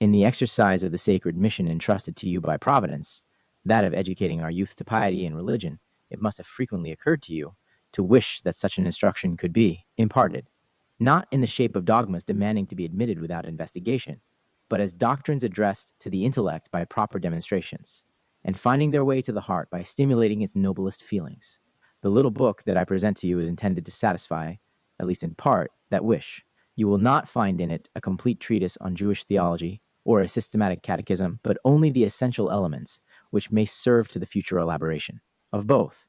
In the exercise of the sacred mission entrusted to you by Providence, that of educating our youth to piety and religion, it must have frequently occurred to you to wish that such an instruction could be imparted, not in the shape of dogmas demanding to be admitted without investigation, but as doctrines addressed to the intellect by proper demonstrations, and finding their way to the heart by stimulating its noblest feelings. The little book that I present to you is intended to satisfy, at least in part, that wish. You will not find in it a complete treatise on Jewish theology or a systematic catechism, but only the essential elements which may serve to the future elaboration of both.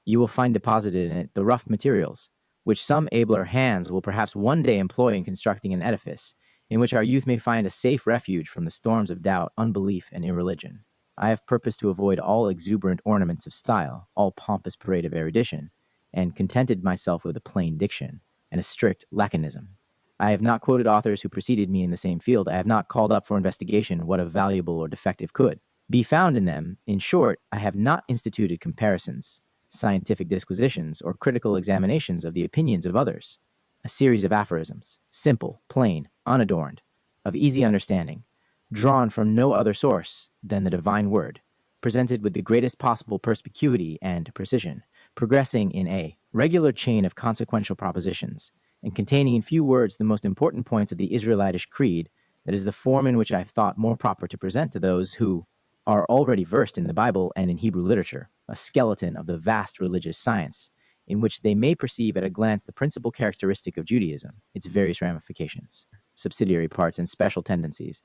You will find deposited in it the rough materials, which some abler hands will perhaps one day employ in constructing an edifice, in which our youth may find a safe refuge from the storms of doubt, unbelief, and irreligion. I have purposed to avoid all exuberant ornaments of style, all pompous parade of erudition, and contented myself with a plain diction and a strict laconism. I have not quoted authors who preceded me in the same field. I have not called up for investigation what of valuable or defective could be found in them. In short, I have not instituted comparisons, scientific disquisitions, or critical examinations of the opinions of others. A series of aphorisms, simple, plain, unadorned, of easy understanding, drawn from no other source than the divine word, presented with the greatest possible perspicuity and precision, progressing in a regular chain of consequential propositions, and containing in few words the most important points of the Israelitish creed. That is the form in which I have thought more proper to present to those who are already versed in the Bible and in Hebrew literature, a skeleton of the vast religious science, in which they may perceive at a glance the principal characteristic of Judaism, its various ramifications, subsidiary parts, and special tendencies.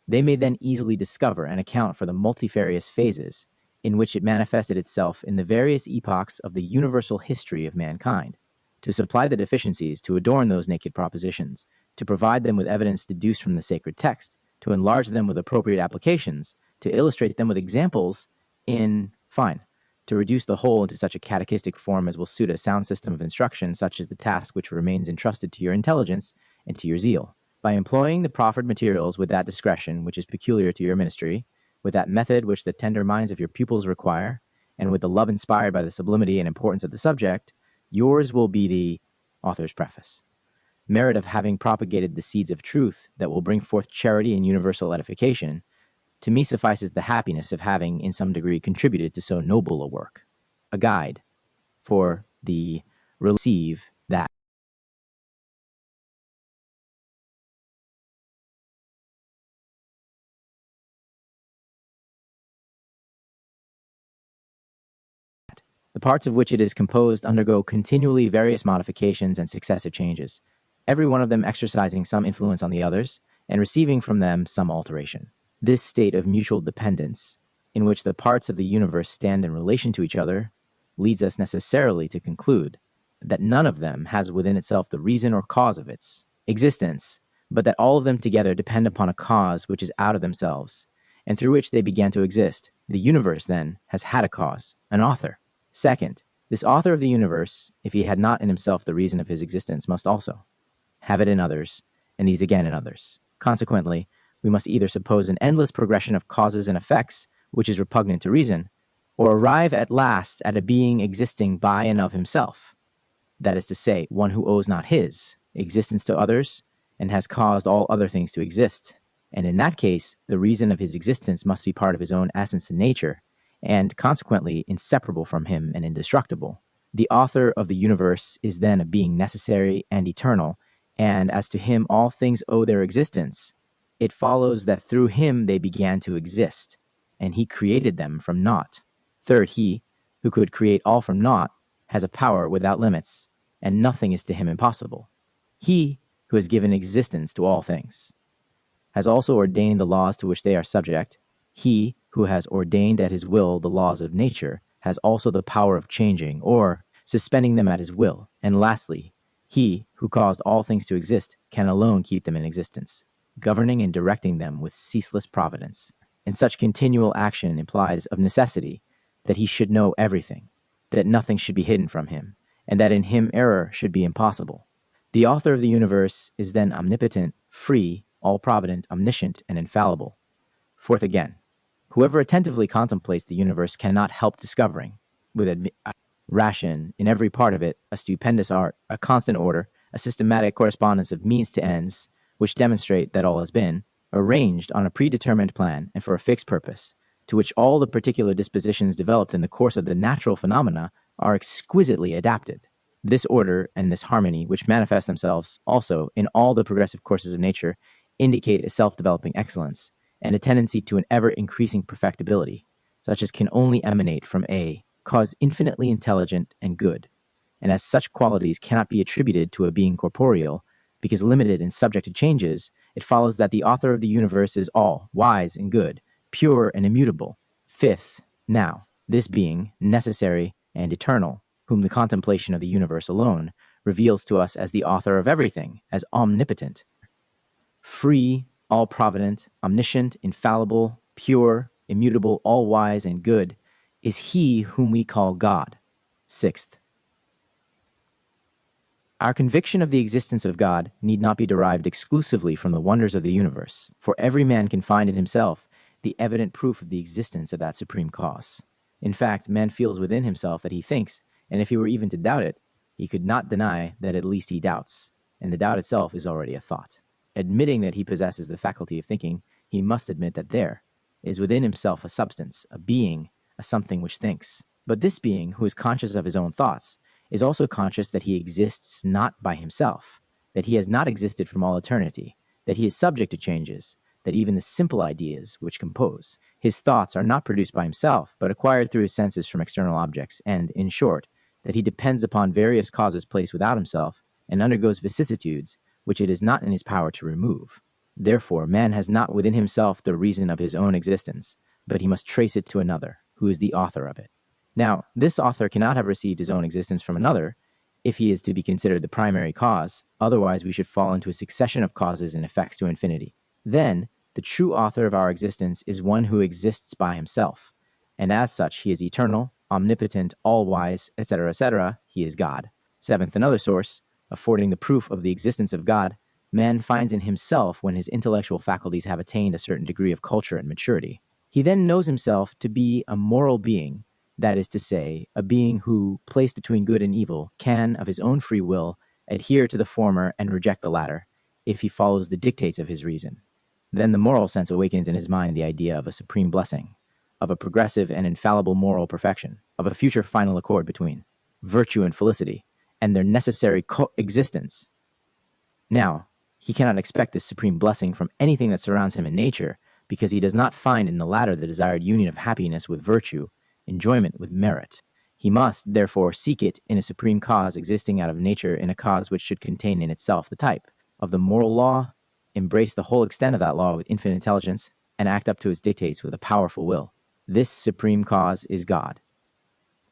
They may then easily discover and account for the multifarious phases in which it manifested itself in the various epochs of the universal history of mankind, to supply the deficiencies, to adorn those naked propositions, to provide them with evidence deduced from the sacred text, to enlarge them with appropriate applications, to illustrate them with examples, in fine, to reduce the whole into such a catechistic form as will suit a sound system of instruction. Such is the task which remains entrusted to your intelligence and to your zeal. By employing the proffered materials with that discretion which is peculiar to your ministry, with that method which the tender minds of your pupils require, and with the love inspired by the sublimity and importance of the subject, yours will be the author's preface. Merit of having propagated the seeds of truth that will bring forth charity and universal edification. To me suffices the happiness of having in some degree contributed to so noble a work, a guide for the receive that. The parts of which it is composed undergo continually various modifications and successive changes, every one of them exercising some influence on the others, and receiving from them some alteration. This state of mutual dependence, in which the parts of the universe stand in relation to each other, leads us necessarily to conclude that none of them has within itself the reason or cause of its existence, but that all of them together depend upon a cause which is out of themselves, and through which they began to exist. The universe, then, has had a cause, an author. Second, this author of the universe, if he had not in himself the reason of his existence, must also have it in others, and these again in others. Consequently, we must either suppose an endless progression of causes and effects, which is repugnant to reason, or arrive at last at a being existing by and of himself, that is to say, one who owes not his existence to others, and has caused all other things to exist. And in that case, the reason of his existence must be part of his own essence and nature, and consequently inseparable from him and indestructible. The author of the universe is then a being necessary and eternal, and as to him all things owe their existence. It follows that through him they began to exist, and he created them from naught. Third, he, who could create all from naught, has a power without limits, and nothing is to him impossible. He, who has given existence to all things, has also ordained the laws to which they are subject. He, who has ordained at his will the laws of nature, has also the power of changing or suspending them at his will. And lastly, he, who caused all things to exist, can alone keep them in existence, governing and directing them with ceaseless providence. And such continual action implies of necessity that he should know everything, that nothing should be hidden from him, and that in him error should be impossible. The author of the universe is then omnipotent, free, all-provident, omniscient, and infallible. Fourth again, whoever attentively contemplates the universe cannot help discovering, with ration in every part of it, a stupendous art, a constant order, a systematic correspondence of means to ends, which demonstrate that all has been, arranged on a predetermined plan and for a fixed purpose, to which all the particular dispositions developed in the course of the natural phenomena are exquisitely adapted. This order and this harmony, which manifest themselves also in all the progressive courses of nature, indicate a self-developing excellence and a tendency to an ever-increasing perfectibility, such as can only emanate from a cause infinitely intelligent and good. And as such qualities cannot be attributed to a being corporeal, because limited and subject to changes, it follows that the author of the universe is all wise and good, pure and immutable. Fifth, now, this being, necessary and eternal, whom the contemplation of the universe alone reveals to us as the author of everything, as omnipotent, free, all provident, omniscient, infallible, pure, immutable, all wise and good, is he whom we call God. Sixth, our conviction of the existence of God need not be derived exclusively from the wonders of the universe, for every man can find in himself the evident proof of the existence of that supreme cause. In fact, man feels within himself that he thinks, and if he were even to doubt it, he could not deny that at least he doubts, and the doubt itself is already a thought. Admitting that he possesses the faculty of thinking, he must admit that there is within himself a substance, a being, a something which thinks. But this being, who is conscious of his own thoughts, is also conscious that he exists not by himself, that he has not existed from all eternity, that he is subject to changes, that even the simple ideas which compose his thoughts are not produced by himself, but acquired through his senses from external objects, and, in short, that he depends upon various causes placed without himself, and undergoes vicissitudes which it is not in his power to remove. Therefore, man has not within himself the reason of his own existence, but he must trace it to another, who is the author of it. Now, this author cannot have received his own existence from another, if he is to be considered the primary cause, otherwise we should fall into a succession of causes and effects to infinity. Then, the true author of our existence is one who exists by himself, and as such he is eternal, omnipotent, all-wise, etc., he is God. Seventh, another source, affording the proof of the existence of God, man finds in himself when his intellectual faculties have attained a certain degree of culture and maturity. He then knows himself to be a moral being, that is to say, a being who, placed between good and evil, can, of his own free will, adhere to the former and reject the latter, if he follows the dictates of his reason. Then the moral sense awakens in his mind the idea of a supreme blessing, of a progressive and infallible moral perfection, of a future final accord between virtue and felicity, and their necessary coexistence. Now, he cannot expect this supreme blessing from anything that surrounds him in nature, because he does not find in the latter the desired union of happiness with virtue, enjoyment with merit. He must, therefore, seek it in a supreme cause existing out of nature, in a cause which should contain in itself the type of the moral law, embrace the whole extent of that law with infinite intelligence, and act up to its dictates with a powerful will. This supreme cause is God.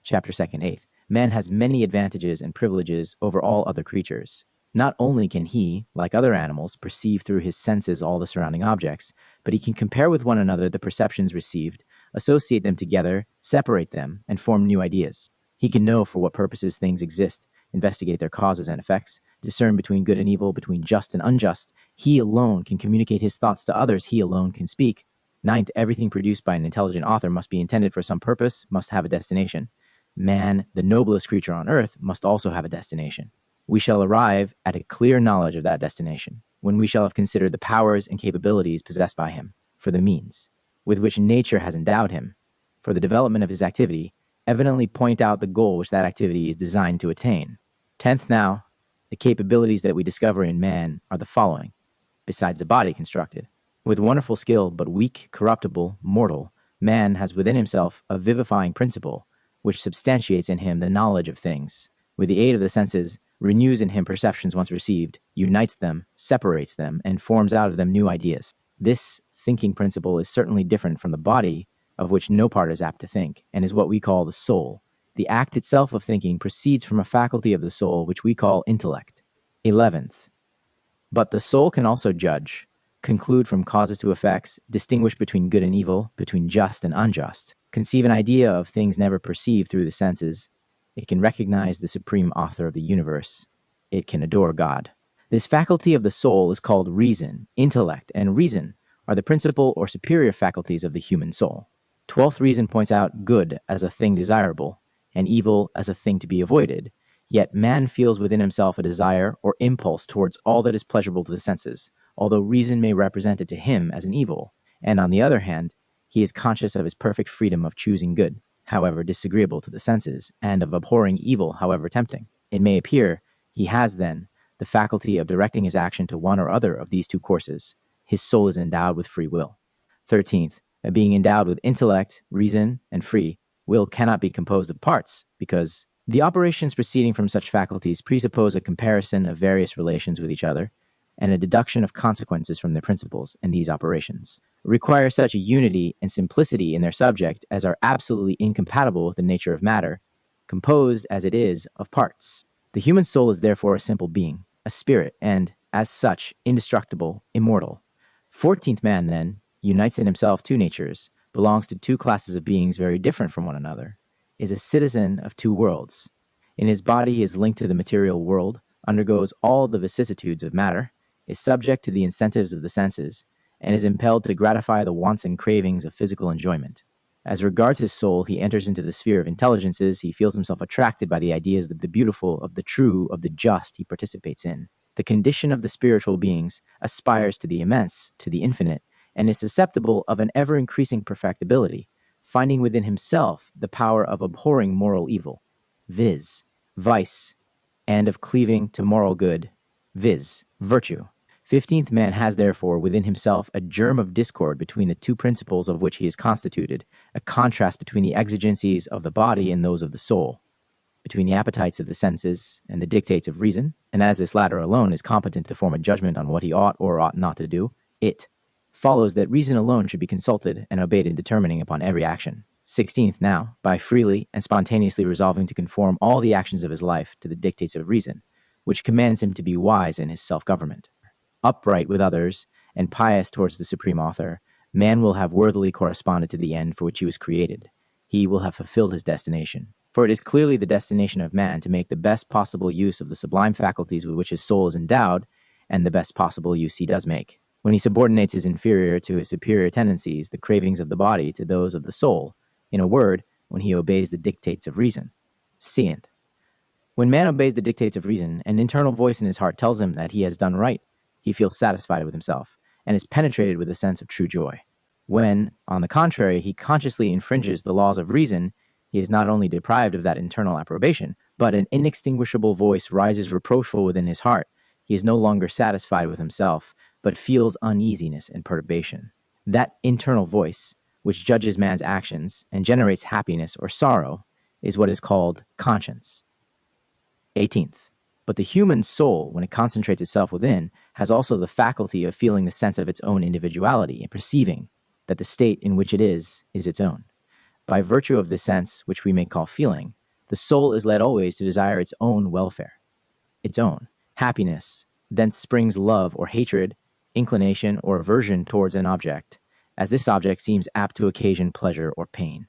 Chapter 2nd, 8th. Man has many advantages and privileges over all other creatures. Not only can he, like other animals, perceive through his senses all the surrounding objects, but he can compare with one another the perceptions received, associate them together, separate them, and form new ideas. He can know for what purposes things exist, investigate their causes and effects, discern between good and evil, between just and unjust. He alone can communicate his thoughts to others. He alone can speak. Ninth, everything produced by an intelligent author must be intended for some purpose, must have a destination. Man, the noblest creature on earth, must also have a destination. We shall arrive at a clear knowledge of that destination when we shall have considered the powers and capabilities possessed by him, for the means with which nature has endowed him, for the development of his activity, evidently point out the goal which that activity is designed to attain. 10th, now, the capabilities that we discover in man are the following, besides the body constructed. With wonderful skill, but weak, corruptible, mortal, man has within himself a vivifying principle, which substantiates in him the knowledge of things. With the aid of the senses, renews in him perceptions once received, unites them, separates them, and forms out of them new ideas. This thinking principle is certainly different from the body, of which no part is apt to think, and is what we call the soul. The act itself of thinking proceeds from a faculty of the soul, which we call intellect. 11th. But the soul can also judge, conclude from causes to effects, distinguish between good and evil, between just and unjust, conceive an idea of things never perceived through the senses. It can recognize the supreme author of the universe. It can adore God. This faculty of the soul is called reason. Intellect and reason are the principal or superior faculties of the human soul. 12th reason points out good as a thing desirable, and evil as a thing to be avoided. Yet man feels within himself a desire or impulse towards all that is pleasurable to the senses, although reason may represent it to him as an evil, and on the other hand, he is conscious of his perfect freedom of choosing good, however disagreeable to the senses, and of abhorring evil, however tempting. It may appear he has, then, the faculty of directing his action to one or other of these two courses. His soul is endowed with free will. 13th, being endowed with intellect, reason, and free will cannot be composed of parts, because the operations proceeding from such faculties presuppose a comparison of various relations with each other, and a deduction of consequences from their principles, and these operations require such a unity and simplicity in their subject as are absolutely incompatible with the nature of matter, composed as it is of parts. The human soul is therefore a simple being, a spirit, and, as such, indestructible, immortal. 14th man, then, unites in himself two natures, belongs to two classes of beings very different from one another, is a citizen of two worlds. In his body he is linked to the material world, undergoes all the vicissitudes of matter, is subject to the incentives of the senses, and is impelled to gratify the wants and cravings of physical enjoyment. As regards his soul, he enters into the sphere of intelligences, he feels himself attracted by the ideas of the beautiful, of the true, of the just he participates in. The condition of the spiritual beings aspires to the immense, to the infinite, and is susceptible of an ever-increasing perfectibility, finding within himself the power of abhorring moral evil, viz., vice, and of cleaving to moral good, viz., virtue. 15th man has therefore within himself a germ of discord between the two principles of which he is constituted, a contrast between the exigencies of the body and those of the soul, between the appetites of the senses and the dictates of reason, and as this latter alone is competent to form a judgment on what he ought or ought not to do, it follows that reason alone should be consulted and obeyed in determining upon every action. 16th now, by freely and spontaneously resolving to conform all the actions of his life to the dictates of reason, which commands him to be wise in his self-government, upright with others, and pious towards the Supreme Author, man will have worthily corresponded to the end for which he was created. He will have fulfilled his destination. For it is clearly the destination of man to make the best possible use of the sublime faculties with which his soul is endowed, and the best possible use he does make. When he subordinates his inferior to his superior tendencies, the cravings of the body to those of the soul, in a word, when he obeys the dictates of reason. Seeing. When man obeys the dictates of reason, an internal voice in his heart tells him that he has done right. He feels satisfied with himself, and is penetrated with a sense of true joy. When, on the contrary, he consciously infringes the laws of reason, he is not only deprived of that internal approbation, but an inextinguishable voice rises reproachful within his heart. He is no longer satisfied with himself, but feels uneasiness and perturbation. That internal voice, which judges man's actions and generates happiness or sorrow, is what is called conscience. 18th. But the human soul, when it concentrates itself within, has also the faculty of feeling the sense of its own individuality and perceiving that the state in which it is its own. By virtue of this sense, which we may call feeling, the soul is led always to desire its own welfare, its own happiness. Thence springs love or hatred, inclination or aversion towards an object, as this object seems apt to occasion pleasure or pain.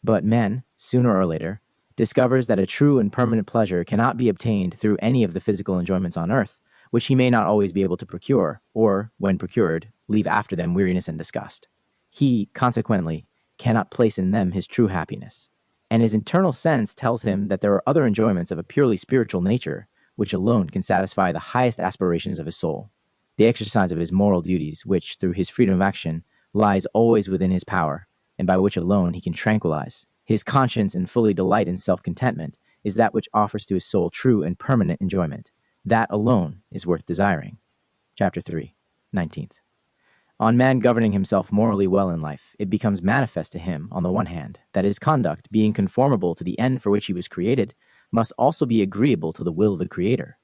But man, sooner or later, discovers that a true and permanent pleasure cannot be obtained through any of the physical enjoyments on earth, which he may not always be able to procure, or, when procured, leave after them weariness and disgust. He, consequently, cannot place in them his true happiness, and his internal sense tells him that there are other enjoyments of a purely spiritual nature which alone can satisfy the highest aspirations of his soul. The exercise of his moral duties, which, through his freedom of action, lies always within his power, and by which alone he can tranquilize his conscience and fully delight in self-contentment, is that which offers to his soul true and permanent enjoyment. That alone is worth desiring. Chapter 3, 19th. On man governing himself morally well in life, it becomes manifest to him, on the one hand, that his conduct, being conformable to the end for which he was created, must also be agreeable to the will of the Creator.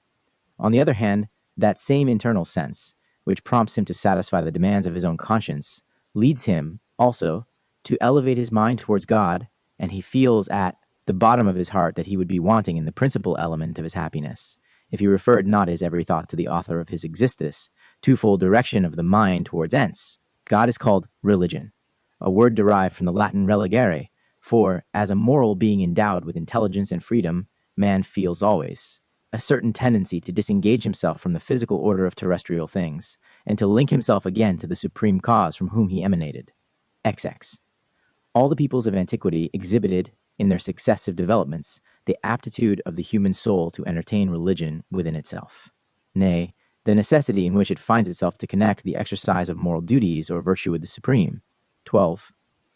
On the other hand, that same internal sense, which prompts him to satisfy the demands of his own conscience, leads him, also, to elevate his mind towards God, and he feels at the bottom of his heart that he would be wanting in the principal element of his happiness, if he referred not his every thought to the author of his existence, twofold direction of the mind towards ends. God is called religion, a word derived from the Latin religare, for, as a moral being endowed with intelligence and freedom, man feels always a certain tendency to disengage himself from the physical order of terrestrial things, and to link himself again to the supreme cause from whom he emanated. XX. All the peoples of antiquity exhibited, in their successive developments, the aptitude of the human soul to entertain religion within itself. Nay, the necessity in which it finds itself to connect the exercise of moral duties or virtue with the supreme. 12.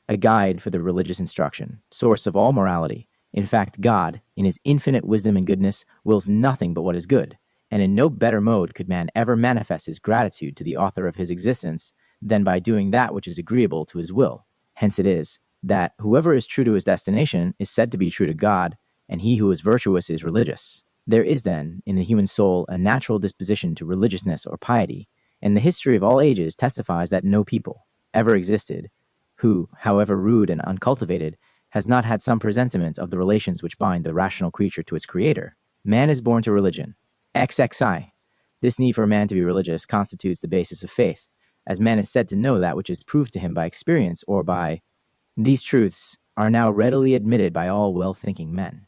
A guide for the religious instruction, source of all morality. In fact, God, in his infinite wisdom and goodness, wills nothing but what is good, and in no better mode could man ever manifest his gratitude to the author of his existence than by doing that which is agreeable to his will. Hence it is that whoever is true to his destination is said to be true to God, and he who is virtuous is religious. There is then in the human soul a natural disposition to religiousness or piety, and the history of all ages testifies that no people ever existed who, however rude and uncultivated, has not had some presentiment of the relations which bind the rational creature to its creator. Man is born to religion. XXI. This need for man to be religious constitutes the basis of faith, as man is said to know that which is proved to him by experience or by. These truths are now readily admitted by all well-thinking men.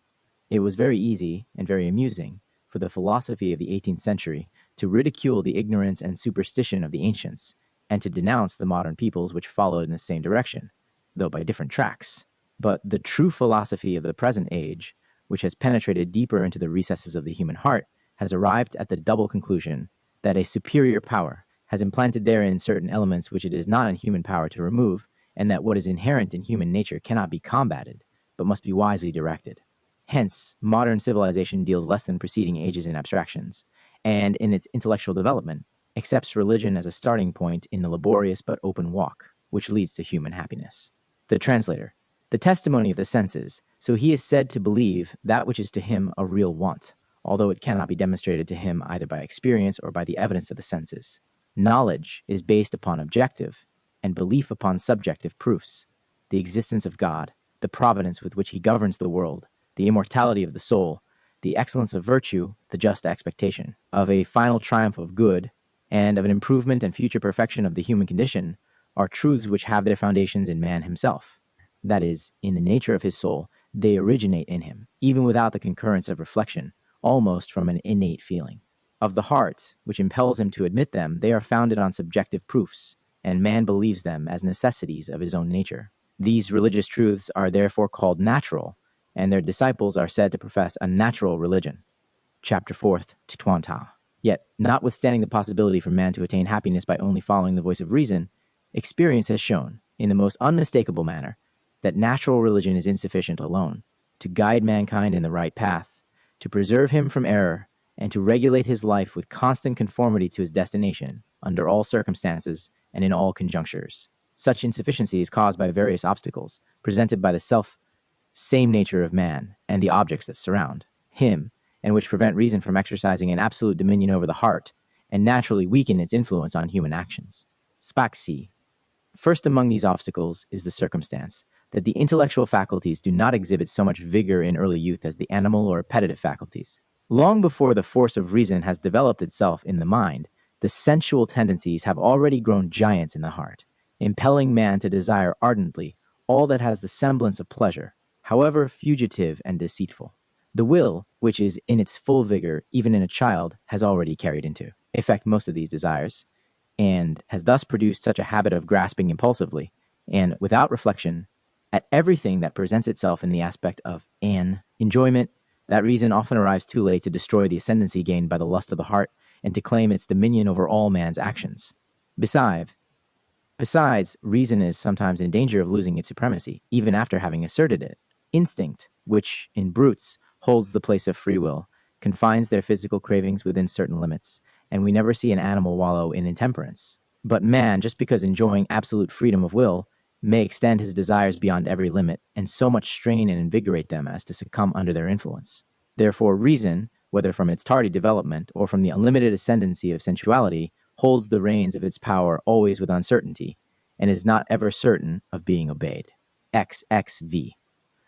It was very easy and very amusing for the philosophy of the 18th century to ridicule the ignorance and superstition of the ancients, and to denounce the modern peoples which followed in the same direction, though by different tracks. But the true philosophy of the present age, which has penetrated deeper into the recesses of the human heart, has arrived at the double conclusion that a superior power has implanted therein certain elements which it is not in human power to remove, and that what is inherent in human nature cannot be combated, but must be wisely directed. Hence, modern civilization deals less than preceding ages in abstractions, and in its intellectual development, accepts religion as a starting point in the laborious but open walk, which leads to human happiness. The translator. The testimony of the senses, so he is said to believe that which is to him a real want, although it cannot be demonstrated to him either by experience or by the evidence of the senses. Knowledge is based upon objective, and belief upon subjective proofs. The existence of God, the providence with which he governs the world, the immortality of the soul, the excellence of virtue, the just expectation of a final triumph of good, and of an improvement and future perfection of the human condition, are truths which have their foundations in man himself. That is, in the nature of his soul, they originate in him, even without the concurrence of reflection, almost from an innate feeling. Of the heart, which impels him to admit them, they are founded on subjective proofs, and man believes them as necessities of his own nature. These religious truths are therefore called natural, and their disciples are said to profess a natural religion. Chapter 4th, Titwanta. Yet, notwithstanding the possibility for man to attain happiness by only following the voice of reason, experience has shown, in the most unmistakable manner, that natural religion is insufficient alone to guide mankind in the right path, to preserve him from error, and to regulate his life with constant conformity to his destination, under all circumstances and in all conjunctures. Such insufficiency is caused by various obstacles, presented by the same nature of man and the objects that surround him, and which prevent reason from exercising an absolute dominion over the heart, and naturally weaken its influence on human actions. Spaxi. First among these obstacles is the circumstance that the intellectual faculties do not exhibit so much vigor in early youth as the animal or appetitive faculties. Long before the force of reason has developed itself in the mind, the sensual tendencies have already grown giants in the heart, impelling man to desire ardently all that has the semblance of pleasure, however fugitive and deceitful. The will, which is in its full vigor even in a child, has already carried into effect most of these desires, and has thus produced such a habit of grasping impulsively, and without reflection, at everything that presents itself in the aspect of an enjoyment, that reason often arrives too late to destroy the ascendancy gained by the lust of the heart and to claim its dominion over all man's actions. Besides, reason is sometimes in danger of losing its supremacy, even after having asserted it. Instinct, which, in brutes, holds the place of free will, confines their physical cravings within certain limits, and we never see an animal wallow in intemperance. But man, just because enjoying absolute freedom of will, may extend his desires beyond every limit, and so much strain and invigorate them as to succumb under their influence. Therefore, reason, whether from its tardy development or from the unlimited ascendancy of sensuality, holds the reins of its power always with uncertainty, and is not ever certain of being obeyed. XXV.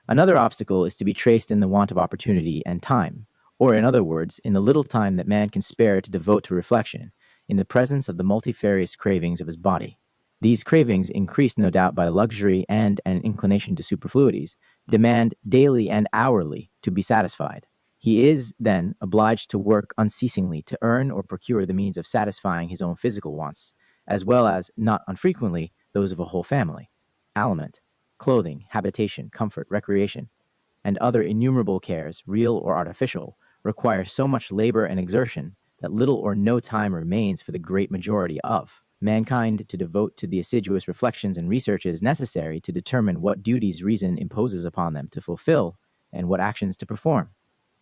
Another obstacle is to be traced in the want of opportunity and time, or in other words, in the little time that man can spare to devote to reflection, in the presence of the multifarious cravings of his body. These cravings, increased no doubt by luxury and an inclination to superfluities, demand daily and hourly to be satisfied. He is, then, obliged to work unceasingly to earn or procure the means of satisfying his own physical wants, as well as, not unfrequently, those of a whole family. Aliment, clothing, habitation, comfort, recreation, and other innumerable cares, real or artificial, require so much labor and exertion that little or no time remains for the great majority of mankind to devote to the assiduous reflections and researches necessary to determine what duties reason imposes upon them to fulfill and what actions to perform.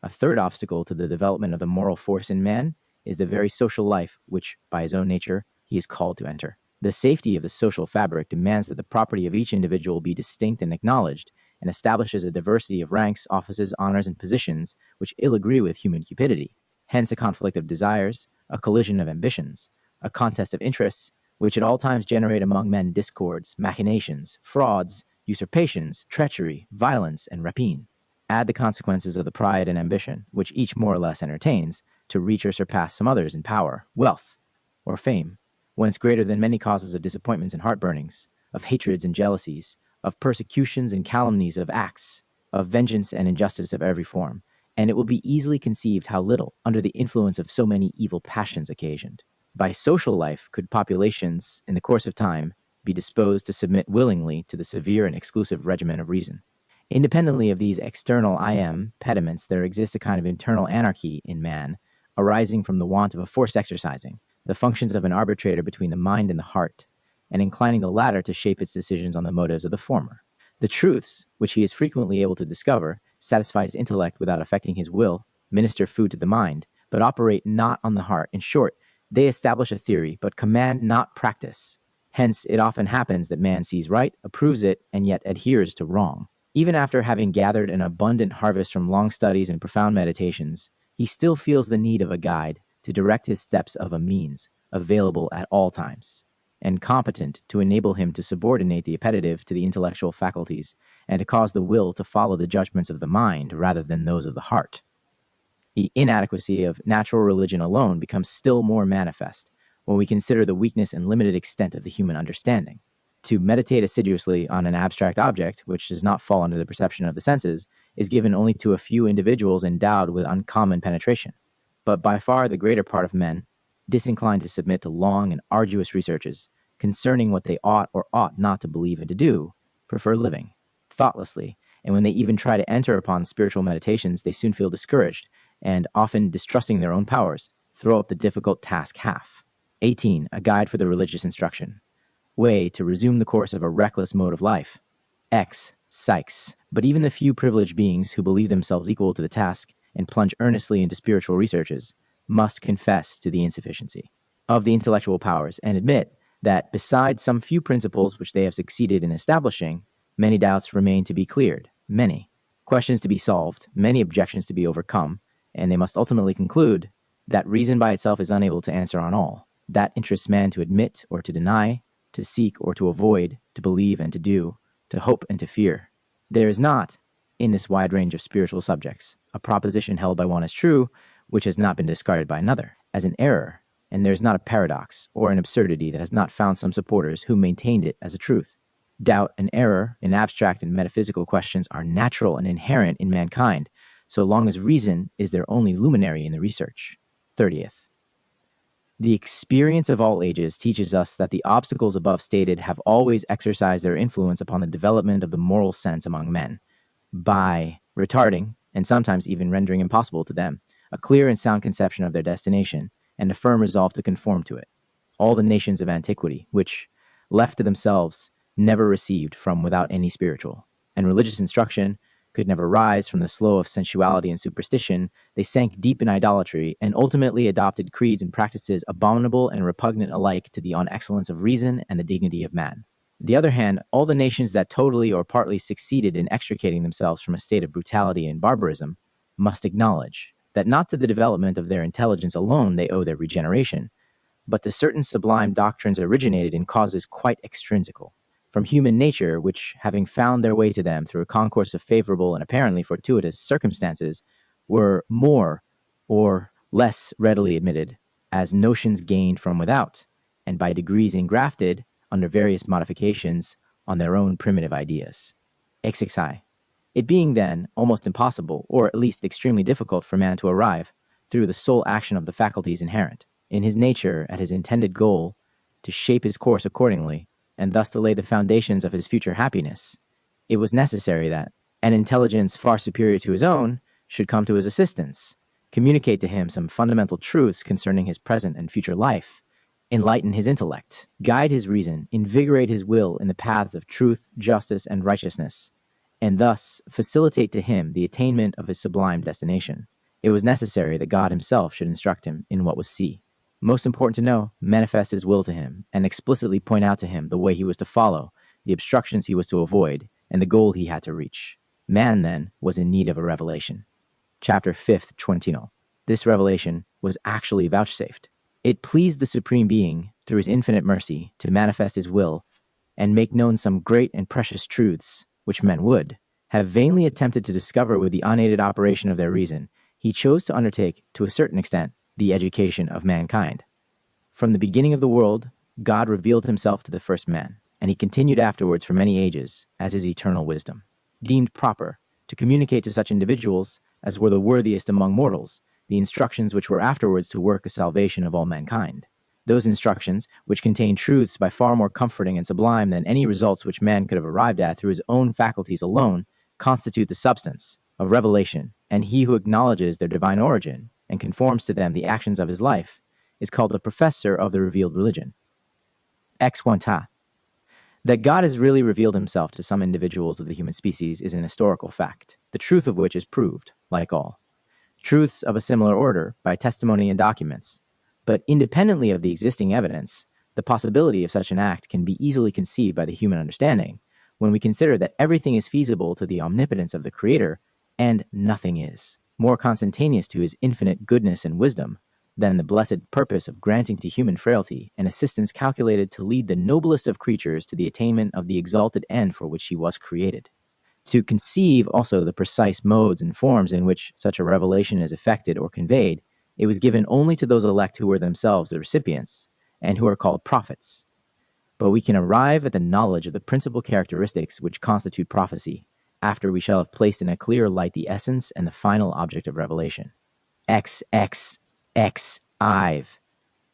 A third obstacle to the development of the moral force in man is the very social life which, by his own nature, he is called to enter. The safety of the social fabric demands that the property of each individual be distinct and acknowledged, and establishes a diversity of ranks, offices, honors, and positions which ill agree with human cupidity. Hence a conflict of desires, a collision of ambitions, a contest of interests, which at all times generate among men discords, machinations, frauds, usurpations, treachery, violence, and rapine. Add the consequences of the pride and ambition, which each more or less entertains, to reach or surpass some others in power, wealth, or fame, whence greater than many causes of disappointments and heartburnings, of hatreds and jealousies, of persecutions and calumnies, of acts, of vengeance and injustice of every form, and it will be easily conceived how little, under the influence of so many evil passions occasioned, by social life could populations, in the course of time, be disposed to submit willingly to the severe and exclusive regimen of reason. Independently of these external impediments, there exists a kind of internal anarchy in man, arising from the want of a force exercising the functions of an arbitrator between the mind and the heart, and inclining the latter to shape its decisions on the motives of the former. The truths, which he is frequently able to discover, satisfy his intellect without affecting his will, minister food to the mind, but operate not on the heart. In short, they establish a theory, but command not practice. Hence, it often happens that man sees right, approves it, and yet adheres to wrong. Even after having gathered an abundant harvest from long studies and profound meditations, he still feels the need of a guide to direct his steps, of a means available at all times, and competent to enable him to subordinate the appetitive to the intellectual faculties, and to cause the will to follow the judgments of the mind rather than those of the heart. The inadequacy of natural religion alone becomes still more manifest when we consider the weakness and limited extent of the human understanding. To meditate assiduously on an abstract object, which does not fall under the perception of the senses, is given only to a few individuals endowed with uncommon penetration. But by far the greater part of men, disinclined to submit to long and arduous researches concerning what they ought or ought not to believe and to do, prefer living thoughtlessly, and when they even try to enter upon spiritual meditations, they soon feel discouraged, and often distrusting their own powers, throw up the difficult task half. 18. A guide for the religious instruction. Way to resume the course of a reckless mode of life. X. Psychs. But even the few privileged beings who believe themselves equal to the task and plunge earnestly into spiritual researches must confess to the insufficiency of the intellectual powers and admit that besides some few principles which they have succeeded in establishing, many doubts remain to be cleared, many questions to be solved, many objections to be overcome, and they must ultimately conclude that reason by itself is unable to answer on all. That interests man to admit or to deny, to seek or to avoid, to believe and to do, to hope and to fear. There is not, in this wide range of spiritual subjects, a proposition held by one as true, which has not been discarded by another as an error, and there is not a paradox or an absurdity that has not found some supporters who maintained it as a truth. Doubt and error in abstract and metaphysical questions are natural and inherent in mankind, so long as reason is their only luminary in the research. 30th. The experience of all ages teaches us that the obstacles above stated have always exercised their influence upon the development of the moral sense among men, by retarding, and sometimes even rendering impossible to them, a clear and sound conception of their destination, and a firm resolve to conform to it. All the nations of antiquity, which, left to themselves, never received from without any spiritual and religious instruction, could never rise from the slough of sensuality and superstition, they sank deep in idolatry, and ultimately adopted creeds and practices abominable and repugnant alike to the excellence of reason and the dignity of man. On the other hand, all the nations that totally or partly succeeded in extricating themselves from a state of brutality and barbarism must acknowledge that not to the development of their intelligence alone they owe their regeneration, but to certain sublime doctrines originated in causes quite extrinsical from human nature, which, having found their way to them through a concourse of favorable and apparently fortuitous circumstances, were more or less readily admitted as notions gained from without, and by degrees engrafted, under various modifications, on their own primitive ideas. XXI. It being then almost impossible, or at least extremely difficult for man to arrive, through the sole action of the faculties inherent in his nature, at his intended goal, to shape his course accordingly, and thus to lay the foundations of his future happiness, it was necessary that an intelligence far superior to his own should come to his assistance, communicate to him some fundamental truths concerning his present and future life, enlighten his intellect, guide his reason, invigorate his will in the paths of truth, justice, and righteousness, and thus facilitate to him the attainment of his sublime destination. It was necessary that God himself should instruct him in what was C. Most important to know, manifest his will to him, and explicitly point out to him the way he was to follow, the obstructions he was to avoid, and the goal he had to reach. Man, then, was in need of a revelation. Chapter 5th, 20. This revelation was actually vouchsafed. It pleased the Supreme Being, through his infinite mercy, to manifest his will and make known some great and precious truths, which men would have vainly attempted to discover with the unaided operation of their reason. He chose to undertake, to a certain extent, the education of mankind. From the beginning of the world, God revealed himself to the first man, and he continued afterwards for many ages as his eternal wisdom, deemed proper to communicate to such individuals as were the worthiest among mortals the instructions which were afterwards to work the salvation of all mankind. Those instructions, which contain truths by far more comforting and sublime than any results which man could have arrived at through his own faculties alone, constitute the substance of revelation, and he who acknowledges their divine origin and conforms to them the actions of his life is called a professor of the revealed religion. X1 ta. That God has really revealed himself to some individuals of the human species is an historical fact, the truth of which is proved, like all truths of a similar order, by testimony and documents. But independently of the existing evidence, the possibility of such an act can be easily conceived by the human understanding when we consider that everything is feasible to the omnipotence of the Creator, and nothing is more consentaneous to his infinite goodness and wisdom than the blessed purpose of granting to human frailty an assistance calculated to lead the noblest of creatures to the attainment of the exalted end for which he was created. To conceive also the precise modes and forms in which such a revelation is effected or conveyed, it was given only to those elect who were themselves the recipients, and who are called prophets. But we can arrive at the knowledge of the principal characteristics which constitute prophecy, after we shall have placed in a clear light the essence and the final object of revelation. Ive.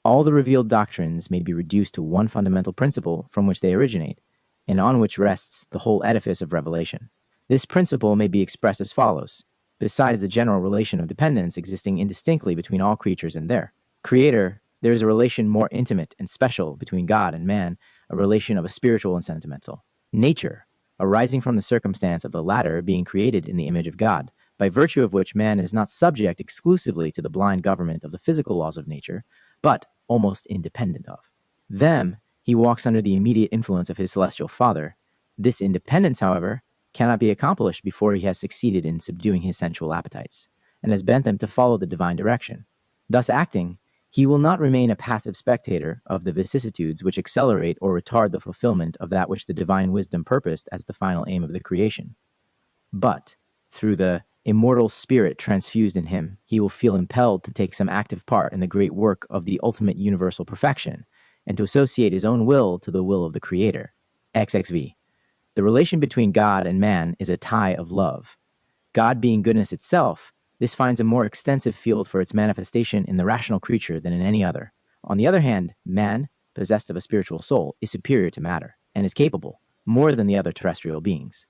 All the revealed doctrines may be reduced to one fundamental principle from which they originate, and on which rests the whole edifice of revelation. This principle may be expressed as follows. Besides the general relation of dependence existing indistinctly between all creatures and their Creator, there is a relation more intimate and special between God and man, a relation of a spiritual and sentimental nature, arising from the circumstance of the latter being created in the image of God, by virtue of which man is not subject exclusively to the blind government of the physical laws of nature, but almost independent of them. He walks under the immediate influence of his celestial Father. This independence, however, cannot be accomplished before he has succeeded in subduing his sensual appetites, and has bent them to follow the divine direction. Thus acting, he will not remain a passive spectator of the vicissitudes which accelerate or retard the fulfillment of that which the divine wisdom purposed as the final aim of the creation. But, through the immortal spirit transfused in him, he will feel impelled to take some active part in the great work of the ultimate universal perfection, and to associate his own will to the will of the Creator. XXV. The relation between God and man is a tie of love. God being goodness itself, this finds a more extensive field for its manifestation in the rational creature than in any other. On the other hand, man, possessed of a spiritual soul, is superior to matter, and is capable, more than the other terrestrial beings,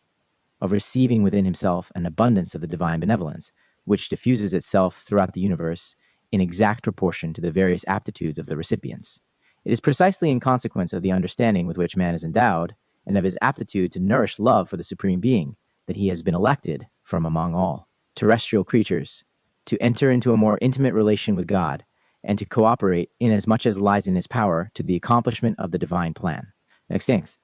of receiving within himself an abundance of the divine benevolence, which diffuses itself throughout the universe in exact proportion to the various aptitudes of the recipients. It is precisely in consequence of the understanding with which man is endowed, and of his aptitude to nourish love for the Supreme Being, that he has been elected, from among all terrestrial creatures, to enter into a more intimate relation with God, and to cooperate, in as much as lies in his power, to the accomplishment of the divine plan. Extinct.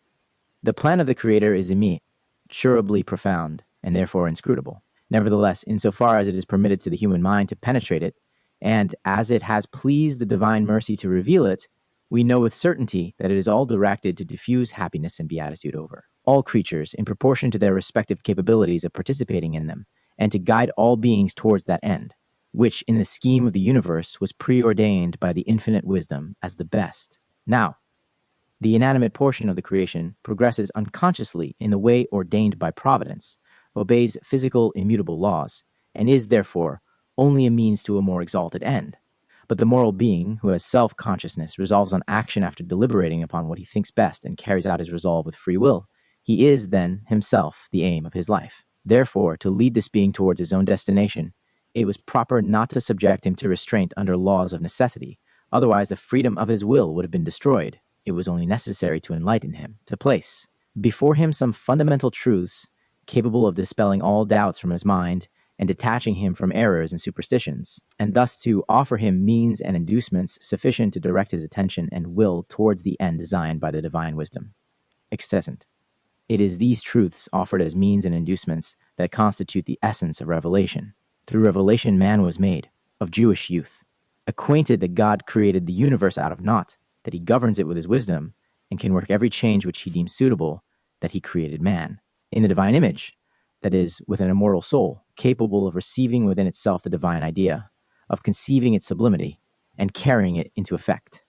The plan of the Creator is immeasurably profound, and therefore inscrutable. Nevertheless, insofar as it is permitted to the human mind to penetrate it, and as it has pleased the divine mercy to reveal it, we know with certainty that it is all directed to diffuse happiness and beatitude over all creatures in proportion to their respective capabilities of participating in them, and to guide all beings towards that end, which in the scheme of the universe was preordained by the infinite wisdom as the best. Now, the inanimate portion of the creation progresses unconsciously in the way ordained by providence, obeys physical immutable laws, and is, therefore, only a means to a more exalted end. But the moral being, who has self-consciousness, resolves on action after deliberating upon what he thinks best and carries out his resolve with free will. He is, then, himself the aim of his life. Therefore, to lead this being towards his own destination, It was proper not to subject him to restraint under laws of necessity, otherwise the freedom of his will would have been destroyed. It was only necessary to enlighten him, to place before him some fundamental truths capable of dispelling all doubts from his mind and detaching him from errors and superstitions, and thus to offer him means and inducements sufficient to direct his attention and will towards the end designed by the divine wisdom. Excessant. It is these truths offered as means and inducements that constitute the essence of revelation. Through revelation, man was made, of Jewish youth, acquainted that God created the universe out of naught, that he governs it with his wisdom, and can work every change which he deems suitable, that he created man in the divine image, that is, with an immortal soul, capable of receiving within itself the divine idea, of conceiving its sublimity, and carrying it into effect.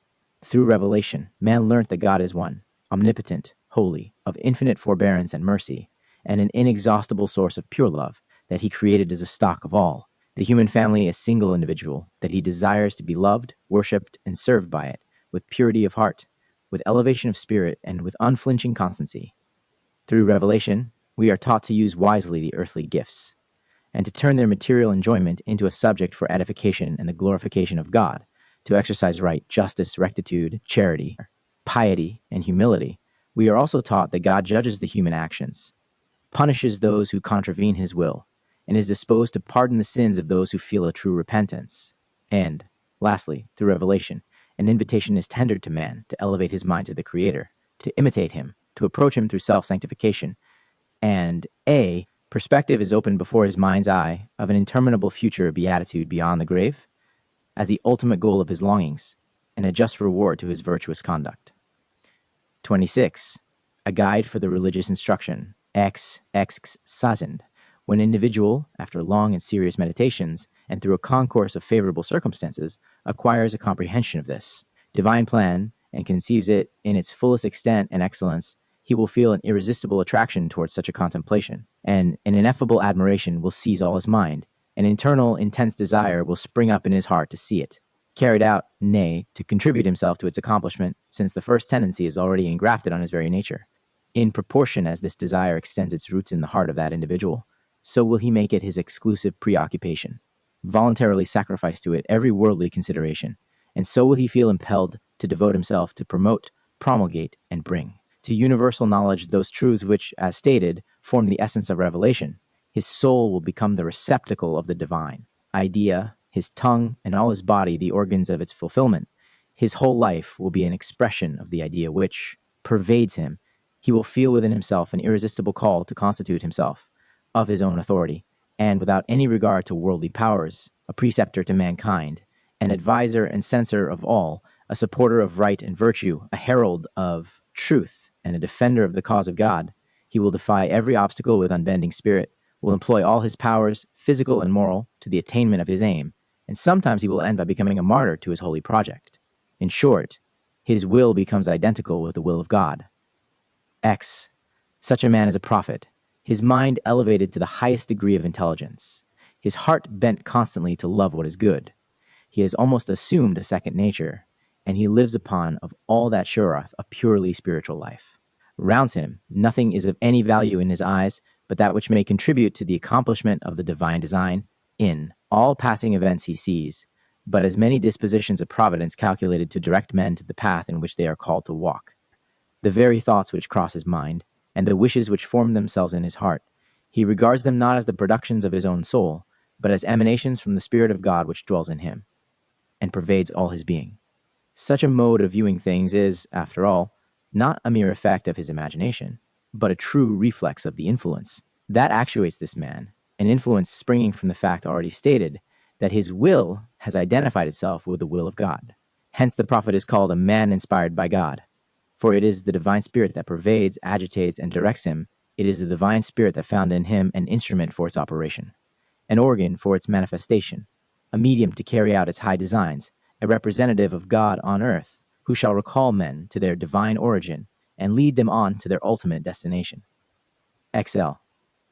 Through revelation, man learnt that God is one, omnipotent, holy, of infinite forbearance and mercy, and an inexhaustible source of pure love, that he created as a stock of all, the human family a single individual, that he desires to be loved, worshipped, and served by it, with purity of heart, with elevation of spirit, and with unflinching constancy. Through revelation, we are taught to use wisely the earthly gifts, and to turn their material enjoyment into a subject for edification and the glorification of God, to exercise right, justice, rectitude, charity, piety, and humility. We are also taught that God judges the human actions, punishes those who contravene his will, and is disposed to pardon the sins of those who feel a true repentance. And, lastly, through revelation, an invitation is tendered to man to elevate his mind to the Creator, to imitate him, to approach him through self-sanctification, and a perspective is opened before his mind's eye of an interminable future beatitude beyond the grave, as the ultimate goal of his longings, and a just reward to his virtuous conduct. 26. A guide for the religious instruction, ex sazend, when an individual, after long and serious meditations, and through a concourse of favorable circumstances, acquires a comprehension of this divine plan and conceives it in its fullest extent and excellence, he will feel an irresistible attraction towards such a contemplation, and an ineffable admiration will seize all his mind. An internal, intense desire will spring up in his heart to see it carried out, nay, to contribute himself to its accomplishment, since the first tendency is already engrafted on his very nature. In proportion as this desire extends its roots in the heart of that individual, so will he make it his exclusive preoccupation, voluntarily sacrifice to it every worldly consideration, and so will he feel impelled to devote himself to promote, promulgate, and bring to universal knowledge those truths which, as stated, form the essence of revelation. His soul will become the receptacle of the divine idea, his tongue and all his body the organs of its fulfillment. His whole life will be an expression of the idea which pervades him. He will feel within himself an irresistible call to constitute himself of his own authority, and without any regard to worldly powers, a preceptor to mankind, an advisor and censor of all, a supporter of right and virtue, a herald of truth, and a defender of the cause of God. He will defy every obstacle with unbending spirit, will employ all his powers, physical and moral, to the attainment of his aim, and sometimes he will end by becoming a martyr to his holy project. In short, his will becomes identical with the will of God. X. Such a man is a prophet, his mind elevated to the highest degree of intelligence, his heart bent constantly to love what is good. He has almost assumed a second nature, and he lives upon, of all that sureth, a purely spiritual life. Round him, nothing is of any value in his eyes but that which may contribute to the accomplishment of the divine design. In all passing events he sees, but as many dispositions of providence calculated to direct men to the path in which they are called to walk. The very thoughts which cross his mind, and the wishes which form themselves in his heart, he regards them not as the productions of his own soul, but as emanations from the Spirit of God which dwells in him, and pervades all his being. Such a mode of viewing things is, after all, not a mere effect of his imagination, but a true reflex of the influence that actuates this man, an influence springing from the fact already stated, that his will has identified itself with the will of God. Hence the prophet is called a man inspired by God, for it is the divine spirit that pervades, agitates, and directs him. It is the divine spirit that found in him an instrument for its operation, an organ for its manifestation, a medium to carry out its high designs, a representative of God on earth, who shall recall men to their divine origin and lead them on to their ultimate destination. XL.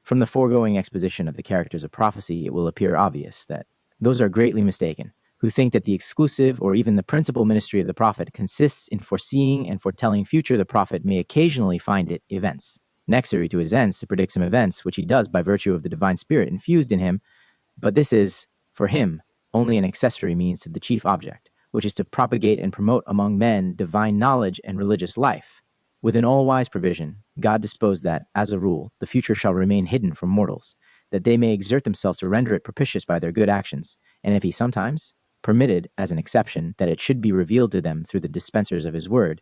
From the foregoing exposition of the characters of prophecy, it will appear obvious that those are greatly mistaken who think that the exclusive or even the principal ministry of the prophet consists in foreseeing and foretelling future. The prophet may occasionally find it events necessary to his ends to predict some events, which he does by virtue of the divine spirit infused in him, but this is For him, only an accessory means to the chief object, which is to propagate and promote among men divine knowledge and religious life. With an all-wise provision, God disposed that, as a rule, the future shall remain hidden from mortals, that they may exert themselves to render it propitious by their good actions, and if he sometimes permitted, as an exception, that it should be revealed to them through the dispensers of his word,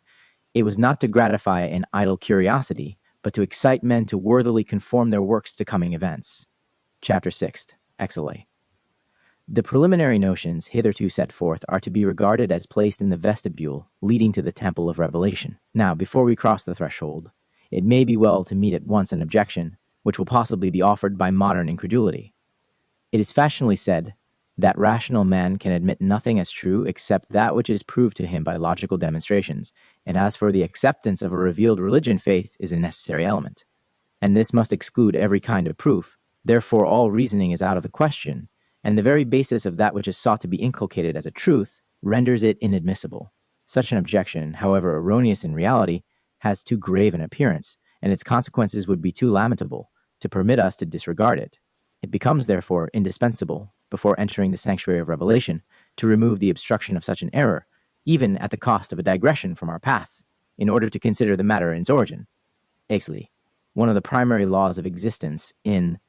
it was not to gratify an idle curiosity, but to excite men to worthily conform their works to coming events. Chapter 6. Exile. The preliminary notions hitherto set forth are to be regarded as placed in the vestibule leading to the temple of revelation. Now, before we cross the threshold, it may be well to meet at once an objection, which will possibly be offered by modern incredulity. It is fashionably said that rational man can admit nothing as true except that which is proved to him by logical demonstrations, and as for the acceptance of a revealed religion, faith is a necessary element. And this must exclude every kind of proof. Therefore, all reasoning is out of the question, and the very basis of that which is sought to be inculcated as a truth renders it inadmissible. Such an objection, however erroneous in reality, has too grave an appearance, and its consequences would be too lamentable to permit us to disregard it. It becomes, therefore, indispensable, before entering the sanctuary of revelation, to remove the obstruction of such an error, even at the cost of a digression from our path, in order to consider the matter in its origin. Exile. One of the primary laws of existence in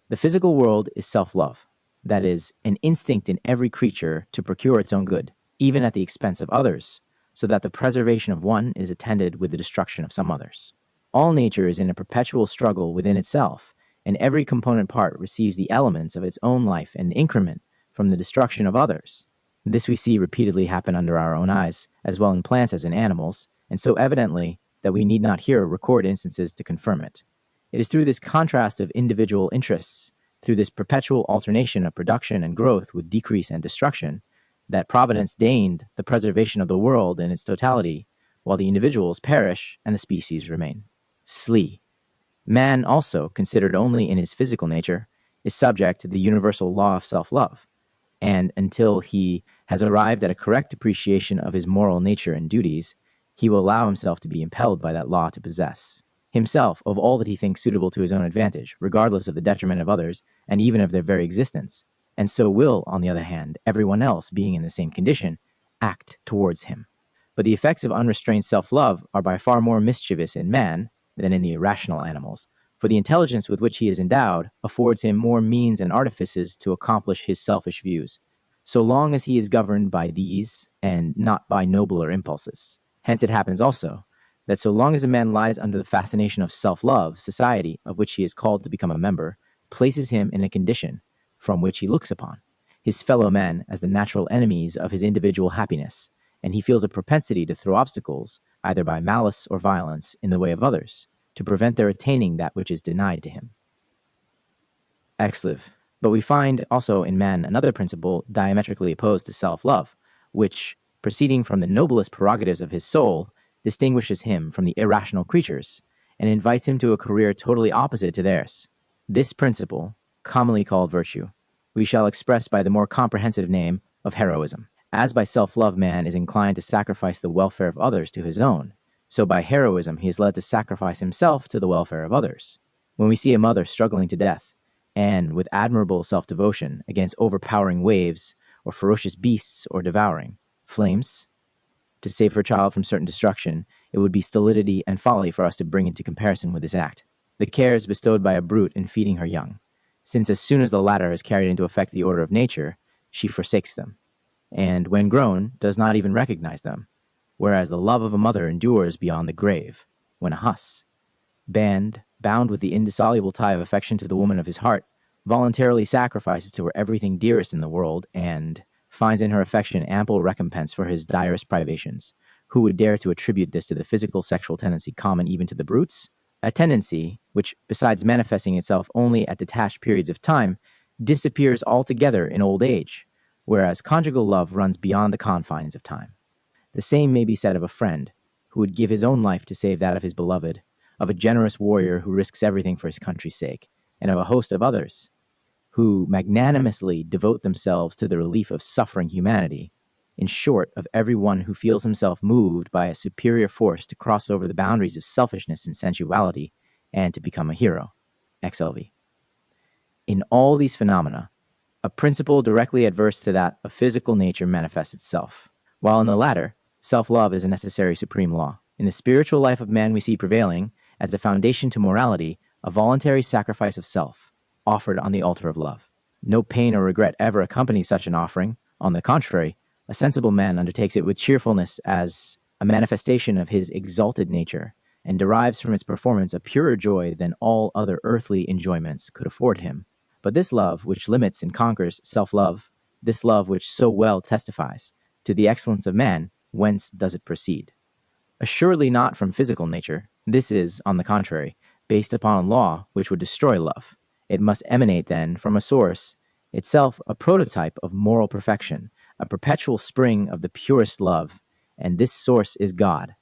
the physical world is self-love. That is, an instinct in every creature to procure its own good, even at the expense of others, so that the preservation of one is attended with the destruction of some others. All nature is in a perpetual struggle within itself, and every component part receives the elements of its own life and increment from the destruction of others. This we see repeatedly happen under our own eyes, as well in plants as in animals, and so evidently that we need not here record instances to confirm it. It is through this contrast of individual interests, through this perpetual alternation of production and growth with decrease and destruction, that Providence deigned the preservation of the world in its totality, while the individuals perish and the species remain. Slee. Man also, considered only in his physical nature, is subject to the universal law of self-love, and until he has arrived at a correct appreciation of his moral nature and duties, he will allow himself to be impelled by that law to possess himself of all that he thinks suitable to his own advantage, regardless of the detriment of others, and even of their very existence. And so will, on the other hand, everyone else, being in the same condition, act towards him. But the effects of unrestrained self-love are by far more mischievous in man than in the irrational animals, for the intelligence with which he is endowed affords him more means and artifices to accomplish his selfish views, so long as he is governed by these and not by nobler impulses. Hence it happens also that so long as a man lies under the fascination of self-love, society, of which he is called to become a member, places him in a condition from which he looks upon his fellow men as the natural enemies of his individual happiness, and he feels a propensity to throw obstacles, either by malice or violence, in the way of others, to prevent their attaining that which is denied to him. Exlive. But we find also in man another principle diametrically opposed to self-love, which, proceeding from the noblest prerogatives of his soul, distinguishes him from the irrational creatures, and invites him to a career totally opposite to theirs. This principle, commonly called virtue, we shall express by the more comprehensive name of heroism. As by self-love man is inclined to sacrifice the welfare of others to his own, so by heroism he is led to sacrifice himself to the welfare of others. When we see a mother struggling to death, and with admirable self-devotion against overpowering waves, or ferocious beasts, or devouring flames, to save her child from certain destruction, it would be stolidity and folly for us to bring into comparison with this act the cares bestowed by a brute in feeding her young, since as soon as the latter has carried into effect the order of nature, she forsakes them, and when grown, does not even recognize them, whereas the love of a mother endures beyond the grave, when a huss, bound with the indissoluble tie of affection to the woman of his heart, voluntarily sacrifices to her everything dearest in the world, and finds in her affection ample recompense for his direst privations. Who would dare to attribute this to the physical sexual tendency common even to the brutes? A tendency which, besides manifesting itself only at detached periods of time, disappears altogether in old age, whereas conjugal love runs beyond the confines of time. The same may be said of a friend who would give his own life to save that of his beloved, of a generous warrior who risks everything for his country's sake, and of a host of others who magnanimously devote themselves to the relief of suffering humanity, in short, of every one who feels himself moved by a superior force to cross over the boundaries of selfishness and sensuality, and to become a hero. XLV. In all these phenomena, a principle directly adverse to that of physical nature manifests itself. While in the latter, self-love is a necessary supreme law. In the spiritual life of man, we see prevailing, as a foundation to morality, a voluntary sacrifice of self, offered on the altar of love. No pain or regret ever accompanies such an offering. On the contrary, a sensible man undertakes it with cheerfulness as a manifestation of his exalted nature, and derives from its performance a purer joy than all other earthly enjoyments could afford him. But this love which limits and conquers self-love, this love which so well testifies to the excellence of man, whence does it proceed? Assuredly not from physical nature. This is, on the contrary, based upon a law which would destroy love. It must emanate, then, from a source, itself a prototype of moral perfection, a perpetual spring of the purest love, and this source is God.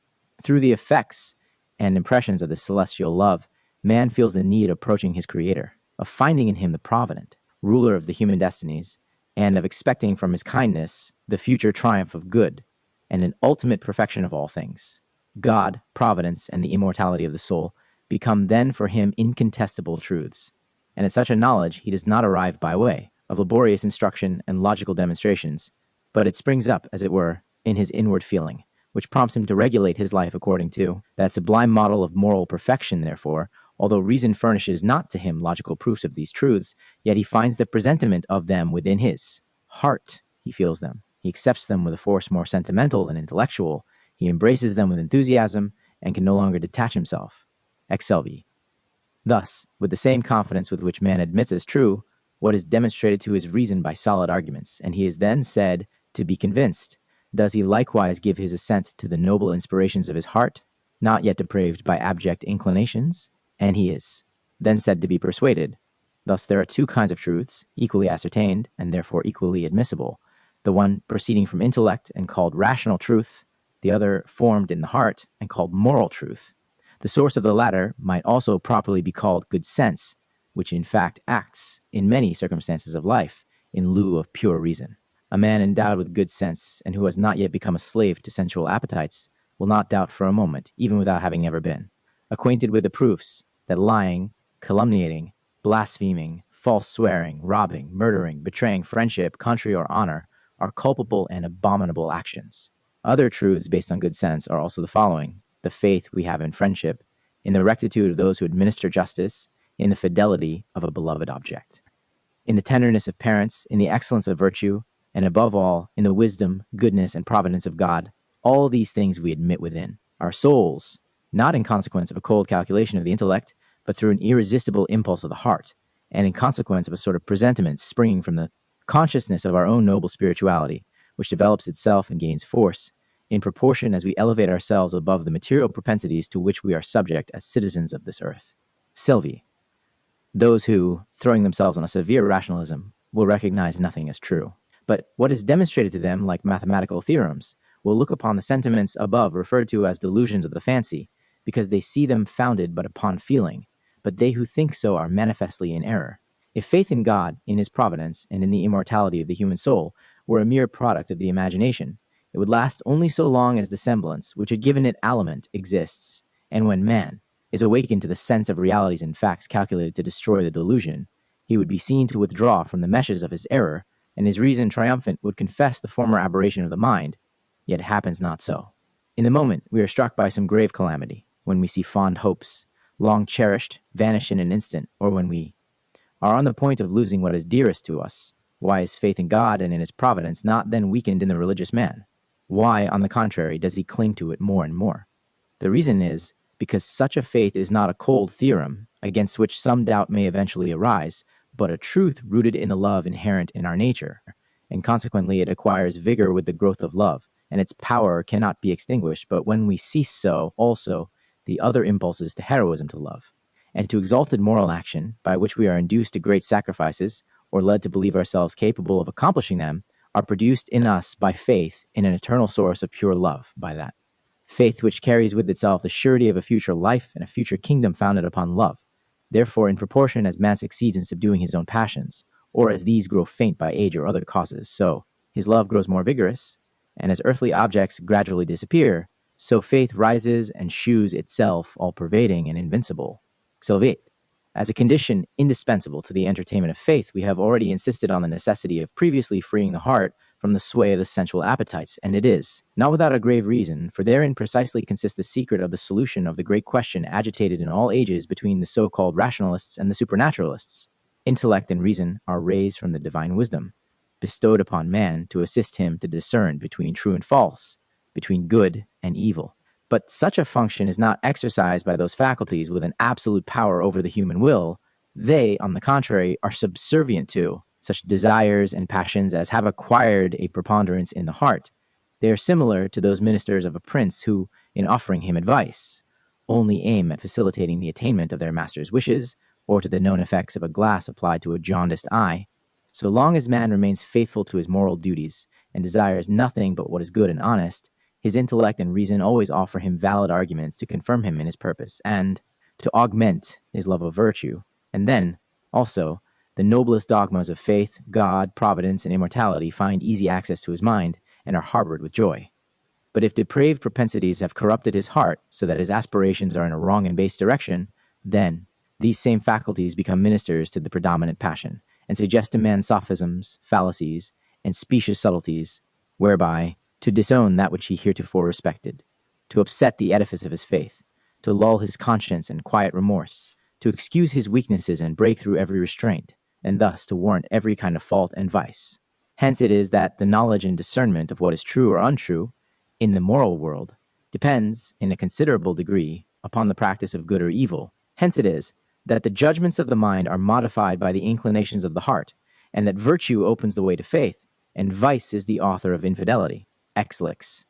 Through the effects and impressions of this celestial love, man feels the need of approaching his Creator, of finding in him the provident, ruler of the human destinies, and of expecting from his kindness the future triumph of good, and an ultimate perfection of all things. God, providence, and the immortality of the soul become then for him incontestable truths. And at such a knowledge he does not arrive by way of laborious instruction and logical demonstrations, but it springs up, as it were, in his inward feeling, which prompts him to regulate his life according to that sublime model of moral perfection. Therefore, although reason furnishes not to him logical proofs of these truths, yet he finds the presentiment of them within his heart. He feels them. He accepts them with a force more sentimental than intellectual. He embraces them with enthusiasm and can no longer detach himself. Excelvi. Thus, with the same confidence with which man admits as true what is demonstrated to his reason by solid arguments, and he is then said to be convinced, does he likewise give his assent to the noble inspirations of his heart, not yet depraved by abject inclinations, and he is then said to be persuaded. Thus there are two kinds of truths, equally ascertained, and therefore equally admissible, the one proceeding from intellect and called rational truth, the other formed in the heart and called moral truth. The source of the latter might also properly be called good sense, which in fact acts, in many circumstances of life, in lieu of pure reason. A man endowed with good sense, and who has not yet become a slave to sensual appetites, will not doubt for a moment, even without having ever been acquainted with the proofs that lying, calumniating, blaspheming, false swearing, robbing, murdering, betraying friendship, country, or honor are culpable and abominable actions. Other truths based on good sense are also the following: the faith we have in friendship, in the rectitude of those who administer justice, in the fidelity of a beloved object, in the tenderness of parents, in the excellence of virtue, and above all, in the wisdom, goodness, and providence of God. All these things we admit within our souls, not in consequence of a cold calculation of the intellect, but through an irresistible impulse of the heart, and in consequence of a sort of presentiment springing from the consciousness of our own noble spirituality, which develops itself and gains force in proportion as we elevate ourselves above the material propensities to which we are subject as citizens of this earth. Sylvie. Those who, throwing themselves on a severe rationalism, will recognize nothing as true. But what is demonstrated to them, like mathematical theorems, will look upon the sentiments above referred to as delusions of the fancy, because they see them founded but upon feeling, but they who think so are manifestly in error. If faith in God, in his providence, and in the immortality of the human soul were a mere product of the imagination, it would last only so long as the semblance, which had given it aliment, exists, and when man is awakened to the sense of realities and facts calculated to destroy the delusion, he would be seen to withdraw from the meshes of his error, and his reason triumphant would confess the former aberration of the mind, yet it happens not so. In the moment we are struck by some grave calamity, when we see fond hopes, long cherished, vanish in an instant, or when we are on the point of losing what is dearest to us. Why is faith in God and in his providence not then weakened in the religious man? Why, on the contrary, does he cling to it more and more? The reason is because such a faith is not a cold theorem, against which some doubt may eventually arise, but a truth rooted in the love inherent in our nature, and consequently it acquires vigor with the growth of love, and its power cannot be extinguished but when we cease so also the other impulses to heroism to love, and to exalted moral action, by which we are induced to great sacrifices, or led to believe ourselves capable of accomplishing them, are produced in us by faith in an eternal source of pure love, by that faith which carries with itself the surety of a future life and a future kingdom founded upon love. Therefore, in proportion as man succeeds in subduing his own passions, or as these grow faint by age or other causes, so his love grows more vigorous, and as earthly objects gradually disappear, so faith rises and shews itself all-pervading and invincible. Xelvate. As a condition indispensable to the entertainment of faith, we have already insisted on the necessity of previously freeing the heart from the sway of the sensual appetites, and it is, not without a grave reason, for therein precisely consists the secret of the solution of the great question agitated in all ages between the so-called rationalists and the supernaturalists. Intellect and reason are rays from the divine wisdom, bestowed upon man to assist him to discern between true and false, between good and evil. But such a function is not exercised by those faculties with an absolute power over the human will. They, on the contrary, are subservient to such desires and passions as have acquired a preponderance in the heart. They are similar to those ministers of a prince who, in offering him advice, only aim at facilitating the attainment of their master's wishes, or to the known effects of a glass applied to a jaundiced eye. So long as man remains faithful to his moral duties and desires nothing but what is good and honest, his intellect and reason always offer him valid arguments to confirm him in his purpose and to augment his love of virtue. And then, also, the noblest dogmas of faith, God, providence, and immortality find easy access to his mind and are harbored with joy. But if depraved propensities have corrupted his heart so that his aspirations are in a wrong and base direction, then these same faculties become ministers to the predominant passion and suggest to man sophisms, fallacies, and specious subtleties, whereby to disown that which he heretofore respected, to upset the edifice of his faith, to lull his conscience and quiet remorse, to excuse his weaknesses and break through every restraint, and thus to warrant every kind of fault and vice. Hence it is that the knowledge and discernment of what is true or untrue in the moral world depends, in a considerable degree, upon the practice of good or evil. Hence it is that the judgments of the mind are modified by the inclinations of the heart, and that virtue opens the way to faith, and vice is the author of infidelity. Exlix.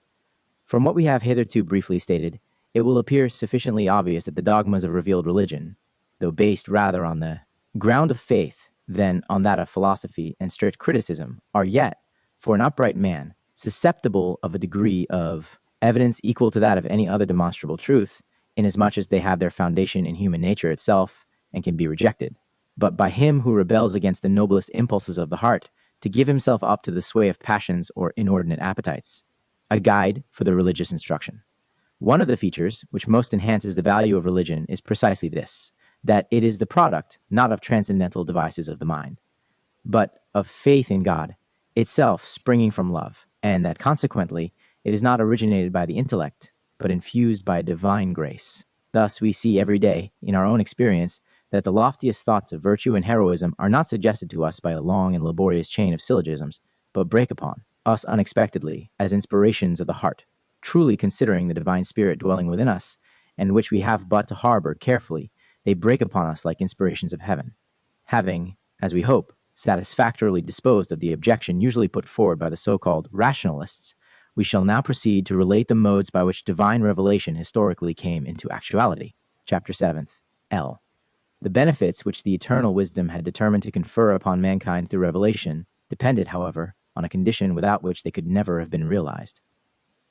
From what we have hitherto briefly stated, it will appear sufficiently obvious that the dogmas of revealed religion, though based rather on the ground of faith than on that of philosophy and strict criticism, are yet, for an upright man, susceptible of a degree of evidence equal to that of any other demonstrable truth, inasmuch as they have their foundation in human nature itself and can be rejected. But by him who rebels against the noblest impulses of the heart, to give himself up to the sway of passions or inordinate appetites. A guide for the religious instruction. One of the features which most enhances the value of religion is precisely this, that it is the product not of transcendental devices of the mind, but of faith in God, itself springing from love, and that consequently it is not originated by the intellect, but infused by divine grace. Thus we see every day, in our own experience, that the loftiest thoughts of virtue and heroism are not suggested to us by a long and laborious chain of syllogisms, but break upon us unexpectedly as inspirations of the heart, truly considering the divine spirit dwelling within us, and which we have but to harbor carefully. They break upon us like inspirations of heaven. Having, as we hope, satisfactorily disposed of the objection usually put forward by the so-called rationalists, we shall now proceed to relate the modes by which divine revelation historically came into actuality. Chapter 7th. L. The benefits which the eternal wisdom had determined to confer upon mankind through revelation depended, however, on a condition without which they could never have been realized.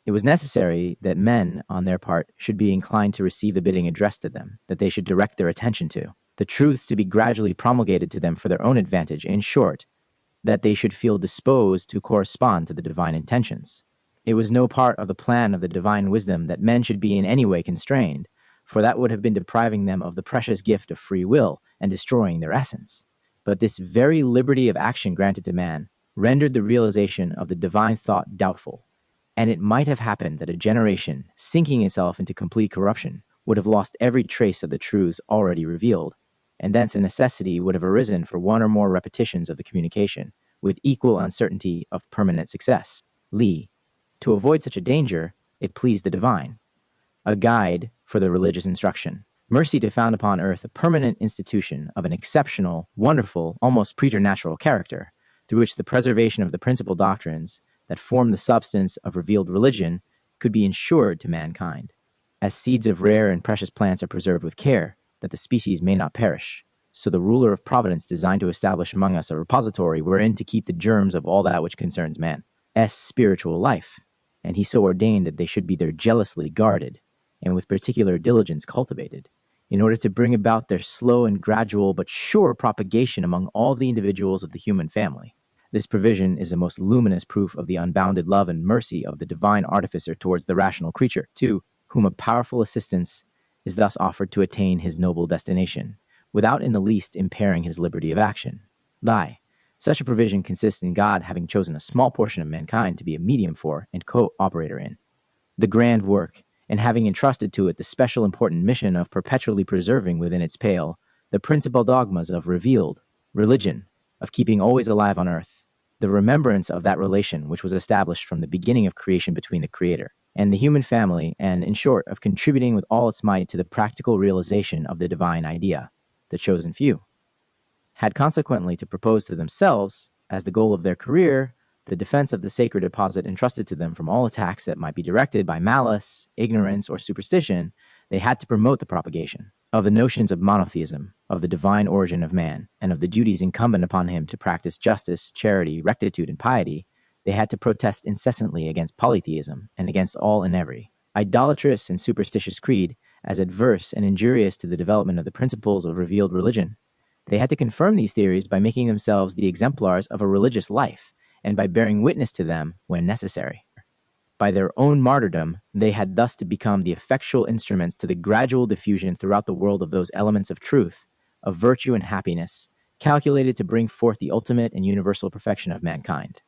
It was necessary that men, on their part, should be inclined to receive the bidding addressed to them, that they should direct their attention to, the truths to be gradually promulgated to them for their own advantage, in short, that they should feel disposed to correspond to the divine intentions. It was no part of the plan of the divine wisdom that men should be in any way constrained, for that would have been depriving them of the precious gift of free will and destroying their essence. But this very liberty of action granted to man rendered the realization of the divine thought doubtful, and it might have happened that a generation, sinking itself into complete corruption, would have lost every trace of the truths already revealed, and thence a necessity would have arisen for one or more repetitions of the communication, with equal uncertainty of permanent success. Lee. To avoid such a danger, it pleased the divine. A guide for the religious instruction. Mercy to found upon earth a permanent institution of an exceptional, wonderful, almost preternatural character, through which the preservation of the principal doctrines that form the substance of revealed religion could be ensured to mankind. As seeds of rare and precious plants are preserved with care, that the species may not perish, so the ruler of providence designed to establish among us a repository wherein to keep the germs of all that which concerns man's spiritual life, and he so ordained that they should be there jealously guarded, and with particular diligence cultivated, in order to bring about their slow and gradual but sure propagation among all the individuals of the human family. This provision is a most luminous proof of the unbounded love and mercy of the divine artificer towards the rational creature, to whom a powerful assistance is thus offered to attain his noble destination, without in the least impairing his liberty of action. Such a provision consists in God having chosen a small portion of mankind to be a medium for and co-operator in the grand work, and having entrusted to it the special important mission of perpetually preserving within its pale the principal dogmas of revealed religion, of keeping always alive on earth the remembrance of that relation which was established from the beginning of creation between the Creator and the human family, and, in short, of contributing with all its might to the practical realization of the divine idea, the chosen few had consequently to propose to themselves, as the goal of their career, the defense of the sacred deposit entrusted to them from all attacks that might be directed by malice, ignorance, or superstition. They had to promote the propagation of the notions of monotheism, of the divine origin of man, and of the duties incumbent upon him to practice justice, charity, rectitude, and piety. They had to protest incessantly against polytheism and against all and every idolatrous and superstitious creed as adverse and injurious to the development of the principles of revealed religion. They had to confirm these theories by making themselves the exemplars of a religious life and by bearing witness to them when necessary. By their own martyrdom, they had thus to become the effectual instruments to the gradual diffusion throughout the world of those elements of truth, of virtue and happiness, calculated to bring forth the ultimate and universal perfection of mankind.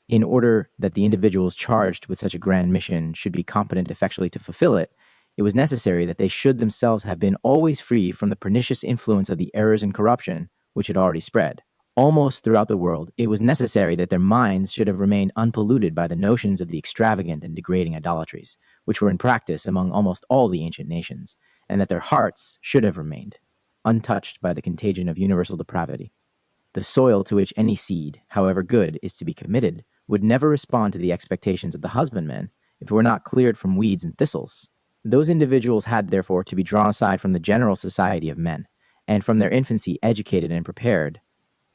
In order that the individuals charged with such a grand mission should be competent effectually to fulfill it, it was necessary that they should themselves have been always free from the pernicious influence of the errors and corruption which had already spread almost throughout the world. It was necessary that their minds should have remained unpolluted by the notions of the extravagant and degrading idolatries, which were in practice among almost all the ancient nations, and that their hearts should have remained untouched by the contagion of universal depravity. The soil to which any seed, however good, is to be committed would never respond to the expectations of the husbandman if it were not cleared from weeds and thistles. Those individuals had therefore to be drawn aside from the general society of men, and from their infancy educated and prepared,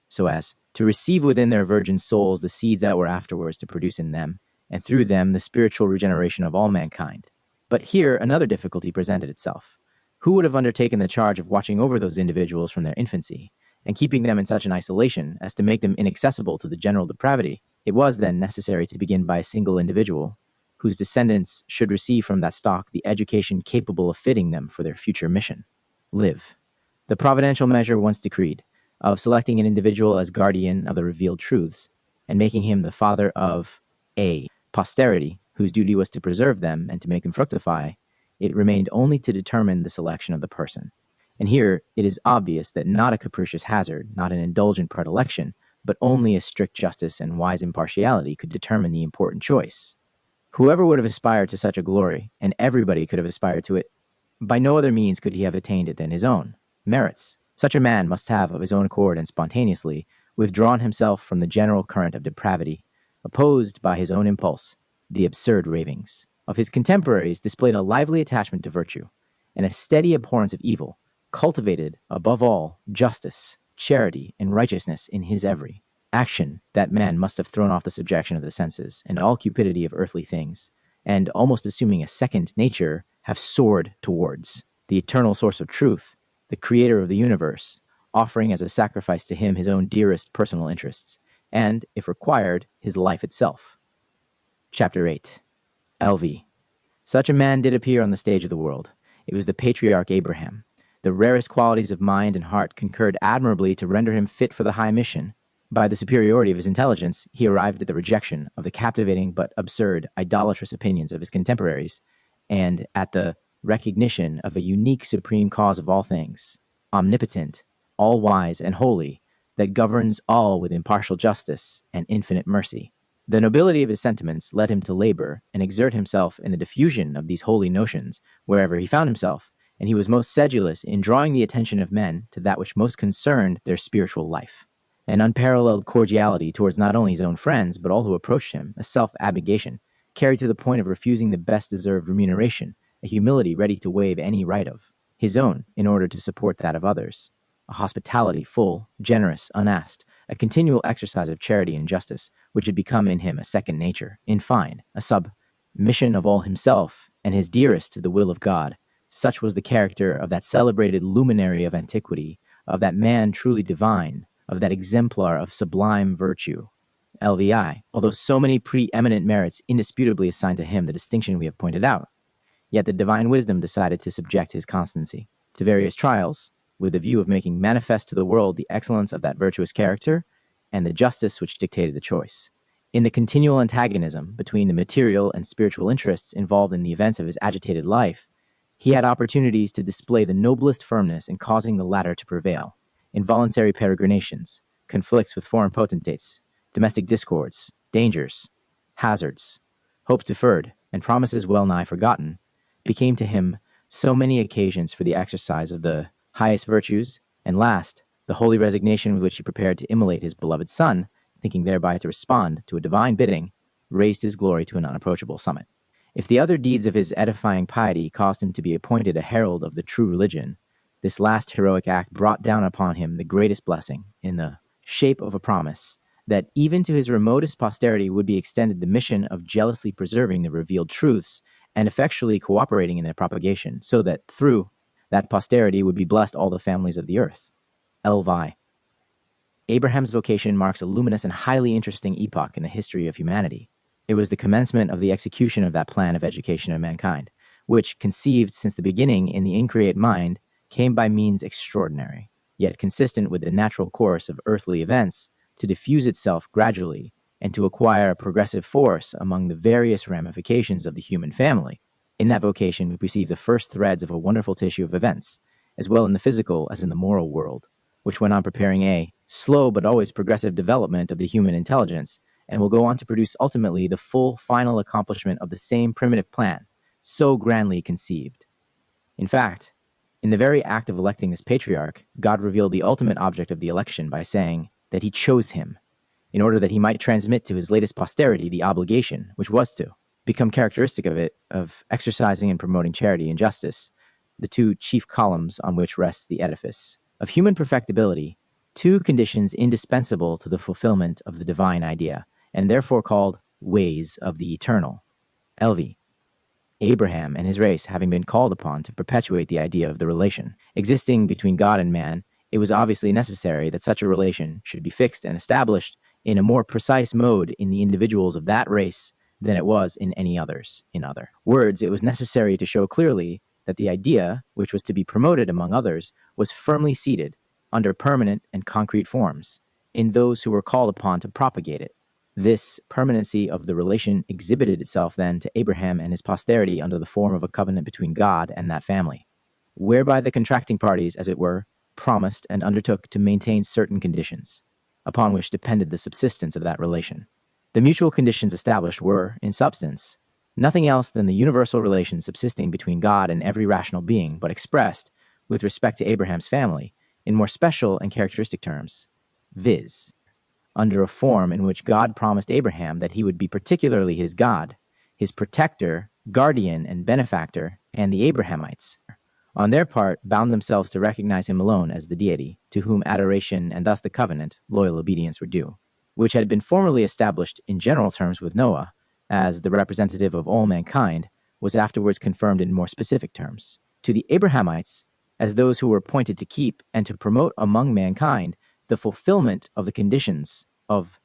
so as to receive within their virgin souls the seeds that were afterwards to produce in them, and through them the spiritual regeneration of all mankind. But here another difficulty presented itself. Who would have undertaken the charge of watching over those individuals from their infancy, and keeping them in such an isolation as to make them inaccessible to the general depravity? It was then necessary to begin by a single individual, whose descendants should receive from that stock the education capable of fitting them for their future mission. The providential measure once decreed, of selecting an individual as guardian of the revealed truths, and making him the father of a posterity whose duty was to preserve them and to make them fructify, it remained only to determine the selection of the person. And here it is obvious that not a capricious hazard, not an indulgent predilection, but only a strict justice and wise impartiality could determine the important choice. Whoever would have aspired to such a glory, and everybody could have aspired to it, by no other means could he have attained it than his own merits. Such a man must have, of his own accord and spontaneously, withdrawn himself from the general current of depravity, opposed by his own impulse the absurd ravings of his contemporaries, displayed a lively attachment to virtue, and a steady abhorrence of evil, cultivated, above all, justice, charity, and righteousness in his every action. That man must have thrown off the subjection of the senses and all cupidity of earthly things, and, almost assuming a second nature, have soared towards the eternal source of truth, the creator of the universe, offering as a sacrifice to him his own dearest personal interests, and, if required, his life itself. Chapter 8. LV. Such a man did appear on the stage of the world. It was the patriarch Abraham. The rarest qualities of mind and heart concurred admirably to render him fit for the high mission. By the superiority of his intelligence, he arrived at the rejection of the captivating but absurd, idolatrous opinions of his contemporaries, and at the recognition of a unique supreme cause of all things, omnipotent, all-wise, and holy, that governs all with impartial justice and infinite mercy. The nobility of his sentiments led him to labor and exert himself in the diffusion of these holy notions wherever he found himself, and he was most sedulous in drawing the attention of men to that which most concerned their spiritual life. An unparalleled cordiality towards not only his own friends, but all who approached him, a self-abnegation, carried to the point of refusing the best-deserved remuneration, a humility ready to waive any right of his own in order to support that of others, a hospitality full, generous, unasked, a continual exercise of charity and justice, which had become in him a second nature, in fine, a submission of all himself and his dearest to the will of God. Such was the character of that celebrated luminary of antiquity, of that man truly divine, of that exemplar of sublime virtue, LVI. Although so many preeminent merits indisputably assigned to him the distinction we have pointed out, yet the divine wisdom decided to subject his constancy to various trials, with the view of making manifest to the world the excellence of that virtuous character and the justice which dictated the choice. In the continual antagonism between the material and spiritual interests involved in the events of his agitated life, he had opportunities to display the noblest firmness in causing the latter to prevail. Involuntary peregrinations, conflicts with foreign potentates, domestic discords, dangers, hazards, hopes deferred, and promises well nigh forgotten, became to him so many occasions for the exercise of the highest virtues, and last, the holy resignation with which he prepared to immolate his beloved son, thinking thereby to respond to a divine bidding, raised his glory to an unapproachable summit. If the other deeds of his edifying piety caused him to be appointed a herald of the true religion, this last heroic act brought down upon him the greatest blessing in the shape of a promise that even to his remotest posterity would be extended the mission of jealously preserving the revealed truths and effectually cooperating in their propagation, so that through that posterity would be blessed all the families of the earth. Elvi. Abraham's vocation marks a luminous and highly interesting epoch in the history of humanity. It was the commencement of the execution of that plan of education of mankind, which, conceived since the beginning in the increate mind, came by means extraordinary, yet consistent with the natural course of earthly events, to diffuse itself gradually and to acquire a progressive force among the various ramifications of the human family. In that vocation, we perceive the first threads of a wonderful tissue of events, as well in the physical as in the moral world, which went on preparing a slow but always progressive development of the human intelligence, and will go on to produce ultimately the full final accomplishment of the same primitive plan, so grandly conceived. In fact, in the very act of electing this patriarch, God revealed the ultimate object of the election by saying that he chose him, in order that he might transmit to his latest posterity the obligation, which was to become characteristic of it, of exercising and promoting charity and justice, the two chief columns on which rests the edifice of human perfectibility, two conditions indispensable to the fulfillment of the divine idea, and therefore called ways of the eternal. Elvi. Abraham and his race having been called upon to perpetuate the idea of the relation existing between God and man, it was obviously necessary that such a relation should be fixed and established in a more precise mode in the individuals of that race than it was in any others. In other words, it was necessary to show clearly that the idea, which was to be promoted among others, was firmly seated, under permanent and concrete forms, in those who were called upon to propagate it. This permanency of the relation exhibited itself then to Abraham and his posterity under the form of a covenant between God and that family, whereby the contracting parties, as it were, promised and undertook to maintain certain conditions, upon which depended the subsistence of that relation. The mutual conditions established were, in substance, nothing else than the universal relation subsisting between God and every rational being, but expressed, with respect to Abraham's family, in more special and characteristic terms, viz., under a form in which God promised Abraham that he would be particularly his God, his protector, guardian, and benefactor, and the Abrahamites, on their part, bound themselves to recognize him alone as the deity, to whom adoration and thus the covenant, loyal obedience were due, which had been formerly established in general terms with Noah, as the representative of all mankind, was afterwards confirmed in more specific terms. To the Abrahamites, as those who were appointed to keep and to promote among mankind the fulfillment of the conditions of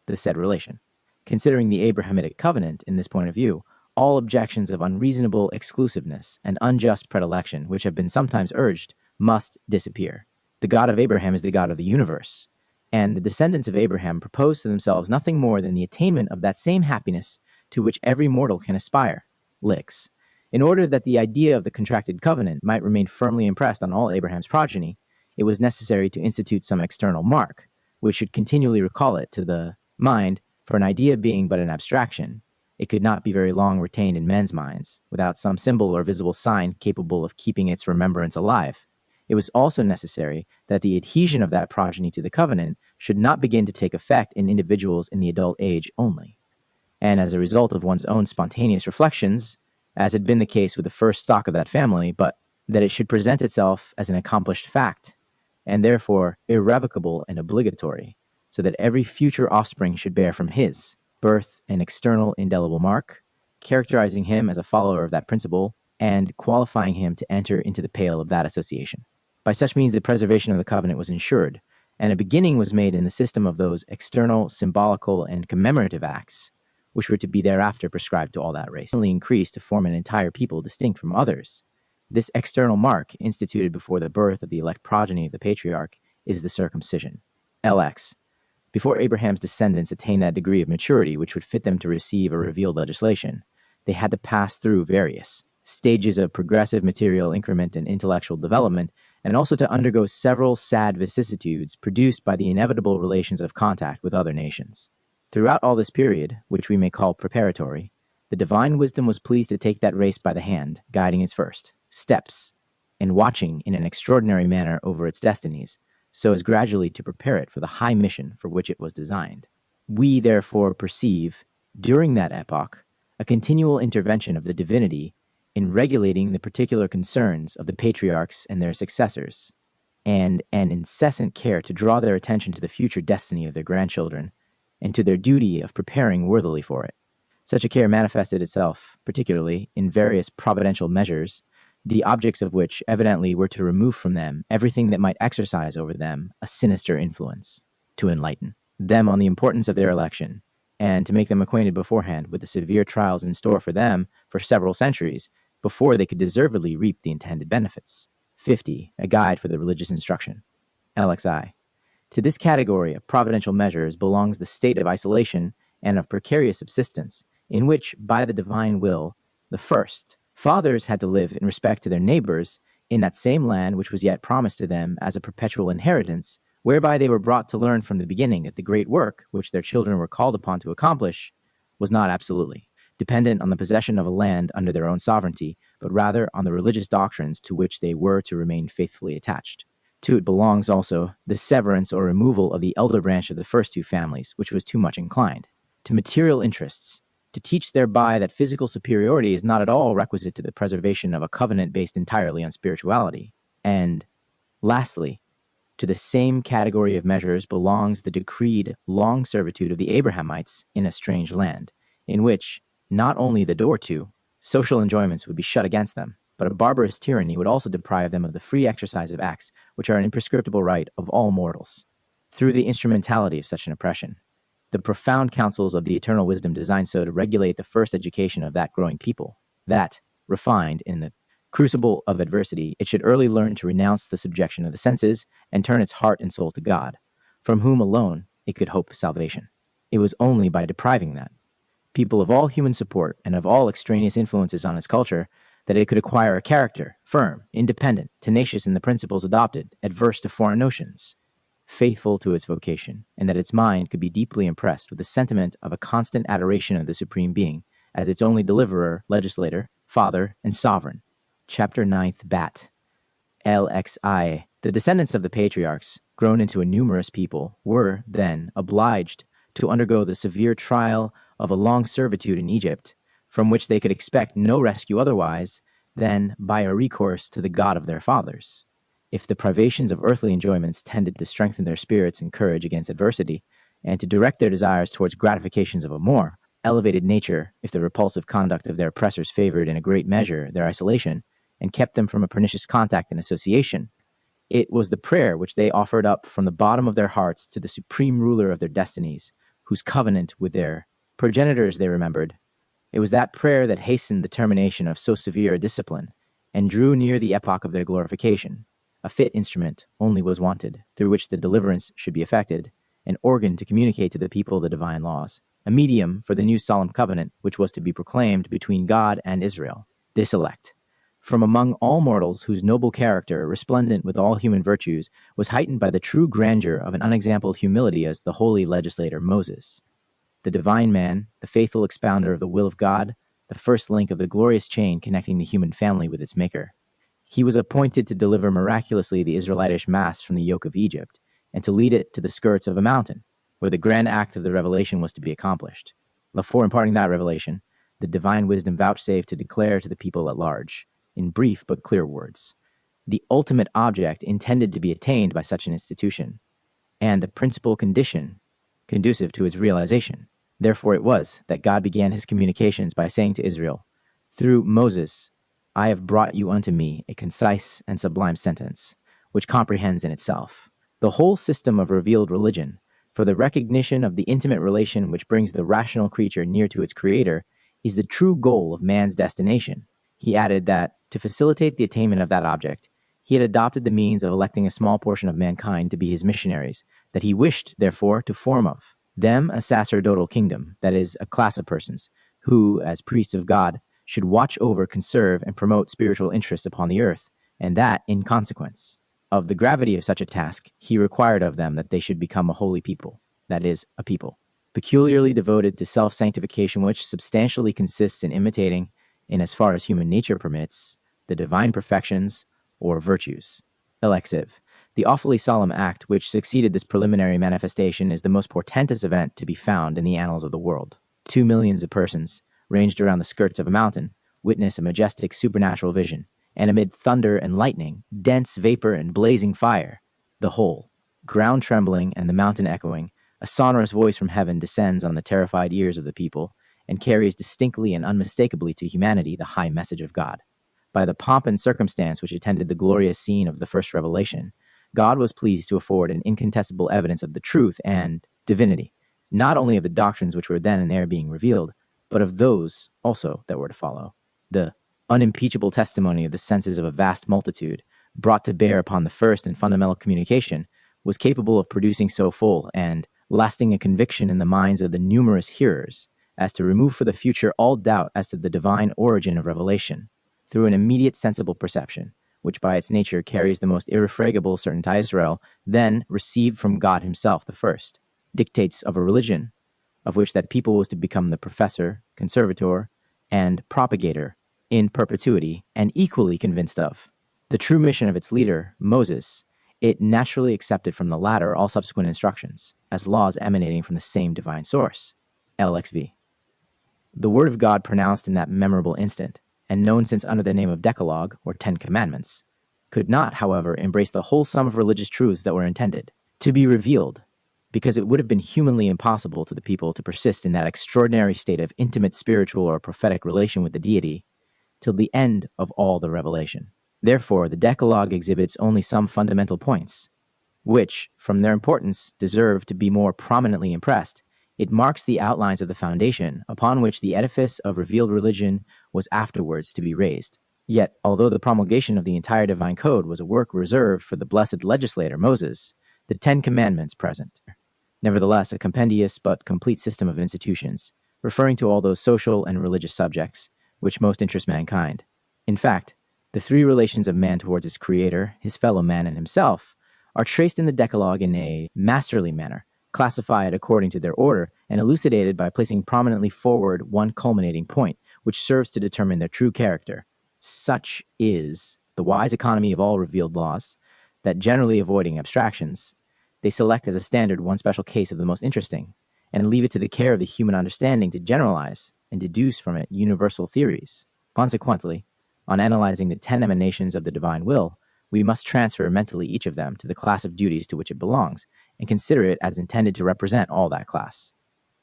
the said relation. Considering the Abrahamitic covenant in this point of view, all objections of unreasonable exclusiveness and unjust predilection which have been sometimes urged must disappear. The God of Abraham is the God of the universe, and the descendants of Abraham propose to themselves nothing more than the attainment of that same happiness to which every mortal can aspire, Lix. In order that the idea of the contracted covenant might remain firmly impressed on all Abraham's progeny, it was necessary to institute some external mark, which should continually recall it to the mind, for an idea being but an abstraction, it could not be very long retained in men's minds, without some symbol or visible sign capable of keeping its remembrance alive. It was also necessary that the adhesion of that progeny to the covenant should not begin to take effect in individuals in the adult age only, and as a result of one's own spontaneous reflections, as had been the case with the first stock of that family, but that it should present itself as an accomplished fact, and therefore irrevocable and obligatory, so that every future offspring should bear from his birth an external indelible mark, characterizing him as a follower of that principle, and qualifying him to enter into the pale of that association. By such means the preservation of the covenant was ensured, and a beginning was made in the system of those external, symbolical, and commemorative acts, which were to be thereafter prescribed to all that race, only increased to form an entire people distinct from others, This external mark, instituted before the birth of the elect progeny of the patriarch, is the circumcision. LX. Before Abraham's descendants attained that degree of maturity which would fit them to receive a revealed legislation, they had to pass through various stages of progressive material increment and intellectual development, and also to undergo several sad vicissitudes produced by the inevitable relations of contact with other nations. Throughout all this period, which we may call preparatory, the divine wisdom was pleased to take that race by the hand, guiding its first steps, and watching in an extraordinary manner over its destinies, so as gradually to prepare it for the high mission for which it was designed. We therefore perceive, during that epoch, a continual intervention of the divinity in regulating the particular concerns of the patriarchs and their successors, and an incessant care to draw their attention to the future destiny of their grandchildren, and to their duty of preparing worthily for it. Such a care manifested itself, particularly, in various providential measures, the objects of which evidently were to remove from them everything that might exercise over them a sinister influence, to enlighten them on the importance of their election, and to make them acquainted beforehand with the severe trials in store for them for several centuries before they could deservedly reap the intended benefits. 50. A guide for the religious instruction. LXI. To this category of providential measures belongs the state of isolation and of precarious subsistence, in which, by the divine will, the first fathers had to live in respect to their neighbors in that same land which was yet promised to them as a perpetual inheritance, whereby they were brought to learn from the beginning that the great work which their children were called upon to accomplish was not absolutely dependent on the possession of a land under their own sovereignty, but rather on the religious doctrines to which they were to remain faithfully attached. To it belongs also the severance or removal of the elder branch of the first two families, which was too much inclined to material interests, to teach thereby that physical superiority is not at all requisite to the preservation of a covenant based entirely on spirituality. And, lastly, to the same category of measures belongs the decreed long servitude of the Abrahamites in a strange land, in which not only the door to social enjoyments would be shut against them, but a barbarous tyranny would also deprive them of the free exercise of acts which are an imprescriptible right of all mortals. Through the instrumentality of such an oppression, the profound counsels of the eternal wisdom designed so to regulate the first education of that growing people, that, refined in the crucible of adversity, it should early learn to renounce the subjection of the senses and turn its heart and soul to God, from whom alone it could hope salvation. It was only by depriving that people of all human support and of all extraneous influences on its culture that it could acquire a character, firm, independent, tenacious in the principles adopted, adverse to foreign notions, faithful to its vocation, and that its mind could be deeply impressed with the sentiment of a constant adoration of the Supreme Being as its only deliverer, legislator, father, and sovereign. Chapter 9th, Bat. LXI. The descendants of the patriarchs, grown into a numerous people, were, then, obliged to undergo the severe trial of a long servitude in Egypt, from which they could expect no rescue otherwise than by a recourse to the God of their fathers. If the privations of earthly enjoyments tended to strengthen their spirits and courage against adversity, and to direct their desires towards gratifications of a more elevated nature, if the repulsive conduct of their oppressors favored in a great measure their isolation, and kept them from a pernicious contact and association, it was the prayer which they offered up from the bottom of their hearts to the supreme ruler of their destinies, whose covenant with their progenitors they remembered. It was that prayer that hastened the termination of so severe a discipline, and drew near the epoch of their glorification. A fit instrument only was wanted, through which the deliverance should be effected, an organ to communicate to the people the divine laws, a medium for the new solemn covenant which was to be proclaimed between God and Israel. This elect, from among all mortals whose noble character, resplendent with all human virtues, was heightened by the true grandeur of an unexampled humility as the holy legislator Moses, the divine man, the faithful expounder of the will of God, the first link of the glorious chain connecting the human family with its maker. He was appointed to deliver miraculously the Israelitish mass from the yoke of Egypt, and to lead it to the skirts of a mountain, where the grand act of the revelation was to be accomplished. Before imparting that revelation, the divine wisdom vouchsafed to declare to the people at large, in brief but clear words, the ultimate object intended to be attained by such an institution, and the principal condition conducive to its realization. Therefore it was that God began his communications by saying to Israel, through Moses, I have brought you unto me a concise and sublime sentence, which comprehends in itself the whole system of revealed religion, for the recognition of the intimate relation which brings the rational creature near to its creator is the true goal of man's destination. He added that To facilitate the attainment of that object, he had adopted the means of electing a small portion of mankind to be his missionaries, that he wished, therefore, to form of them a sacerdotal kingdom, that is, a class of persons, who, as priests of God, should watch over, conserve, and promote spiritual interests upon the earth, and that, in consequence of the gravity of such a task, he required of them that they should become a holy people, that is, a people, peculiarly devoted to self-sanctification, which substantially consists in imitating, in as far as human nature permits, the divine perfections or virtues. Elexive. The awfully solemn act which succeeded this preliminary manifestation is the most portentous event to be found in the annals of the world. 2 millions of persons, ranged around the skirts of a mountain, witness a majestic supernatural vision, and amid thunder and lightning, dense vapor and blazing fire, the whole, ground trembling and the mountain echoing, a sonorous voice from heaven descends on the terrified ears of the people, and carries distinctly and unmistakably to humanity the high message of God. By the pomp and circumstance which attended the glorious scene of the first revelation, God was pleased to afford an incontestable evidence of the truth and divinity, not only of the doctrines which were then and there being revealed, but of those also that were to follow. The unimpeachable testimony of the senses of a vast multitude, brought to bear upon the first and fundamental communication, was capable of producing so full and lasting a conviction in the minds of the numerous hearers as to remove for the future all doubt as to the divine origin of revelation, through an immediate sensible perception, which by its nature carries the most irrefragable certainty Israel, then received from God himself the first, dictates of a religion, of which that people was to become the professor, conservator, and propagator in perpetuity, and equally convinced of the true mission of its leader, Moses, it naturally accepted from the latter all subsequent instructions, as laws emanating from the same divine source. LXV. The word of God pronounced in that memorable instant, and known since under the name of Decalogue, or Ten Commandments, could not, however, embrace the whole sum of religious truths that were intended to be revealed, because it would have been humanly impossible to the people to persist in that extraordinary state of intimate spiritual or prophetic relation with the deity till the end of all the revelation. Therefore, the Decalogue exhibits only some fundamental points, which, from their importance, deserve to be more prominently impressed. It marks the outlines of the foundation upon which the edifice of revealed religion was afterwards to be raised. Yet, although the promulgation of the entire divine code was a work reserved for the blessed legislator Moses, the 10 Commandments present, nevertheless, a compendious but complete system of institutions, referring to all those social and religious subjects which most interest mankind. In fact, the 3 relations of man towards his creator, his fellow man, and himself are traced in the Decalogue in a masterly manner, classified according to their order, and elucidated by placing prominently forward one culminating point, which serves to determine their true character. Such is the wise economy of all revealed laws, that generally avoiding abstractions, they select as a standard one special case of the most interesting, and leave it to the care of the human understanding to generalize and deduce from it universal theories. Consequently, on analyzing the 10 emanations of the divine will, we must transfer mentally each of them to the class of duties to which it belongs, and consider it as intended to represent all that class.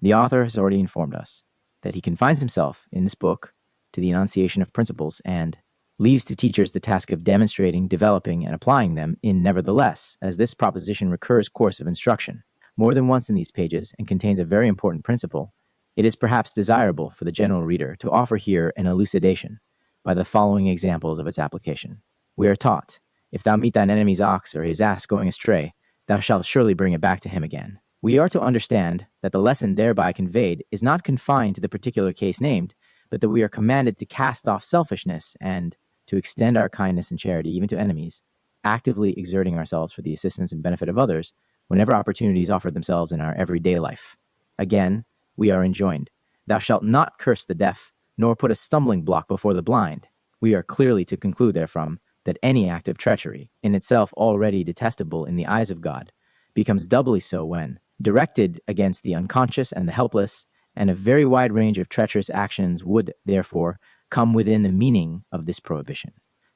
The author has already informed us that he confines himself, in this book, to the enunciation of principles, and leaves to teachers the task of demonstrating, developing, and applying them in nevertheless, as this proposition recurs course of instruction more than once in these pages and contains a very important principle, it is perhaps desirable for the general reader to offer here an elucidation by the following examples of its application. We are taught, if thou meet thine enemy's ox or his ass going astray, thou shalt surely bring it back to him again. We are to understand that the lesson thereby conveyed is not confined to the particular case named, but that we are commanded to cast off selfishness and to extend our kindness and charity even to enemies, actively exerting ourselves for the assistance and benefit of others whenever opportunities offer themselves in our everyday life. Again, we are enjoined, thou shalt not curse the deaf, nor put a stumbling block before the blind. We are clearly to conclude therefrom that any act of treachery, in itself already detestable in the eyes of God, becomes doubly so when directed against the unconscious and the helpless, and a very wide range of treacherous actions would, therefore, come within the meaning of this prohibition.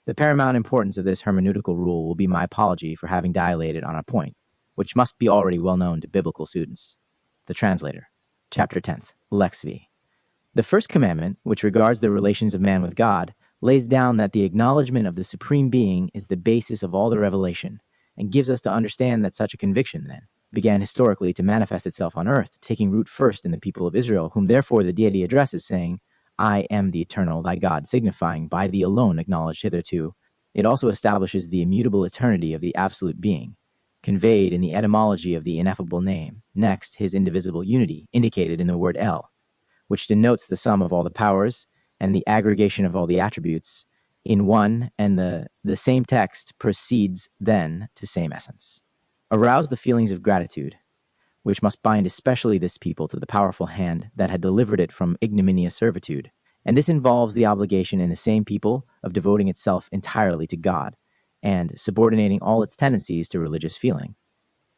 The paramount importance of this hermeneutical rule will be my apology for having dilated on a point, which must be already well known to biblical students. The Translator. Chapter 10th. Lex V. The first commandment, which regards the relations of man with God, lays down that the acknowledgement of the Supreme Being is the basis of all the revelation, and gives us to understand that such a conviction, then, began historically to manifest itself on earth, taking root first in the people of Israel, whom therefore the deity addresses, saying, I am the eternal, thy God, signifying by the alone acknowledged hitherto. It also establishes the immutable eternity of the absolute being, conveyed in the etymology of the ineffable name. Next, his indivisible unity, indicated in the word El, which denotes the sum of all the powers and the aggregation of all the attributes in one, and the same text proceeds then to same essence. Arouse the feelings of gratitude, which must bind especially this people to the powerful hand that had delivered it from ignominious servitude. And this involves the obligation in the same people of devoting itself entirely to God and subordinating all its tendencies to religious feeling.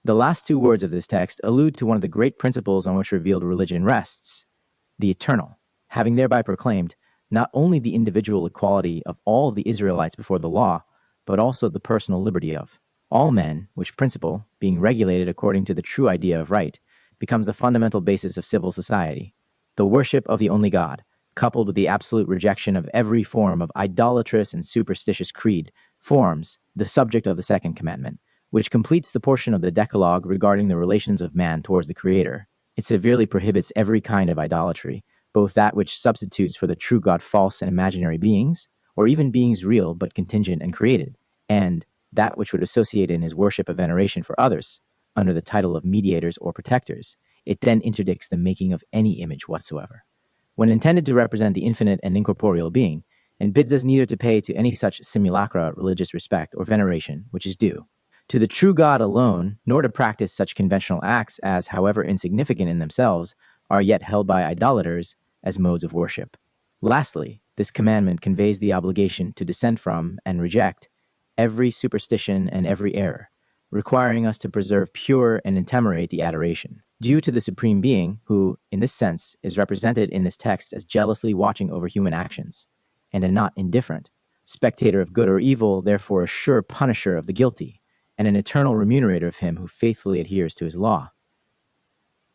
The last two words of this text allude to one of the great principles on which revealed religion rests, the eternal, having thereby proclaimed not only the individual equality of all the Israelites before the law, but also the personal liberty of all men, which principle, being regulated according to the true idea of right, becomes the fundamental basis of civil society. The worship of the only God, coupled with the absolute rejection of every form of idolatrous and superstitious creed, forms the subject of the second commandment, which completes the portion of the Decalogue regarding the relations of man towards the Creator. It severely prohibits every kind of idolatry, both that which substitutes for the true God false and imaginary beings, or even beings real but contingent and created, and that which would associate in his worship a veneration for others, under the title of mediators or protectors. It then interdicts the making of any image whatsoever, when intended to represent the infinite and incorporeal being, and bids us neither to pay to any such simulacra religious respect or veneration which is due to the true God alone, nor to practice such conventional acts as, however insignificant in themselves, are yet held by idolaters as modes of worship. Lastly, this commandment conveys the obligation to dissent from and reject every superstition and every error, requiring us to preserve pure and intemperate the adoration due to the Supreme Being, who, in this sense, is represented in this text as jealously watching over human actions, and a not indifferent spectator of good or evil, therefore a sure punisher of the guilty, and an eternal remunerator of him who faithfully adheres to his law.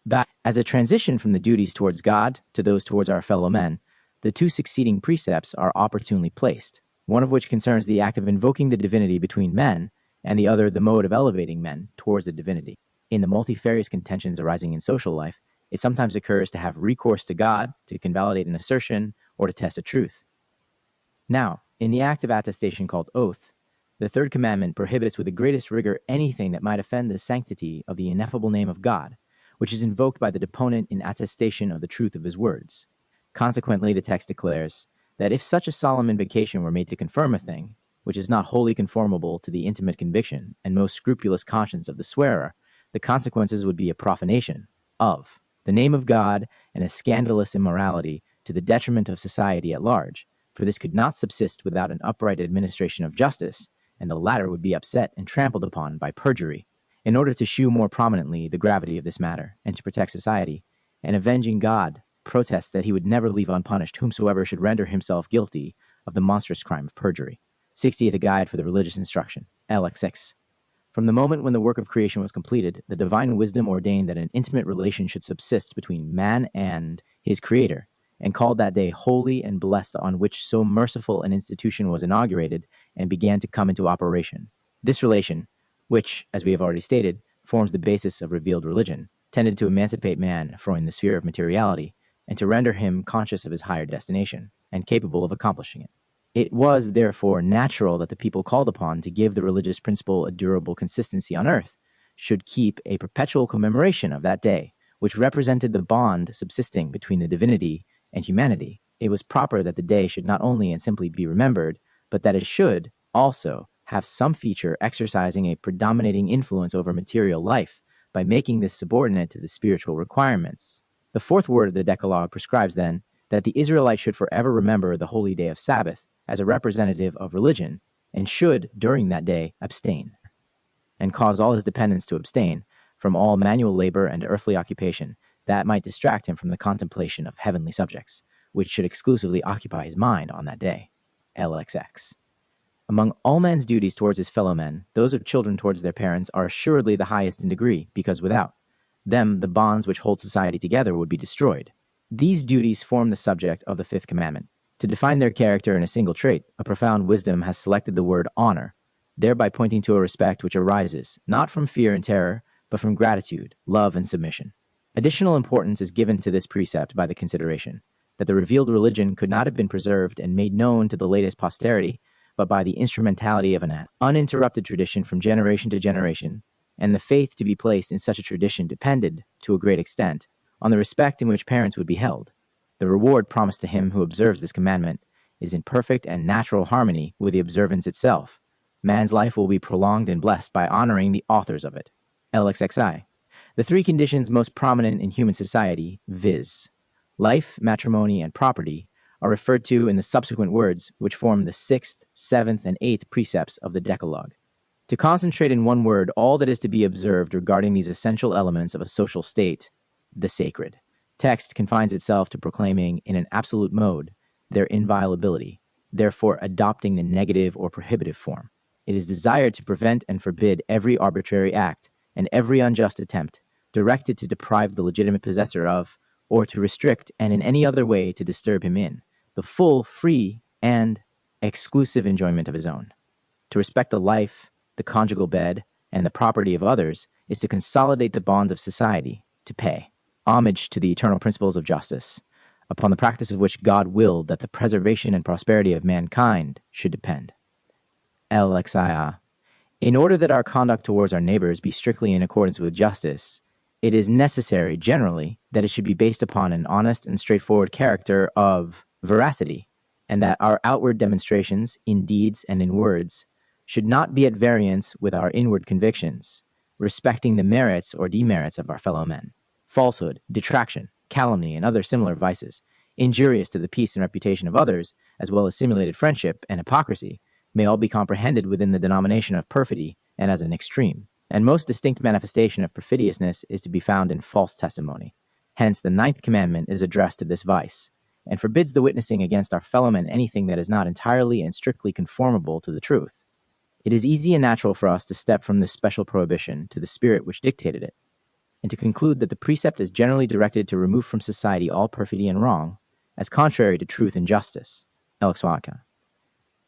That, as a transition from the duties towards God to those towards our fellow men, the two succeeding precepts are opportunely placed, one of which concerns the act of invoking the divinity between men, and the other the mode of elevating men towards the divinity. In the multifarious contentions arising in social life, it sometimes occurs to have recourse to God to convalidate an assertion or to test a truth. Now, in the act of attestation called oath, the third commandment prohibits with the greatest rigor anything that might offend the sanctity of the ineffable name of God, which is invoked by the deponent in attestation of the truth of his words. Consequently, the text declares that if such a solemn invocation were made to confirm a thing, which is not wholly conformable to the intimate conviction and most scrupulous conscience of the swearer, the consequences would be a profanation of the name of God and a scandalous immorality to the detriment of society at large, for this could not subsist without an upright administration of justice, and the latter would be upset and trampled upon by perjury. In order to shew more prominently the gravity of this matter, and to protect society, an avenging God protests that he would never leave unpunished whomsoever should render himself guilty of the monstrous crime of perjury. 60th Guide for the Religious Instruction, LXX. From the moment when the work of creation was completed, the divine wisdom ordained that an intimate relation should subsist between man and his Creator, and called that day holy and blessed on which so merciful an institution was inaugurated and began to come into operation. This relation, which, as we have already stated, forms the basis of revealed religion, tended to emancipate man from the sphere of materiality and to render him conscious of his higher destination and capable of accomplishing it. It was, therefore, natural that the people called upon to give the religious principle a durable consistency on earth should keep a perpetual commemoration of that day, which represented the bond subsisting between the divinity and humanity. It was proper that the day should not only and simply be remembered, but that it should also have some feature exercising a predominating influence over material life by making this subordinate to the spiritual requirements. The fourth word of the Decalogue prescribes, then, that the Israelite should forever remember the holy day of Sabbath as a representative of religion, and should, during that day, abstain, and cause all his dependents to abstain from all manual labor and earthly occupation that might distract him from the contemplation of heavenly subjects, which should exclusively occupy his mind on that day. LXX. Among all men's duties towards his fellow men, those of children towards their parents are assuredly the highest in degree, because without them the bonds which hold society together would be destroyed. These duties form the subject of the fifth commandment. To define their character in a single trait, a profound wisdom has selected the word honor, thereby pointing to a respect which arises not from fear and terror, but from gratitude, love, and submission. Additional importance is given to this precept by the consideration that the revealed religion could not have been preserved and made known to the latest posterity, but by the instrumentality of an uninterrupted tradition from generation to generation, and the faith to be placed in such a tradition depended, to a great extent, on the respect in which parents would be held. The reward promised to him who observes this commandment is in perfect and natural harmony with the observance itself. Man's life will be prolonged and blessed by honoring the authors of it. LXXI. The three conditions most prominent in human society, viz. life, matrimony, and property, are referred to in the subsequent words, which form the 6th, 7th, and 8th precepts of the Decalogue. To concentrate in one word all that is to be observed regarding these essential elements of a social state, the sacred text confines itself to proclaiming in an absolute mode their inviolability, therefore adopting the negative or prohibitive form. It is desired to prevent and forbid every arbitrary act and every unjust attempt directed to deprive the legitimate possessor of, or to restrict and in any other way to disturb him in, the full, free, and exclusive enjoyment of his own. To respect the life, the conjugal bed, and the property of others is to consolidate the bonds of society, to pay homage to the eternal principles of justice, upon the practice of which God willed that the preservation and prosperity of mankind should depend. LXIA. In order that our conduct towards our neighbors be strictly in accordance with justice, it is necessary, generally, that it should be based upon an honest and straightforward character of veracity, and that our outward demonstrations, in deeds and in words, should not be at variance with our inward convictions, respecting the merits or demerits of our fellow men. Falsehood, detraction, calumny, and other similar vices, injurious to the peace and reputation of others, as well as simulated friendship and hypocrisy, may all be comprehended within the denomination of perfidy and as an extreme. And most distinct manifestation of perfidiousness is to be found in false testimony. Hence, the 9th commandment is addressed to this vice, and forbids the witnessing against our fellow men anything that is not entirely and strictly conformable to the truth. It is easy and natural for us to step from this special prohibition to the spirit which dictated it, and to conclude that the precept is generally directed to remove from society all perfidy and wrong, as contrary to truth and justice. LXY.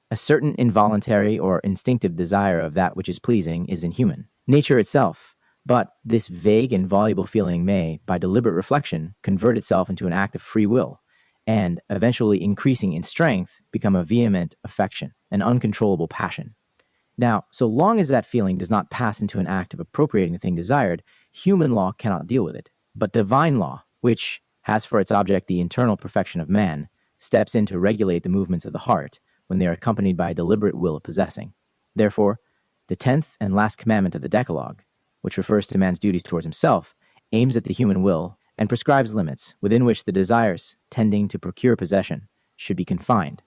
A certain involuntary or instinctive desire of that which is pleasing is in human nature itself, but this vague and voluble feeling may, by deliberate reflection, convert itself into an act of free will, and, eventually increasing in strength, become a vehement affection, an uncontrollable passion. Now, so long as that feeling does not pass into an act of appropriating the thing desired, human law cannot deal with it. But divine law, which has for its object the internal perfection of man, steps in to regulate the movements of the heart when they are accompanied by a deliberate will of possessing. Therefore, the 10th and last commandment of the Decalogue, which refers to man's duties towards himself, aims at the human will and prescribes limits within which the desires tending to procure possession should be confined,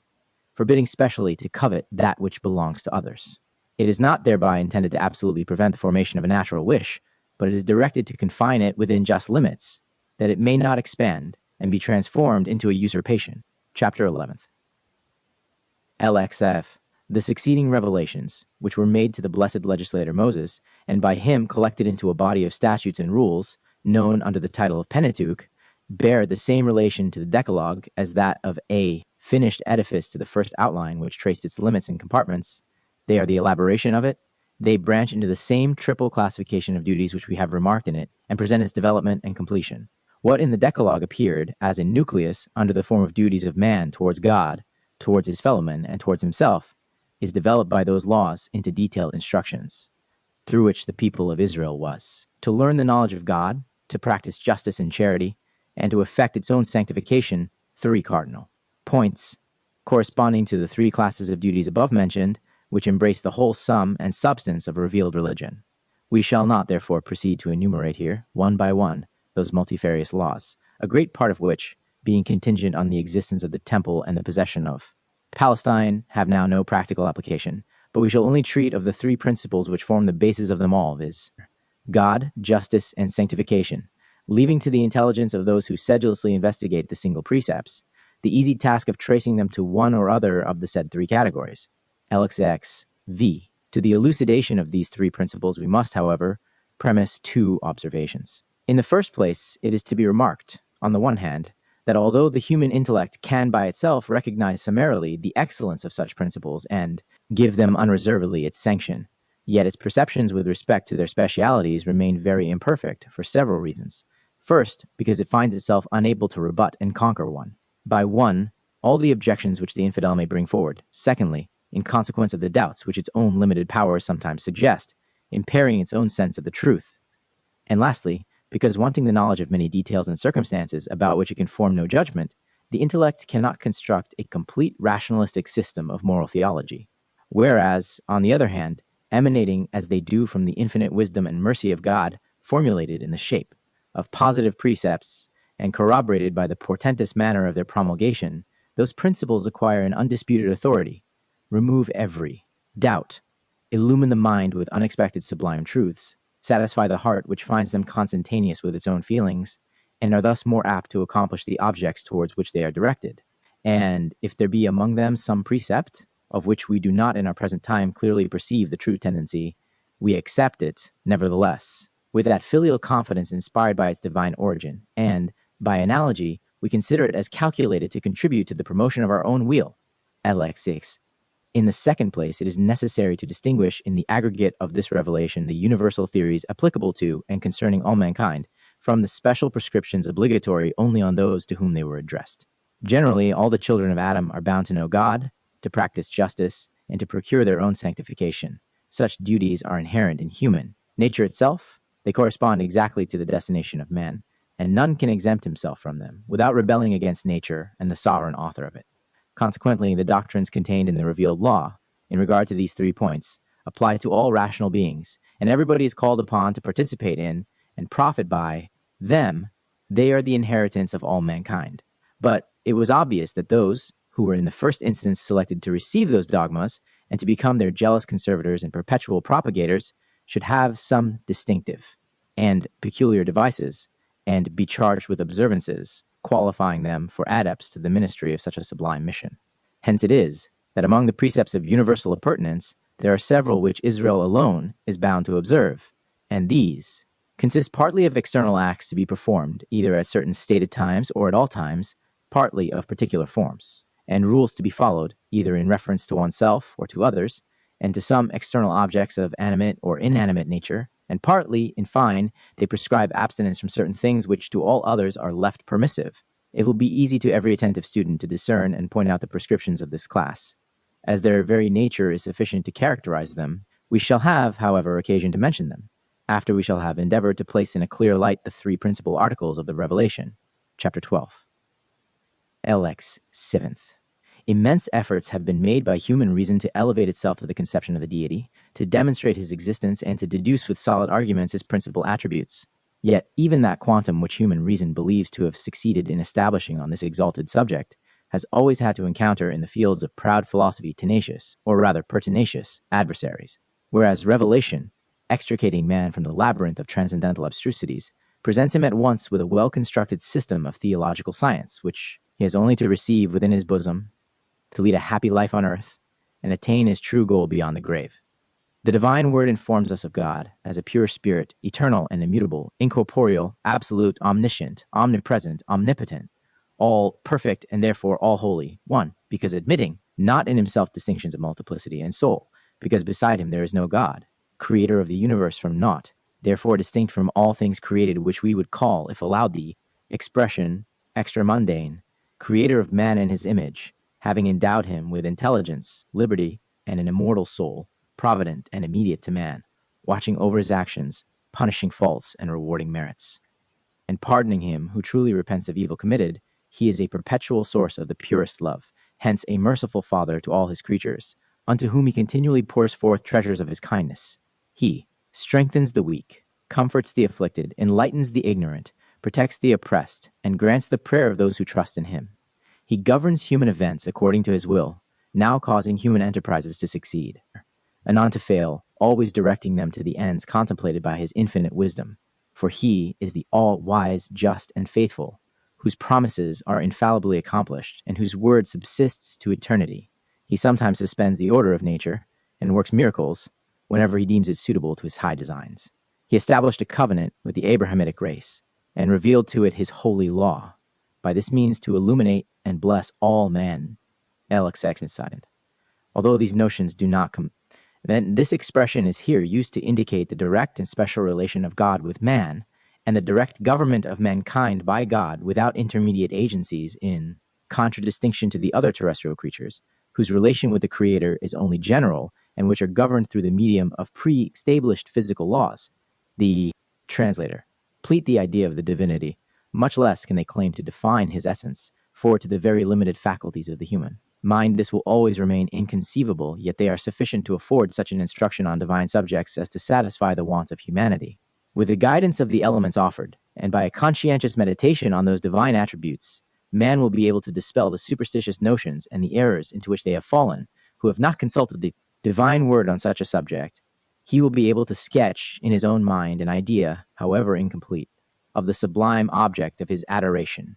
forbidding specially to covet that which belongs to others. It is not thereby intended to absolutely prevent the formation of a natural wish, but it is directed to confine it within just limits, that it may not expand and be transformed into a usurpation. Chapter 11th. LXF. The succeeding revelations, which were made to the blessed legislator Moses, and by him collected into a body of statutes and rules, known under the title of Pentateuch, bear the same relation to the Decalogue as that of a finished edifice to the first outline which traced its limits and compartments. They are the elaboration of it. They branch into the same triple classification of duties which we have remarked in it, and present its development and completion. What in the Decalogue appeared as a nucleus under the form of duties of man towards God, towards his fellow men, and towards himself, is developed by those laws into detailed instructions, through which the people of Israel was to learn the knowledge of God, to practice justice and charity, and to effect its own sanctification, 3 cardinal points, corresponding to the 3 classes of duties above mentioned, which embrace the whole sum and substance of revealed religion. We shall not, therefore, proceed to enumerate here, one by one, those multifarious laws, a great part of which, being contingent on the existence of the temple and the possession of Palestine, have now no practical application, but we shall only treat of the 3 principles which form the basis of them all, viz. God, justice, and sanctification, leaving to the intelligence of those who sedulously investigate the single precepts the easy task of tracing them to one or other of the said 3 categories. LXX V. To the elucidation of these 3 principles we must, however, premise 2 observations. In the first place, it is to be remarked, on the one hand, that although the human intellect can by itself recognize summarily the excellence of such principles and give them unreservedly its sanction, yet its perceptions with respect to their specialities remain very imperfect for several reasons. First, because it finds itself unable to rebut and conquer one. by 1, all the objections which the infidel may bring forward. Secondly, in consequence of the doubts which its own limited powers sometimes suggest, impairing its own sense of the truth. And lastly, because wanting the knowledge of many details and circumstances about which it can form no judgment, the intellect cannot construct a complete rationalistic system of moral theology. Whereas, on the other hand, emanating as they do from the infinite wisdom and mercy of God, formulated in the shape of positive precepts and corroborated by the portentous manner of their promulgation, those principles acquire an undisputed authority, remove every doubt, illumine the mind with unexpected sublime truths, satisfy the heart which finds them consentaneous with its own feelings, and are thus more apt to accomplish the objects towards which they are directed. And if there be among them some precept, of which we do not in our present time clearly perceive the true tendency, we accept it, nevertheless, with that filial confidence inspired by its divine origin, and, by analogy, we consider it as calculated to contribute to the promotion of our own weal. Intellect 6. In the second place, it is necessary to distinguish in the aggregate of this revelation the universal theories applicable to and concerning all mankind from the special prescriptions obligatory only on those to whom they were addressed. Generally, all the children of Adam are bound to know God, to practice justice, and to procure their own sanctification. Such duties are inherent in human nature itself. They correspond exactly to the destination of man, and none can exempt himself from them without rebelling against nature and the sovereign author of it. Consequently, the doctrines contained in the revealed law, in regard to these 3 points, apply to all rational beings, and everybody is called upon to participate in and profit by them. They are the inheritance of all mankind. But it was obvious that those who were in the first instance selected to receive those dogmas and to become their jealous conservators and perpetual propagators should have some distinctive and peculiar devices, and be charged with observances, qualifying them for adepts to the ministry of such a sublime mission. Hence it is that among the precepts of universal appurtenance, there are several which Israel alone is bound to observe, and these consist partly of external acts to be performed either at certain stated times or at all times, partly of particular forms, and rules to be followed either in reference to oneself or to others, and to some external objects of animate or inanimate nature, and partly, in fine, they prescribe abstinence from certain things which to all others are left permissive. It will be easy to every attentive student to discern and point out the prescriptions of this class. As their very nature is sufficient to characterize them, we shall have, however, occasion to mention them, after we shall have endeavored to place in a clear light the 3 principal articles of the Revelation. Chapter 12. LX 7th. Immense efforts have been made by human reason to elevate itself to the conception of the deity, to demonstrate his existence, and to deduce with solid arguments his principal attributes. Yet even that quantum which human reason believes to have succeeded in establishing on this exalted subject has always had to encounter in the fields of proud philosophy tenacious, or rather pertinacious, adversaries, whereas revelation, extricating man from the labyrinth of transcendental abstrusities, presents him at once with a well-constructed system of theological science, which he has only to receive within his bosom, to lead a happy life on earth, and attain his true goal beyond the grave. The divine word informs us of God as a pure spirit, eternal and immutable, incorporeal, absolute, omniscient, omnipresent, omnipotent, all perfect and therefore all holy, one, because admitting not in himself distinctions of multiplicity and soul, because beside him there is no God, creator of the universe from naught, therefore distinct from all things created which we would call, if allowed the expression, extramundane, creator of man in his image, having endowed him with intelligence, liberty, and an immortal soul, provident and immediate to man, watching over his actions, punishing faults and rewarding merits, and pardoning him who truly repents of evil committed. He is a perpetual source of the purest love, hence a merciful father to all his creatures, unto whom he continually pours forth treasures of his kindness. He strengthens the weak, comforts the afflicted, enlightens the ignorant, protects the oppressed, and grants the prayer of those who trust in him. He governs human events according to his will, now causing human enterprises to succeed, anon to fail, always directing them to the ends contemplated by his infinite wisdom. For he is the all-wise, just, and faithful, whose promises are infallibly accomplished, and whose word subsists to eternity. He sometimes suspends the order of nature, and works miracles, whenever he deems it suitable to his high designs. He established a covenant with the Abrahamic race, and revealed to it his holy law, by this means to illuminate and bless all men. Although these notions do not then this expression is here used to indicate the direct and special relation of God with man, and the direct government of mankind by God without intermediate agencies in contradistinction to the other terrestrial creatures, whose relation with the Creator is only general and which are governed through the medium of pre-established physical laws. The translator plead the idea of the divinity, much less can they claim to define his essence, for to the very limited faculties of the human mind this will always remain inconceivable, yet they are sufficient to afford such an instruction on divine subjects as to satisfy the wants of humanity. With the guidance of the elements offered, and by a conscientious meditation on those divine attributes, man will be able to dispel the superstitious notions and the errors into which they have fallen, who have not consulted the divine word on such a subject. He will be able to sketch in his own mind an idea, however incomplete, of the sublime object of his adoration,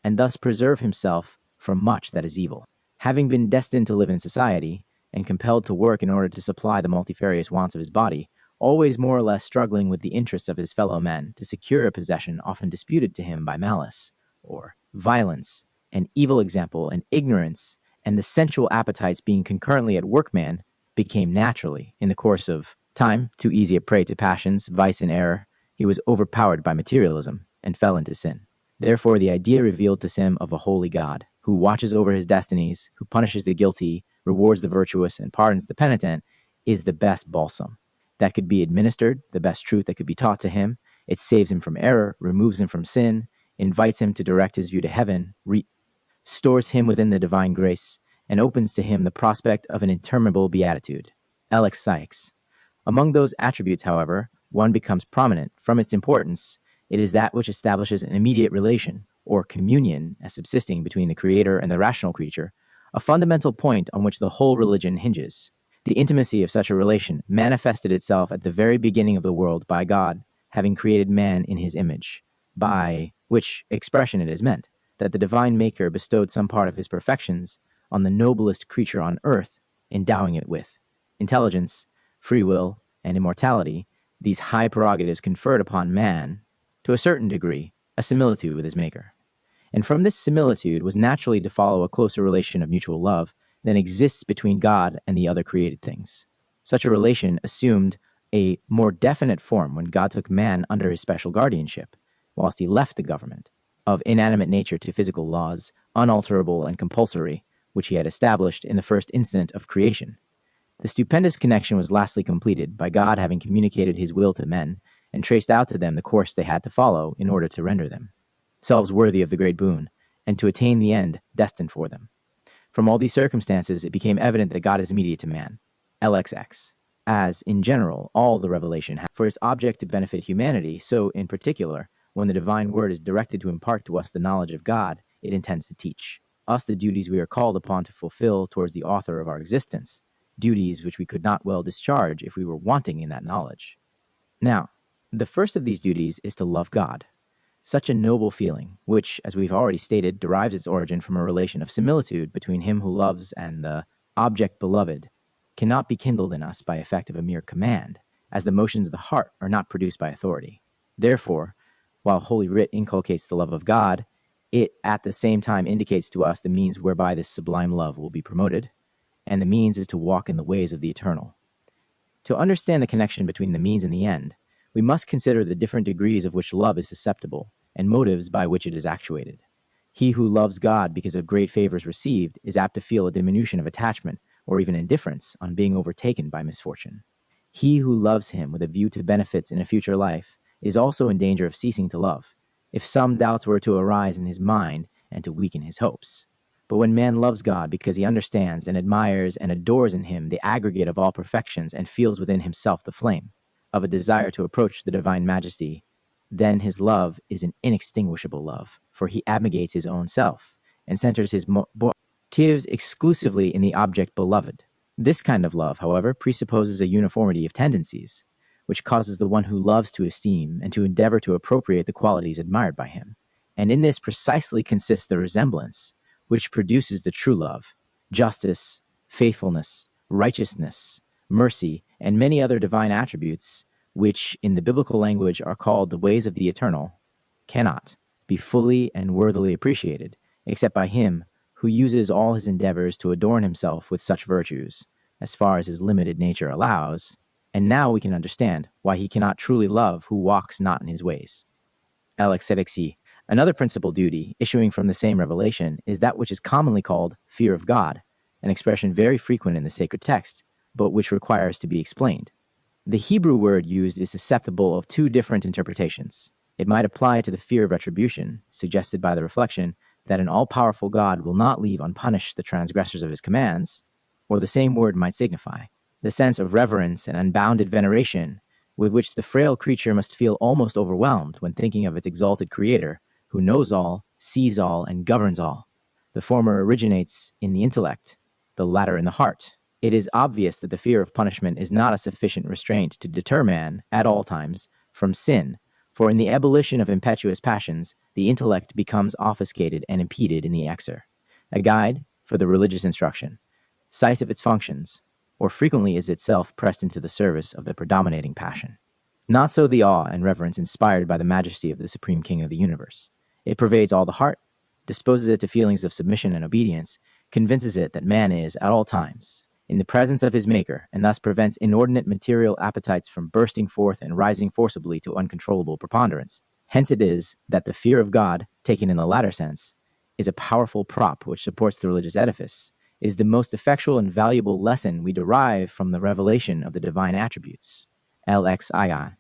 and thus preserve himself from much that is evil. Having been destined to live in society, and compelled to work in order to supply the multifarious wants of his body, always more or less struggling with the interests of his fellow men to secure a possession often disputed to him by malice, or violence, an evil example, and ignorance, and the sensual appetites being concurrently at work, man became naturally, in the course of time, too easy a prey to passions, vice, and error. He was overpowered by materialism, and fell into sin. Therefore, the idea revealed to him of a holy God, who watches over his destinies, who punishes the guilty, rewards the virtuous, and pardons the penitent, is the best balsam that could be administered, the best truth that could be taught to him. It saves him from error, removes him from sin, invites him to direct his view to heaven, restores him within the divine grace, and opens to him the prospect of an interminable beatitude. Alex Sykes. Among those attributes, however, one becomes prominent from its importance. It is that which establishes an immediate relation, or communion, as subsisting between the Creator and the rational creature, a fundamental point on which the whole religion hinges. The intimacy of such a relation manifested itself at the very beginning of the world by God, having created man in his image, by which expression it is meant that the divine Maker bestowed some part of his perfections on the noblest creature on earth, endowing it with intelligence, free will, and immortality. These high prerogatives conferred upon man, to a certain degree, a similitude with his Maker. And from this similitude was naturally to follow a closer relation of mutual love than exists between God and the other created things. Such a relation assumed a more definite form when God took man under his special guardianship, whilst he left the government of inanimate nature to physical laws, unalterable and compulsory, which he had established in the first instant of creation. The stupendous connection was lastly completed by God having communicated his will to men and traced out to them the course they had to follow in order to render themselves worthy of the great boon, and to attain the end destined for them. From all these circumstances, it became evident that God is immediate to man, LXX, as, in general, all the revelation has for its object to benefit humanity, so, in particular, when the divine word is directed to impart to us the knowledge of God, it intends to teach us the duties we are called upon to fulfill towards the author of our existence, duties which we could not well discharge if we were wanting in that knowledge. Now, the first of these duties is to love God. Such a noble feeling, which, as we've already stated, derives its origin from a relation of similitude between him who loves and the object beloved, cannot be kindled in us by effect of a mere command, as the motions of the heart are not produced by authority. Therefore, while Holy Writ inculcates the love of God, it at the same time indicates to us the means whereby this sublime love will be promoted, and the means is to walk in the ways of the eternal. To understand the connection between the means and the end, we must consider the different degrees of which love is susceptible, and motives by which it is actuated. He who loves God because of great favors received is apt to feel a diminution of attachment, or even indifference, on being overtaken by misfortune. He who loves him with a view to benefits in a future life is also in danger of ceasing to love, if some doubts were to arise in his mind and to weaken his hopes. But when man loves God because he understands and admires and adores in him the aggregate of all perfections and feels within himself the flame of a desire to approach the divine majesty, then his love is an inextinguishable love, for he abnegates his own self and centers his motives exclusively in the object beloved. This kind of love, however, presupposes a uniformity of tendencies, which causes the one who loves to esteem and to endeavor to appropriate the qualities admired by him. And in this precisely consists the resemblance, which produces the true love, justice, faithfulness, righteousness, mercy, and many other divine attributes, which in the biblical language are called the ways of the eternal, cannot be fully and worthily appreciated, except by him who uses all his endeavors to adorn himself with such virtues, as far as his limited nature allows. And now we can understand why he cannot truly love who walks not in his ways. Alexevexi, Another principal duty issuing from the same revelation is that which is commonly called fear of God, an expression very frequent in the sacred text, but which requires to be explained. The Hebrew word used is susceptible of two different interpretations. It might apply to the fear of retribution, suggested by the reflection that an all-powerful God will not leave unpunished the transgressors of his commands, or the same word might signify the sense of reverence and unbounded veneration with which the frail creature must feel almost overwhelmed when thinking of its exalted creator, who knows all, sees all, and governs all. The former originates in the intellect, the latter in the heart. It is obvious that the fear of punishment is not a sufficient restraint to deter man, at all times, from sin, for in the ebullition of impetuous passions, the intellect becomes obfuscated and impeded in the exer, a guide for the religious instruction, size of its functions, or frequently is itself pressed into the service of the predominating passion. Not so the awe and reverence inspired by the majesty of the Supreme King of the universe. It pervades all the heart, disposes it to feelings of submission and obedience, convinces it that man is, at all times, in the presence of his Maker, and thus prevents inordinate material appetites from bursting forth and rising forcibly to uncontrollable preponderance. Hence it is that the fear of God, taken in the latter sense, is a powerful prop which supports the religious edifice, is the most effectual and valuable lesson we derive from the revelation of the divine attributes. LXII.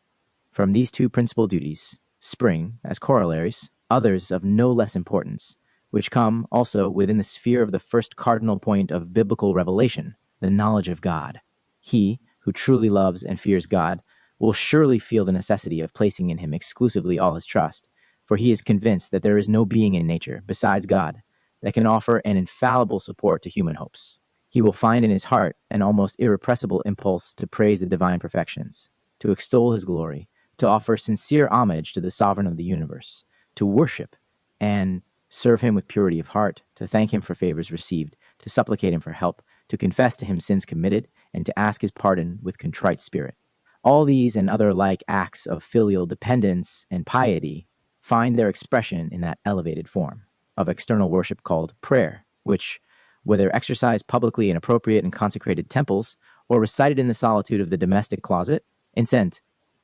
From these two principal duties spring, as corollaries, others of no less importance, which come also within the sphere of the first cardinal point of biblical revelation, the knowledge of God. He who truly loves and fears God will surely feel the necessity of placing in him exclusively all his trust, for he is convinced that there is no being in nature, besides God, that can offer an infallible support to human hopes. He will find in his heart an almost irrepressible impulse to praise the divine perfections, to extol his glory, to offer sincere homage to the sovereign of the universe, to worship and serve him with purity of heart, to thank him for favors received, to supplicate him for help, to confess to him sins committed, and to ask his pardon with contrite spirit. All these and other like acts of filial dependence and piety find their expression in that elevated form of external worship called prayer, which, whether exercised publicly in appropriate and consecrated temples, or recited in the solitude of the domestic closet, incent,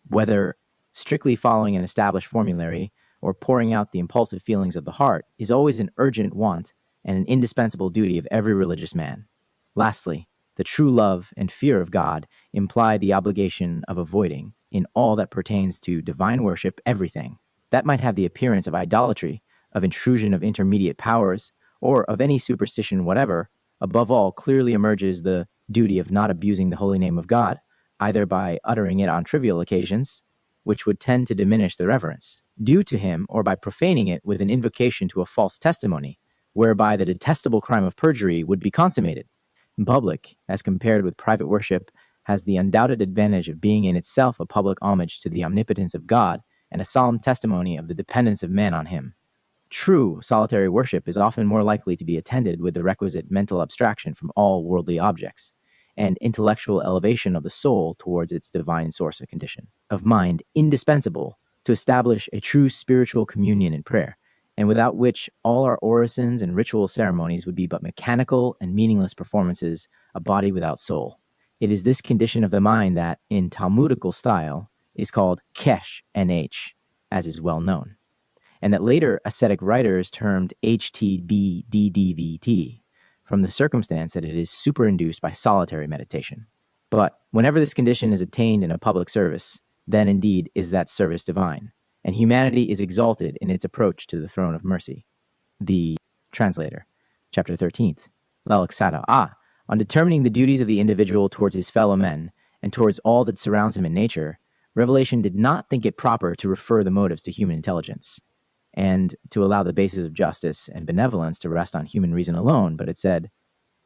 whether strictly following an established formulary or pouring out the impulsive feelings of the heart, is always an urgent want and an indispensable duty of every religious man. Lastly, the true love and fear of God imply the obligation of avoiding, in all that pertains to divine worship, everything that might have the appearance of idolatry, of intrusion of intermediate powers, or of any superstition whatever. Above all, clearly emerges the duty of not abusing the holy name of God, either by uttering it on trivial occasions, which would tend to diminish the reverence due to him, or by profaning it with an invocation to a false testimony, whereby the detestable crime of perjury would be consummated. Public, as compared with private worship, has the undoubted advantage of being in itself a public homage to the omnipotence of God and a solemn testimony of the dependence of man on him. True solitary worship is often more likely to be attended with the requisite mental abstraction from all worldly objects, and intellectual elevation of the soul towards its divine source, a condition of mind indispensable to establish a true spiritual communion in prayer, and without which all our orisons and ritual ceremonies would be but mechanical and meaningless performances, a body without soul. It is this condition of the mind that, in Talmudical style, is called kesh, nh, as is well known, and that later ascetic writers termed HTBDDVT, from the circumstance that it is superinduced by solitary meditation. But whenever this condition is attained in a public service, then indeed is that service divine, and humanity is exalted in its approach to the throne of mercy. The Translator, Chapter 13th, Lalaksata. On determining the duties of the individual towards his fellow men, and towards all that surrounds him in nature, Revelation did not think it proper to refer the motives to human intelligence, and to allow the basis of justice and benevolence to rest on human reason alone, but it said,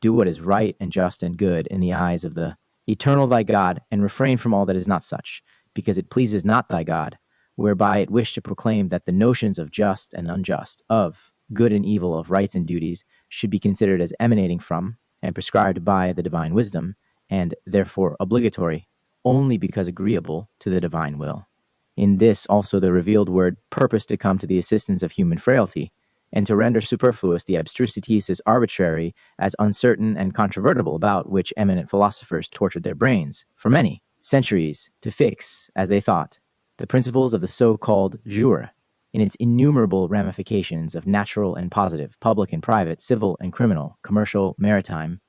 do what is right and just and good in the eyes of the eternal thy God, and refrain from all that is not such, because it pleases not thy God, whereby it wished to proclaim that the notions of just and unjust, of good and evil, of rights and duties, should be considered as emanating from and prescribed by the divine wisdom, and therefore obligatory only because agreeable to the divine will. In this also the revealed word purposed to come to the assistance of human frailty, and to render superfluous the abstrusities as arbitrary, as uncertain and controvertible, about which eminent philosophers tortured their brains, for many centuries, to fix, as they thought, the principles of the so-called jura, in its innumerable ramifications of natural and positive, public and private, civil and criminal, commercial, maritime,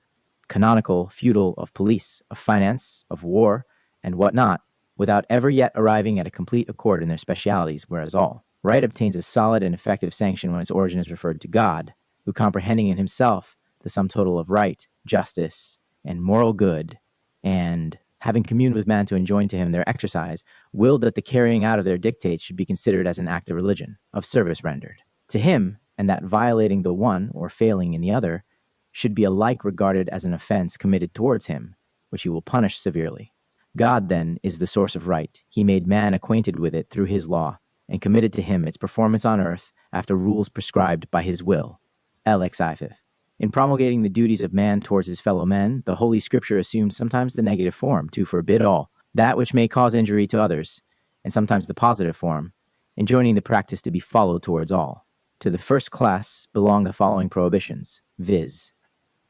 canonical, feudal, of police, of finance, of war, and what not, without ever yet arriving at a complete accord in their specialities, whereas all right obtains a solid and effective sanction when its origin is referred to God, who, comprehending in himself the sum total of right, justice, and moral good, and having communed with man to enjoin to him their exercise, willed that the carrying out of their dictates should be considered as an act of religion, of service rendered to him, and that violating the one or failing in the other should be alike regarded as an offense committed towards him, which he will punish severely. God, then, is the source of right. He made man acquainted with it through his law, and committed to him its performance on earth after rules prescribed by his will. In promulgating the duties of man towards his fellow men, the Holy Scripture assumes sometimes the negative form, to forbid all, that which may cause injury to others, and sometimes the positive form, enjoining the practice to be followed towards all. To the first class belong the following prohibitions, viz.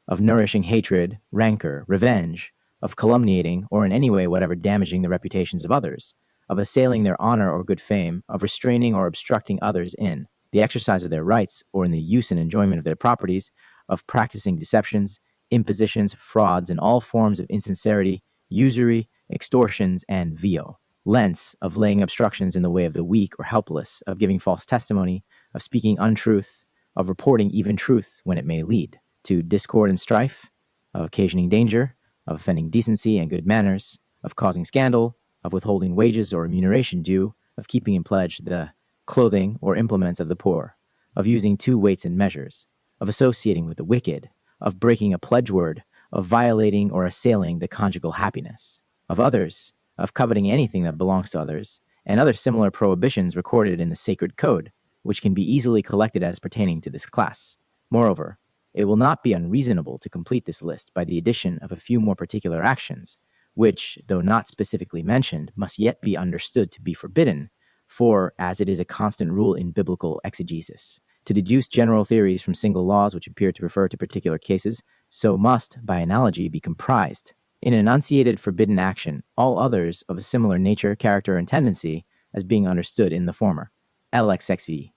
Of nourishing hatred, rancor, revenge, of calumniating, or in any way whatever damaging the reputations of others, of assailing their honor or good fame, of restraining or obstructing others in the exercise of their rights or in the use and enjoyment of their properties, of practicing deceptions, impositions, frauds, and all forms of insincerity, usury, extortions, and violence, of laying obstructions in the way of the weak or helpless, of giving false testimony, of speaking untruth, of reporting even truth when it may lead to discord and strife, of occasioning danger, of offending decency and good manners, of causing scandal, of withholding wages or remuneration due, of keeping in pledge the clothing or implements of the poor, of using two weights and measures, of associating with the wicked, of breaking a pledge word, of violating or assailing the conjugal happiness of others, of coveting anything that belongs to others, and other similar prohibitions recorded in the sacred code, which can be easily collected as pertaining to this class. Moreover, it will not be unreasonable to complete this list by the addition of a few more particular actions, which, though not specifically mentioned, must yet be understood to be forbidden, for, as it is a constant rule in biblical exegesis, to deduce general theories from single laws which appear to refer to particular cases, so must, by analogy, be comprised in an enunciated forbidden action all others of a similar nature, character, and tendency as being understood in the former. LXXV.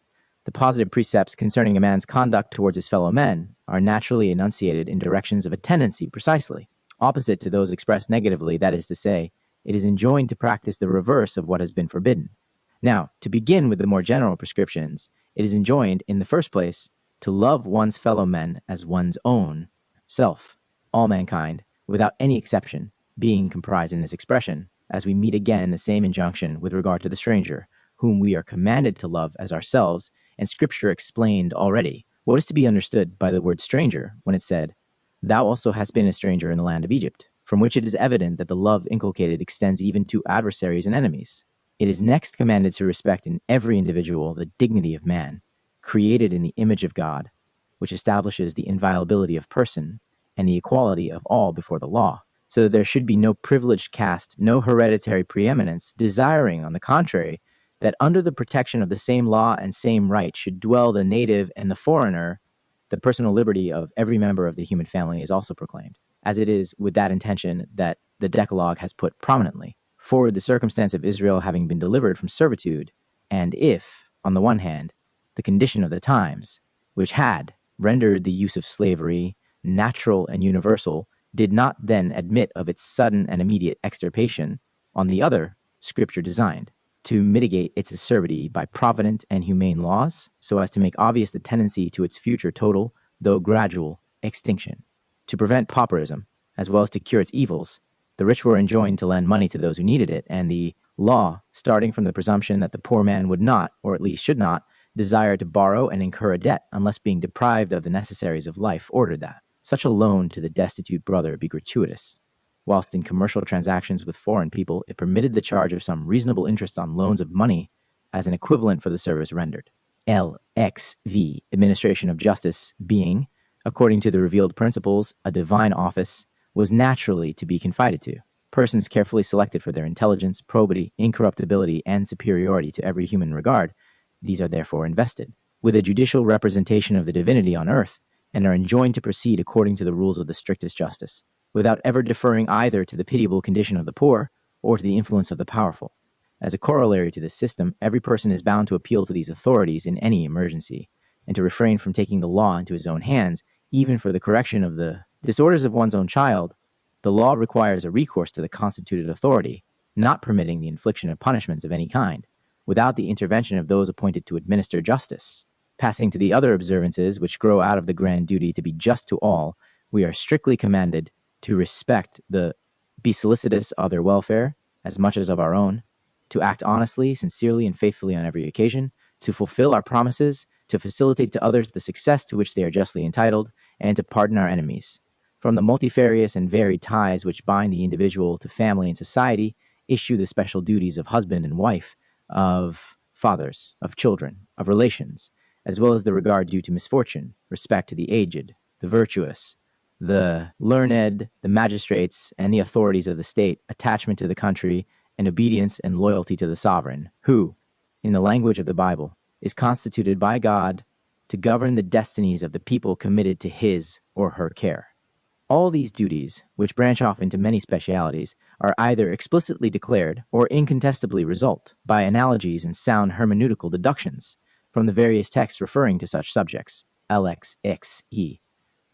The positive precepts concerning a man's conduct towards his fellow men are naturally enunciated in directions of a tendency precisely opposite to those expressed negatively, that is to say, it is enjoined to practice the reverse of what has been forbidden. Now, to begin with the more general prescriptions, it is enjoined, in the first place, to love one's fellow men as one's own self, all mankind, without any exception, being comprised in this expression, as we meet again the same injunction with regard to the stranger, whom we are commanded to love as ourselves, and Scripture explained already what is to be understood by the word stranger when it said, "Thou also hast been a stranger in the land of Egypt," from which it is evident that the love inculcated extends even to adversaries and enemies. It is next commanded to respect in every individual the dignity of man, created in the image of God, which establishes the inviolability of person and the equality of all before the law, so that there should be no privileged caste, no hereditary preeminence, desiring, on the contrary, that under the protection of the same law and same right should dwell the native and the foreigner. The personal liberty of every member of the human family is also proclaimed, as it is with that intention that the Decalogue has put prominently forward the circumstance of Israel having been delivered from servitude, and if, on the one hand, the condition of the times, which had rendered the use of slavery natural and universal, did not then admit of its sudden and immediate extirpation, on the other, Scripture designed to mitigate its acerbity by provident and humane laws, so as to make obvious the tendency to its future total, though gradual, extinction. To prevent pauperism, as well as to cure its evils, the rich were enjoined to lend money to those who needed it, and the law, starting from the presumption that the poor man would not, or at least should not, desire to borrow and incur a debt unless being deprived of the necessaries of life, ordered that such a loan to the destitute brother be gratuitous, whilst in commercial transactions with foreign people it permitted the charge of some reasonable interest on loans of money as an equivalent for the service rendered. LXV, administration of justice, being, according to the revealed principles, a divine office, was naturally to be confided to persons carefully selected for their intelligence, probity, incorruptibility, and superiority to every human regard. These are therefore invested with a judicial representation of the divinity on earth, and are enjoined to proceed according to the rules of the strictest justice, without ever deferring either to the pitiable condition of the poor or to the influence of the powerful. As a corollary to this system, every person is bound to appeal to these authorities in any emergency, and to refrain from taking the law into his own hands, even for the correction of the disorders of one's own child. The law requires a recourse to the constituted authority, not permitting the infliction of punishments of any kind, without the intervention of those appointed to administer justice. Passing to the other observances which grow out of the grand duty to be just to all, we are strictly commanded to respect be solicitous of their welfare as much as of our own, to act honestly, sincerely, and faithfully on every occasion, to fulfill our promises, to facilitate to others the success to which they are justly entitled, and to pardon our enemies. From the multifarious and varied ties which bind the individual to family and society issue the special duties of husband and wife, of fathers, of children, of relations, as well as the regard due to misfortune, respect to the aged, the virtuous, the learned, the magistrates, and the authorities of the state, attachment to the country, and obedience and loyalty to the sovereign, who, in the language of the Bible, is constituted by God to govern the destinies of the people committed to his or her care. All these duties, which branch off into many specialities, are either explicitly declared or incontestably result, by analogies and sound hermeneutical deductions, from the various texts referring to such subjects, LXXE.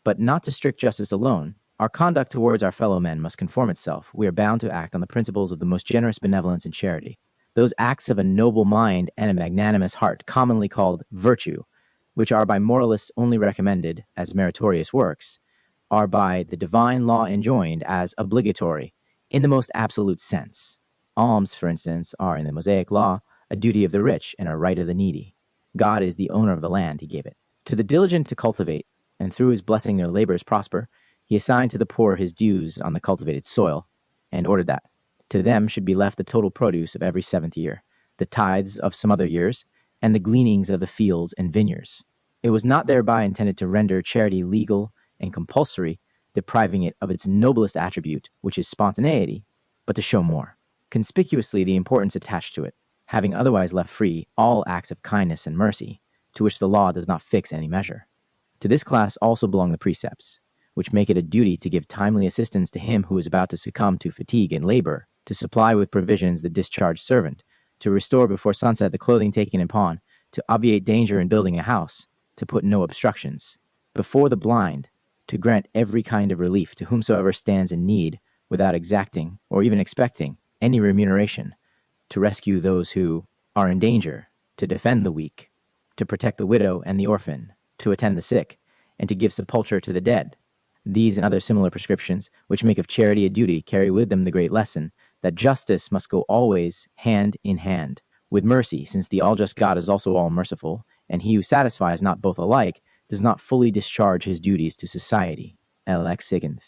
But not to strict justice alone. Our conduct towards our fellow men must conform itself. We are bound to act on the principles of the most generous benevolence and charity. Those acts of a noble mind and a magnanimous heart, commonly called virtue, which are by moralists only recommended as meritorious works, are by the divine law enjoined as obligatory in the most absolute sense. Alms, for instance, are in the Mosaic law a duty of the rich and a right of the needy. God is the owner of the land, he gave it to the diligent to cultivate, and through his blessing their labors prosper. He assigned to the poor his dues on the cultivated soil, and ordered that to them should be left the total produce of every 7th year, the tithes of some other years, and the gleanings of the fields and vineyards. It was not thereby intended to render charity legal and compulsory, depriving it of its noblest attribute, which is spontaneity, but to show more conspicuously the importance attached to it, having otherwise left free all acts of kindness and mercy, to which the law does not fix any measure. To this class also belong the precepts, which make it a duty to give timely assistance to him who is about to succumb to fatigue and labor, to supply with provisions the discharged servant, to restore before sunset the clothing taken in pawn, to obviate danger in building a house, to put no obstructions before the blind, to grant every kind of relief to whomsoever stands in need without exacting or even expecting any remuneration, to rescue those who are in danger, to defend the weak, to protect the widow and the orphan, to attend the sick, and to give sepulture to the dead. These and other similar prescriptions, which make of charity a duty, carry with them the great lesson that justice must go always hand in hand with mercy, since the all-just God is also all-merciful, and he who satisfies not both alike does not fully discharge his duties to society. LX Siginth.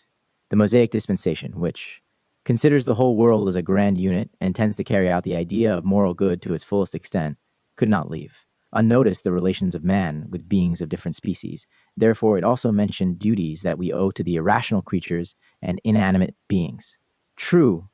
The Mosaic dispensation, which considers the whole world as a grand unit and tends to carry out the idea of moral good to its fullest extent, could not leave unnoticed the relations of man with beings of different species. Therefore, it also mentioned duties that we owe to the irrational creatures and inanimate beings. True,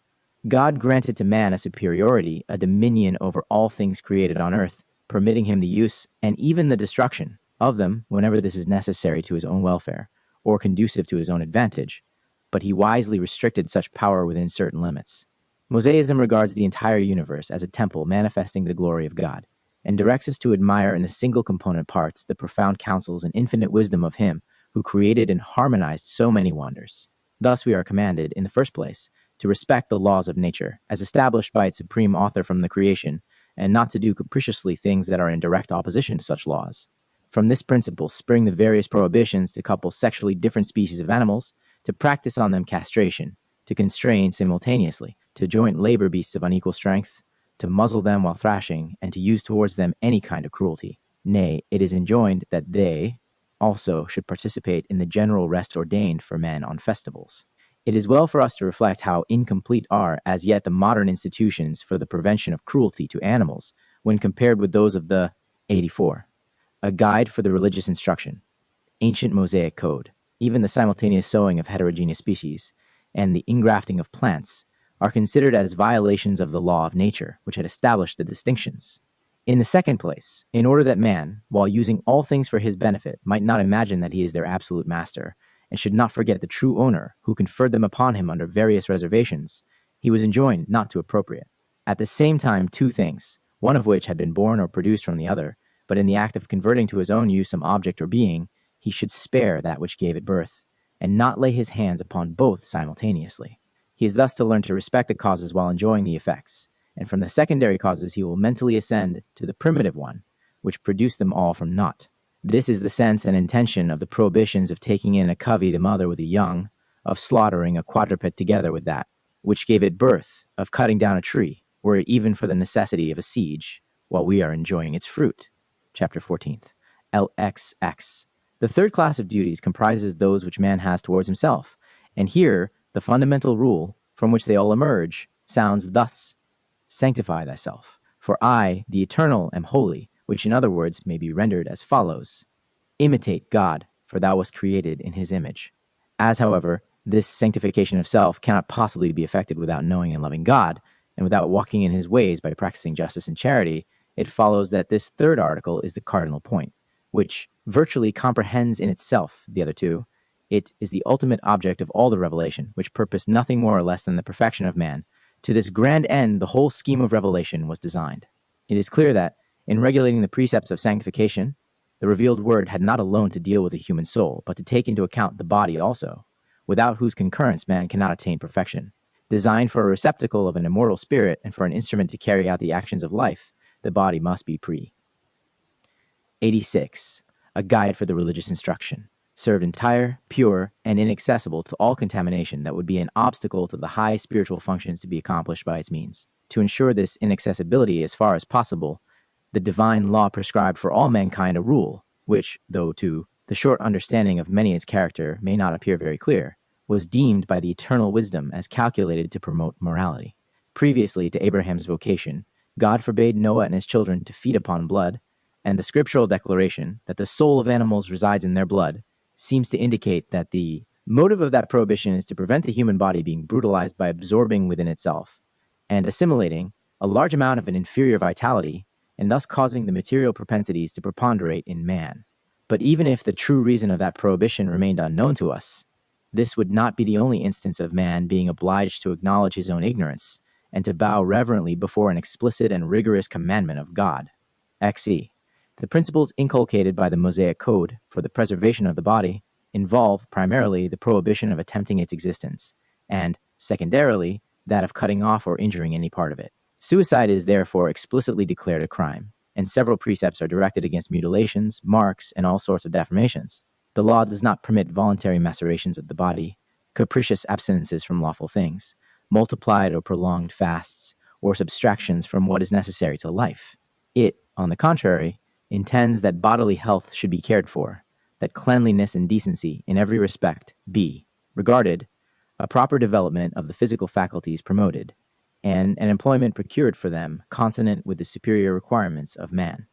God granted to man a superiority, a dominion over all things created on earth, permitting him the use and even the destruction of them whenever this is necessary to his own welfare or conducive to his own advantage, but he wisely restricted such power within certain limits. Mosaism regards the entire universe as a temple manifesting the glory of God, and directs us to admire in the single component parts the profound counsels and infinite wisdom of him who created and harmonized so many wonders. Thus we are commanded, in the first place, to respect the laws of nature, as established by its supreme author from the creation, and not to do capriciously things that are in direct opposition to such laws. From this principle spring the various prohibitions to couple sexually different species of animals, to practice on them castration, to constrain simultaneously, to joint labor beasts of unequal strength, to muzzle them while thrashing, and to use towards them any kind of cruelty. Nay, it is enjoined that they also should participate in the general rest ordained for men on festivals. It is well for us to reflect how incomplete are as yet the modern institutions for the prevention of cruelty to animals when compared with those of the 84, a guide for the religious instruction, ancient Mosaic code, even the simultaneous sowing of heterogeneous species, and the ingrafting of plants, are considered as violations of the law of nature, which had established the distinctions. In the second place, in order that man, while using all things for his benefit, might not imagine that he is their absolute master, and should not forget the true owner who conferred them upon him under various reservations, he was enjoined not to appropriate, At the same time, two things, one of which had been born or produced from the other, but in the act of converting to his own use some object or being, he should spare that which gave it birth, and not lay his hands upon both simultaneously. He is thus to learn to respect the causes while enjoying the effects, and from the secondary causes he will mentally ascend to the primitive one, which produced them all from naught. This is the sense and intention of the prohibitions of taking in a covey the mother with a young, of slaughtering a quadruped together with that which gave it birth, of cutting down a tree, were it even for the necessity of a siege, while we are enjoying its fruit. Chapter 14th. LXX. The third class of duties comprises those which man has towards himself, and here the fundamental rule, from which they all emerge, sounds thus: sanctify thyself, for I, the Eternal, am holy, which in other words may be rendered as follows: imitate God, for thou wast created in his image. As, however, this sanctification of self cannot possibly be effected without knowing and loving God, and without walking in his ways by practicing justice and charity, it follows that this third article is the cardinal point, which virtually comprehends in itself the other two. It is the ultimate object of all the revelation, which purposed nothing more or less than the perfection of man. To this grand end the whole scheme of revelation was designed. It is clear that, in regulating the precepts of sanctification, the revealed word had not alone to deal with the human soul, but to take into account the body also, without whose concurrence man cannot attain perfection. Designed for a receptacle of an immortal spirit and for an instrument to carry out the actions of life, the body must be pre. 86. A guide for the religious instruction, served entire, pure, and inaccessible to all contamination that would be an obstacle to the high spiritual functions to be accomplished by its means. To ensure this inaccessibility as far as possible, the divine law prescribed for all mankind a rule, which, though to the short understanding of many its character may not appear very clear, was deemed by the eternal wisdom as calculated to promote morality. Previously to Abraham's vocation, God forbade Noah and his children to feed upon blood, and the scriptural declaration that the soul of animals resides in their blood seems to indicate that the motive of that prohibition is to prevent the human body being brutalized by absorbing within itself and assimilating a large amount of an inferior vitality, and thus causing the material propensities to preponderate in man. But even if the true reason of that prohibition remained unknown to us, this would not be the only instance of man being obliged to acknowledge his own ignorance and to bow reverently before an explicit and rigorous commandment of God. XE. The principles inculcated by the Mosaic Code for the preservation of the body involve primarily the prohibition of attempting its existence, and, secondarily, that of cutting off or injuring any part of it. Suicide is therefore explicitly declared a crime, and several precepts are directed against mutilations, marks, and all sorts of deformations. The law does not permit voluntary macerations of the body, capricious abstinences from lawful things, multiplied or prolonged fasts, or subtractions from what is necessary to life. It, on the contrary, intends that bodily health should be cared for, that cleanliness and decency in every respect be regarded, a proper development of the physical faculties promoted, and an employment procured for them consonant with the superior requirements of man.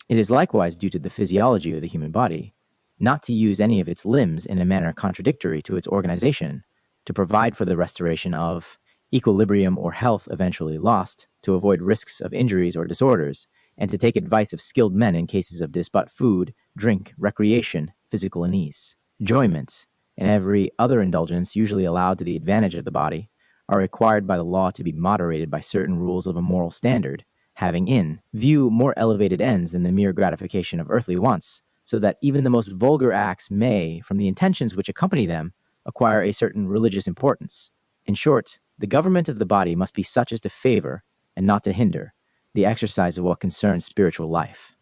It is likewise due to the physiology of the human body not to use any of its limbs in a manner contradictory to its organization, to provide for the restoration of equilibrium or health eventually lost, to avoid risks of injuries or disorders, and to take advice of skilled men in cases of disput food, drink, recreation, physical ease, enjoyment, and every other indulgence usually allowed to the advantage of the body, are required by the law to be moderated by certain rules of a moral standard, having in view more elevated ends than the mere gratification of earthly wants, so that even the most vulgar acts may, from the intentions which accompany them, acquire a certain religious importance. In short, the government of the body must be such as to favor, and not to hinder, the exercise of what concerns spiritual life.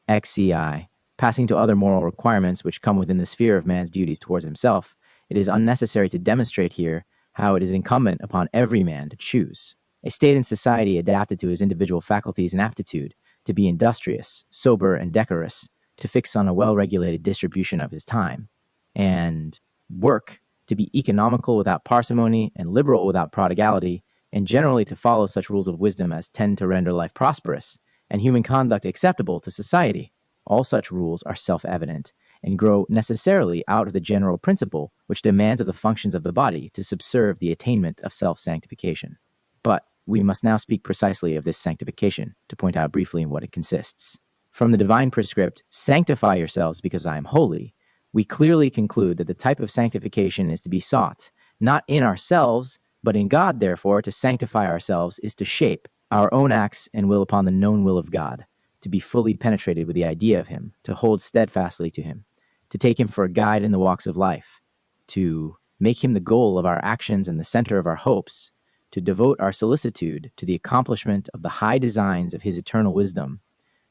XCI. Passing to other moral requirements which come within the sphere of man's duties towards himself, it is unnecessary to demonstrate here how it is incumbent upon every man to choose a state in society adapted to his individual faculties and aptitude, to be industrious, sober, and decorous, to fix on a well-regulated distribution of his time, and work to be economical without parsimony and liberal without prodigality, and generally to follow such rules of wisdom as tend to render life prosperous and human conduct acceptable to society. All such rules are self-evident and grow necessarily out of the general principle which demands of the functions of the body to subserve the attainment of self-sanctification. But we must now speak precisely of this sanctification, to point out briefly in what it consists. From the divine prescript, sanctify yourselves because I am holy, we clearly conclude that the type of sanctification is to be sought, not in ourselves, But in God, therefore, to sanctify ourselves is to shape our own acts and will upon the known will of God, to be fully penetrated with the idea of him, to hold steadfastly to him, to take him for a guide in the walks of life, to make him the goal of our actions and the center of our hopes, to devote our solicitude to the accomplishment of the high designs of his eternal wisdom,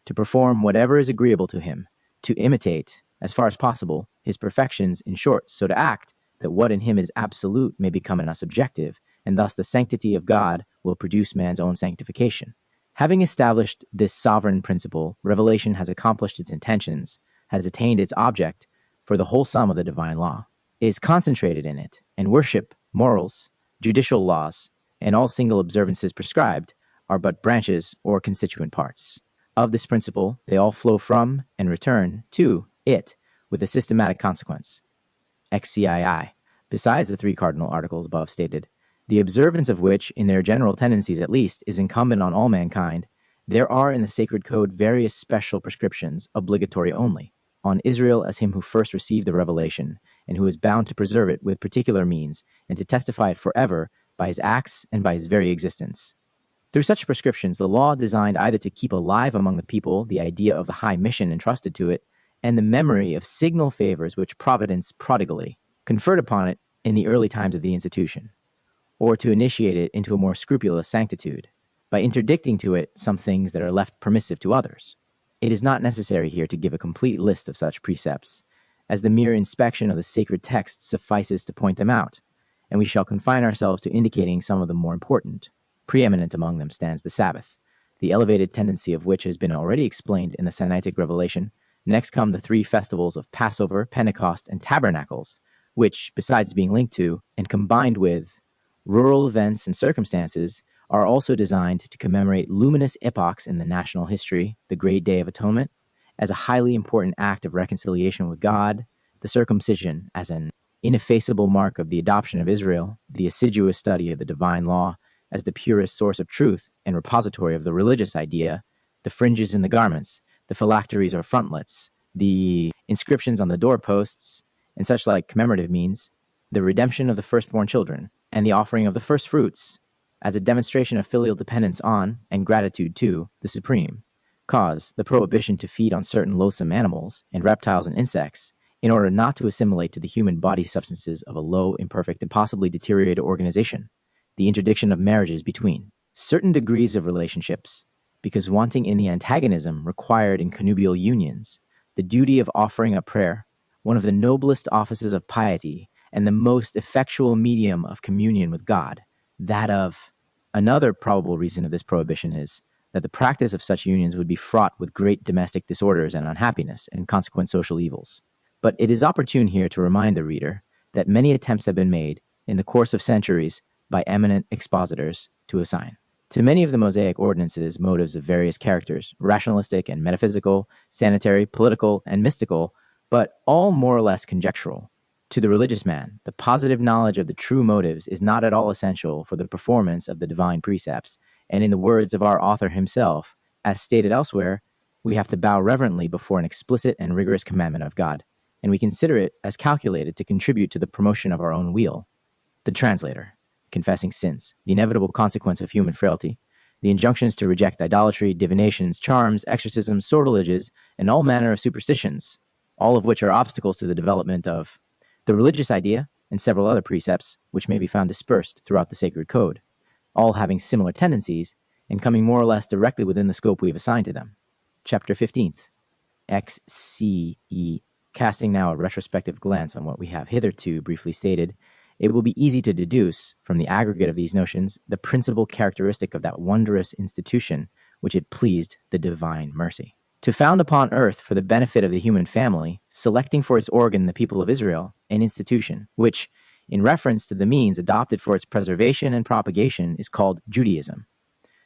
to perform whatever is agreeable to him, to imitate, as far as possible, his perfections, in short, so to act that what in him is absolute may become in us objective, and thus the sanctity of God will produce man's own sanctification. Having established this sovereign principle, revelation has accomplished its intentions, has attained its object, for the whole sum of the divine law is concentrated in it, and worship, morals, judicial laws, and all single observances prescribed are but branches or constituent parts. Of this principle, they all flow from and return to it with a systematic consequence. XCII, besides the three cardinal articles above stated, the observance of which, in their general tendencies at least, is incumbent on all mankind, there are in the sacred code various special prescriptions, obligatory only, on Israel as him who first received the revelation, and who is bound to preserve it with particular means, and to testify it forever by his acts and by his very existence. Through such prescriptions, the law designed either to keep alive among the people the idea of the high mission entrusted to it, and the memory of signal favors which Providence prodigally conferred upon it in the early times of the institution, or to initiate it into a more scrupulous sanctitude, by interdicting to it some things that are left permissive to others. It is not necessary here to give a complete list of such precepts, as the mere inspection of the sacred texts suffices to point them out, and we shall confine ourselves to indicating some of the more important. Preeminent among them stands the Sabbath, the elevated tendency of which has been already explained in the Sinaitic Revelation. Next come the three festivals of Passover, Pentecost, and Tabernacles, which, besides being linked to and combined with rural events and circumstances, are also designed to commemorate luminous epochs in the national history, the Great Day of Atonement, as a highly important act of reconciliation with God, the circumcision as an ineffaceable mark of the adoption of Israel, the assiduous study of the divine law as the purest source of truth and repository of the religious idea, the fringes in the garments, the phylacteries or frontlets, the inscriptions on the doorposts, and such like commemorative means, the redemption of the firstborn children, and the offering of the first fruits, as a demonstration of filial dependence on, and gratitude to, the Supreme, cause the prohibition to feed on certain loathsome animals, and reptiles and insects, in order not to assimilate to the human body substances of a low, imperfect, and possibly deteriorated organization, the interdiction of marriages between certain degrees of relationships, because wanting in the antagonism required in connubial unions, the duty of offering up prayer, one of the noblest offices of piety, and the most effectual medium of communion with God, that of. Another probable reason of this prohibition is that the practice of such unions would be fraught with great domestic disorders and unhappiness and consequent social evils. But it is opportune here to remind the reader that many attempts have been made, in the course of centuries, by eminent expositors to assign to many of the Mosaic ordinances motives of various characters, rationalistic and metaphysical, sanitary, political, and mystical, but all more or less conjectural. To the religious man, the positive knowledge of the true motives is not at all essential for the performance of the divine precepts, and in the words of our author himself, as stated elsewhere, we have to bow reverently before an explicit and rigorous commandment of God, and we consider it as calculated to contribute to the promotion of our own weal. The translator, confessing sins, the inevitable consequence of human frailty, the injunctions to reject idolatry, divinations, charms, exorcisms, sortileges, and all manner of superstitions, all of which are obstacles to the development of the religious idea, and several other precepts which may be found dispersed throughout the sacred code, all having similar tendencies and coming more or less directly within the scope we have assigned to them. Chapter 15th, XCE. Casting now a retrospective glance on what we have hitherto briefly stated, it will be easy to deduce, from the aggregate of these notions, the principal characteristic of that wondrous institution which it pleased the divine mercy to found upon earth for the benefit of the human family, selecting for its organ the people of Israel, an institution which, in reference to the means adopted for its preservation and propagation, is called Judaism.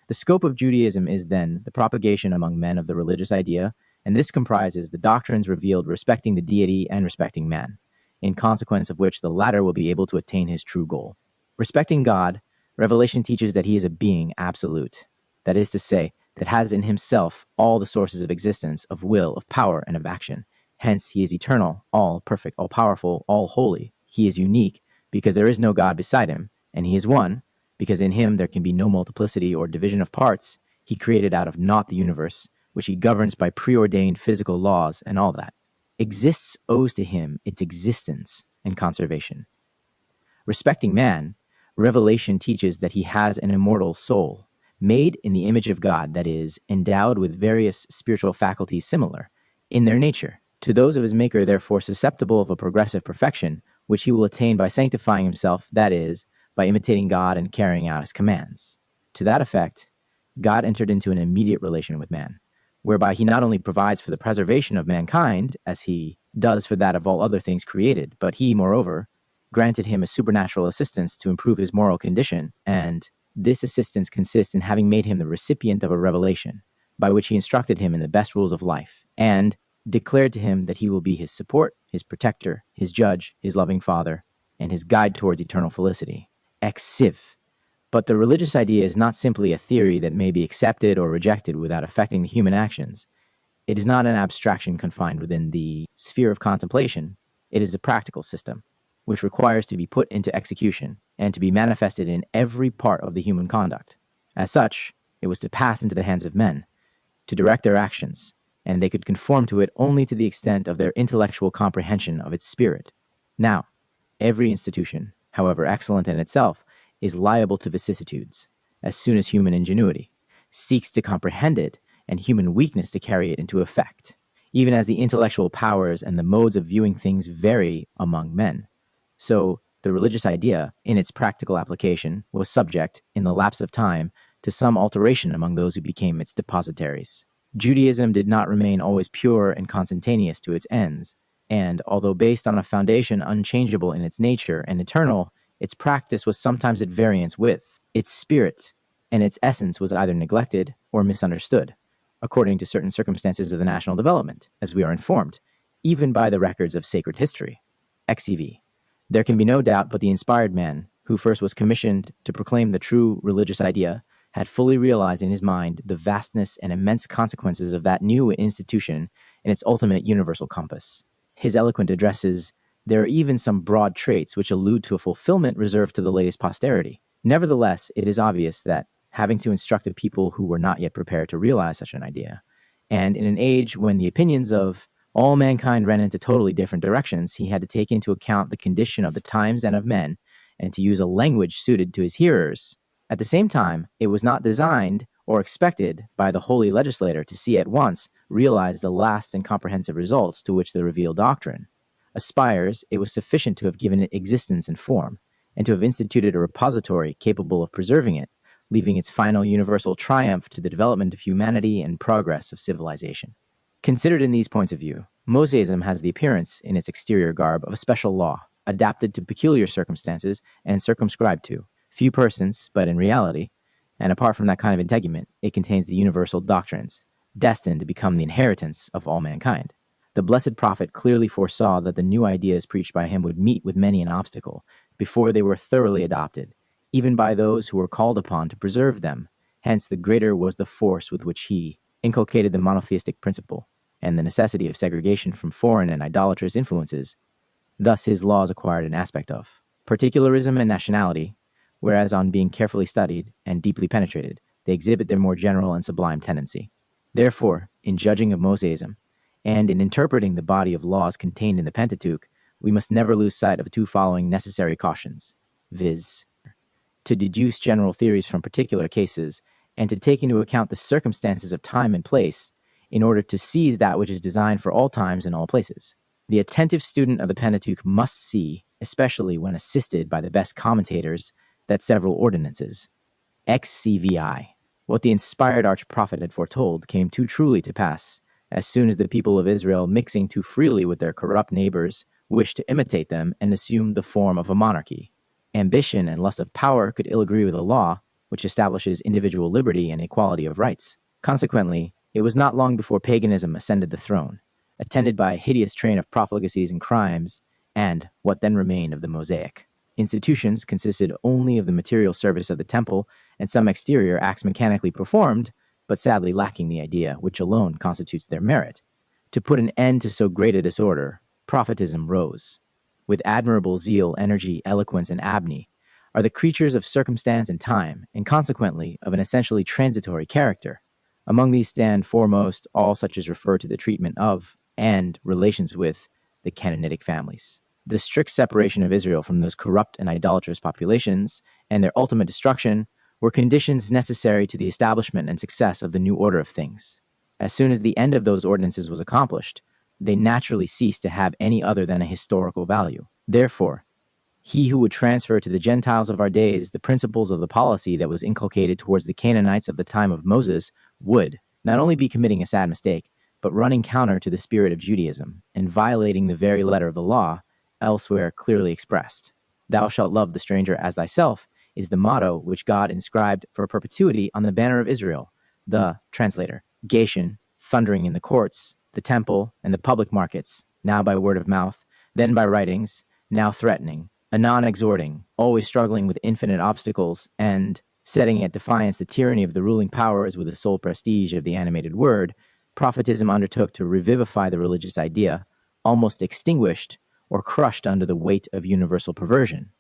The scope of Judaism is, then, the propagation among men of the religious idea, and this comprises the doctrines revealed respecting the deity and respecting man, in consequence of which the latter will be able to attain his true goal. Respecting God, Revelation teaches that he is a being absolute, that is to say, that has in himself all the sources of existence, of will, of power, and of action. Hence, he is eternal, all perfect, all powerful, all holy. He is unique, because there is no God beside him, And he is one, because in him there can be no multiplicity or division of parts. He created out of naught the universe, which he governs by preordained physical laws, and all that exists owes to him its existence and conservation. Respecting man, Revelation teaches that he has an immortal soul, made in the image of God, that is, endowed with various spiritual faculties similar in their nature to those of his Maker, therefore susceptible of a progressive perfection, which he will attain by sanctifying himself, that is, by imitating God and carrying out his commands. To that effect, God entered into an immediate relation with man, whereby he not only provides for the preservation of mankind, as he does for that of all other things created, but he, moreover, granted him a supernatural assistance to improve his moral condition, and this assistance consists in having made him the recipient of a revelation, by which he instructed him in the best rules of life, and declared to him that he will be his support, his protector, his judge, his loving father, and his guide towards eternal felicity. Ex sive. But the religious idea is not simply a theory that may be accepted or rejected without affecting the human actions. It is not an abstraction confined within the sphere of contemplation. It is a practical system, which requires to be put into execution and to be manifested in every part of the human conduct. As such, it was to pass into the hands of men, to direct their actions, and they could conform to it only to the extent of their intellectual comprehension of its spirit. Now, every institution, however excellent in itself, is liable to vicissitudes, as soon as human ingenuity seeks to comprehend it and human weakness to carry it into effect, even as the intellectual powers and the modes of viewing things vary among men. So, the religious idea, in its practical application, was subject, in the lapse of time, to some alteration among those who became its depositaries. Judaism did not remain always pure and consentaneous to its ends, and, although based on a foundation unchangeable in its nature and eternal, its practice was sometimes at variance with its spirit, and its essence was either neglected or misunderstood, according to certain circumstances of the national development, as we are informed, even by the records of sacred history. XEV. There can be no doubt but the inspired man, who first was commissioned to proclaim the true religious idea, had fully realized in his mind the vastness and immense consequences of that new institution in its ultimate universal compass. His eloquent addresses, there are even some broad traits which allude to a fulfillment reserved to the latest posterity. Nevertheless, it is obvious that, having to instruct a people who were not yet prepared to realize such an idea, and in an age when the opinions of all mankind ran into totally different directions, he had to take into account the condition of the times and of men, and to use a language suited to his hearers. At the same time, it was not designed or expected by the holy legislator to see at once realize the last and comprehensive results to which the revealed doctrine aspires. It was sufficient to have given it existence and form, and to have instituted a repository capable of preserving it, leaving its final universal triumph to the development of humanity and progress of civilization. Considered in these points of view, Mosaism has the appearance, in its exterior garb, of a special law, adapted to peculiar circumstances and circumscribed to few persons, but in reality, and apart from that kind of integument, it contains the universal doctrines, destined to become the inheritance of all mankind. The blessed prophet clearly foresaw that the new ideas preached by him would meet with many an obstacle before they were thoroughly adopted, even by those who were called upon to preserve them. Hence, the greater was the force with which he inculcated the monotheistic principle and the necessity of segregation from foreign and idolatrous influences. Thus, his laws acquired an aspect of particularism and nationality, whereas on being carefully studied and deeply penetrated, they exhibit their more general and sublime tendency. Therefore, in judging of Mosaism, and in interpreting the body of laws contained in the Pentateuch, we must never lose sight of the two following necessary cautions, viz., to deduce general theories from particular cases, and to take into account the circumstances of time and place, in order to seize that which is designed for all times and all places. The attentive student of the Pentateuch must see, especially when assisted by the best commentators, that several ordinances, XCVI, what the inspired arch-prophet had foretold, came too truly to pass, as soon as the people of Israel, mixing too freely with their corrupt neighbors, wished to imitate them and assume the form of a monarchy. Ambition and lust of power could ill agree with a law which establishes individual liberty and equality of rights. Consequently, it was not long before paganism ascended the throne, attended by a hideous train of profligacies and crimes, and what then remained of the Mosaic. Institutions consisted only of the material service of the temple and some exterior acts mechanically performed, but sadly lacking the idea which alone constitutes their merit. To put an end to so great a disorder, prophetism rose. With admirable zeal, energy, eloquence, and abney, are the creatures of circumstance and time, and consequently of an essentially transitory character. Among these stand foremost all such as refer to the treatment of and relations with the Canaanitic families. The strict separation of Israel from those corrupt and idolatrous populations and their ultimate destruction were conditions necessary to the establishment and success of the new order of things. As soon as the end of those ordinances was accomplished, they naturally ceased to have any other than a historical value. Therefore, he who would transfer to the Gentiles of our days the principles of the policy that was inculcated towards the Canaanites of the time of Moses would not only be committing a sad mistake, but running counter to the spirit of Judaism and violating the very letter of the law elsewhere clearly expressed. Thou shalt love the stranger as thyself is the motto which God inscribed for perpetuity on the banner of Israel. The translator, Gatian, thundering in the courts, the temple, and the public markets, now by word of mouth, then by writings, now threatening, anon exhorting, always struggling with infinite obstacles, and setting at defiance the tyranny of the ruling powers with the sole prestige of the animated word, prophetism undertook to revivify the religious idea, almost extinguished or crushed under the weight of universal perversion,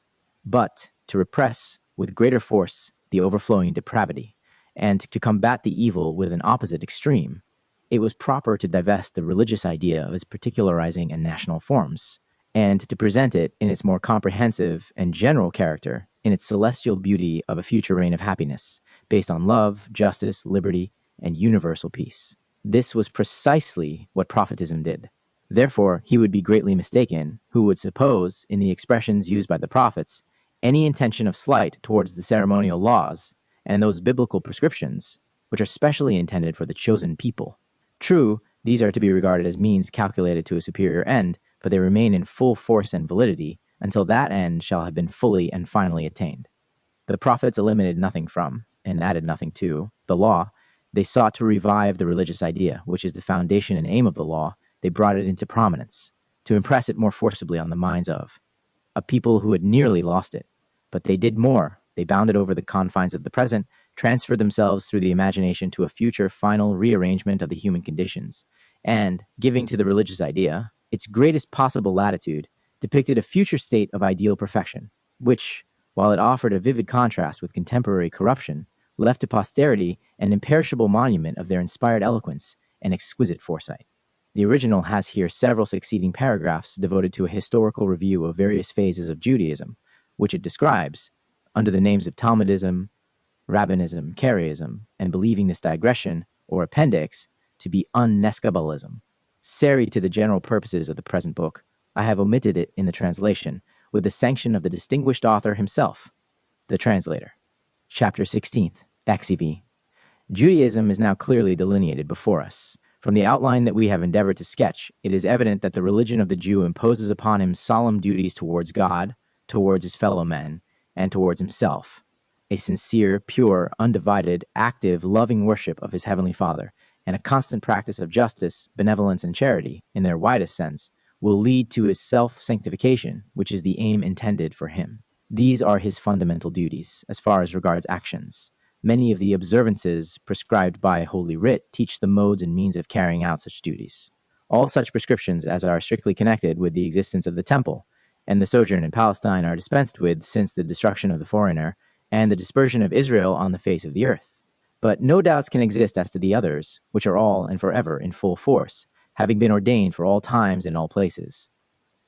but to repress with greater force the overflowing depravity, and to combat the evil with an opposite extreme. It was proper to divest the religious idea of its particularizing and national forms, and to present it in its more comprehensive and general character, in its celestial beauty of a future reign of happiness, based on love, justice, liberty, and universal peace. This was precisely what prophetism did. Therefore, he would be greatly mistaken who would suppose, in the expressions used by the prophets, any intention of slight towards the ceremonial laws and those biblical prescriptions, which are specially intended for the chosen people. True, these are to be regarded as means calculated to a superior end, but they remain in full force and validity until that end shall have been fully and finally attained. The prophets eliminated nothing from, and added nothing to, the law. They sought to revive the religious idea, which is the foundation and aim of the law. They brought it into prominence, to impress it more forcibly on the minds of a people who had nearly lost it. But they did more. They bounded over the confines of the present, transferred themselves through the imagination to a future final rearrangement of the human conditions, and, giving to the religious idea its greatest possible latitude, depicted a future state of ideal perfection, which, while it offered a vivid contrast with contemporary corruption, left to posterity an imperishable monument of their inspired eloquence and exquisite foresight. The original has here several succeeding paragraphs devoted to a historical review of various phases of Judaism, which it describes, under the names of Talmudism, Rabbinism, Karaism, and believing this digression, or appendix, to be unnescabalism. Seri to the general purposes of the present book, I have omitted it in the translation, with the sanction of the distinguished author himself, the translator. Chapter 16th, XEV. Judaism is now clearly delineated before us. From the outline that we have endeavored to sketch, it is evident that the religion of the Jew imposes upon him solemn duties towards God, towards his fellow men, and towards himself. A sincere, pure, undivided, active, loving worship of his heavenly Father, and a constant practice of justice, benevolence, and charity, in their widest sense, will lead to his self-sanctification, which is the aim intended for him. These are his fundamental duties, as far as regards actions. Many of the observances prescribed by Holy Writ teach the modes and means of carrying out such duties. All such prescriptions as are strictly connected with the existence of the temple and the sojourn in Palestine are dispensed with since the destruction of the foreigner and the dispersion of Israel on the face of the earth. But no doubts can exist as to the others, which are all and forever in full force, having been ordained for all times and all places.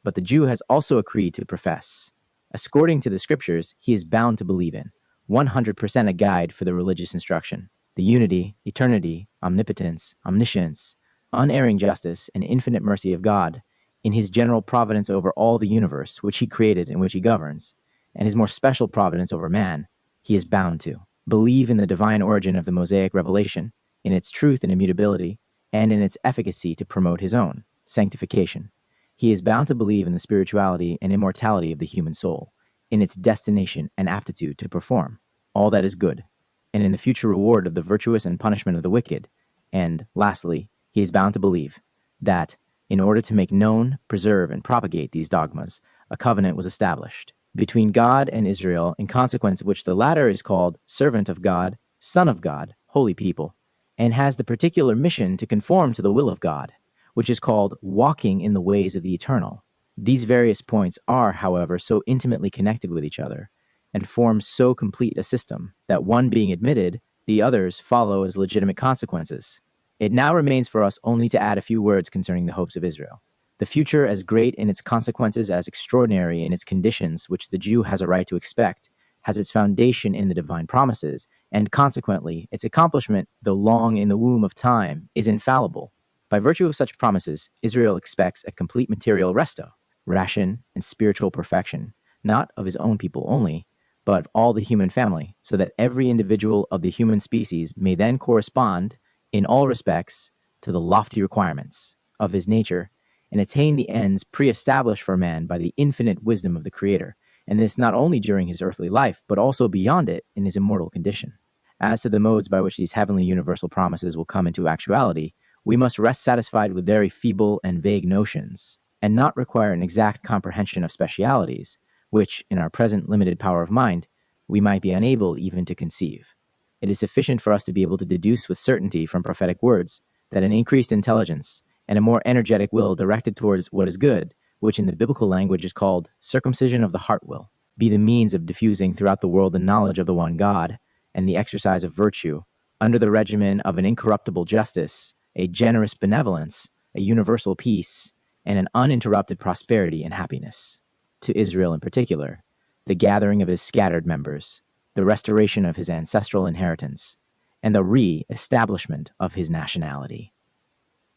But the Jew has also a creed to profess. According to the scriptures, he is bound to believe in, 100% a guide for the religious instruction, the unity, eternity, omnipotence, omniscience, unerring justice, and infinite mercy of God, in his general providence over all the universe, which he created and which he governs, and his more special providence over man, he is bound to believe in the divine origin of the Mosaic revelation, in its truth and immutability, and in its efficacy to promote his own sanctification. He is bound to believe in the spirituality and immortality of the human soul, in its destination and aptitude to perform all that is good, and in the future reward of the virtuous and punishment of the wicked. And, lastly, he is bound to believe that, in order to make known, preserve, and propagate these dogmas, a covenant was established between God and Israel, in consequence of which the latter is called servant of God, son of God, holy people, and has the particular mission to conform to the will of God, which is called walking in the ways of the eternal. These various points are, however, so intimately connected with each other, and form so complete a system that one being admitted, the others follow as legitimate consequences. It now remains for us only to add a few words concerning the hopes of Israel. The future as great in its consequences as extraordinary in its conditions, which the Jew has a right to expect, has its foundation in the divine promises, and consequently its accomplishment, though long in the womb of time, is infallible. By virtue of such promises, Israel expects a complete material resto, ration, and spiritual perfection, not of his own people only, but of all the human family, so that every individual of the human species may then correspond, in all respects, to the lofty requirements of his nature, and attain the ends pre-established for man by the infinite wisdom of the Creator, and this not only during his earthly life, but also beyond it in his immortal condition. As to the modes by which these heavenly universal promises will come into actuality, we must rest satisfied with very feeble and vague notions, and not require an exact comprehension of specialities, which, in our present limited power of mind, we might be unable even to conceive. It is sufficient for us to be able to deduce with certainty from prophetic words that an increased intelligence and a more energetic will directed towards what is good, which in the biblical language is called circumcision of the heart will, be the means of diffusing throughout the world the knowledge of the one God and the exercise of virtue, under the regimen of an incorruptible justice, a generous benevolence, a universal peace, and an uninterrupted prosperity and happiness. To Israel in particular, the gathering of his scattered members, the restoration of his ancestral inheritance, and the re-establishment of his nationality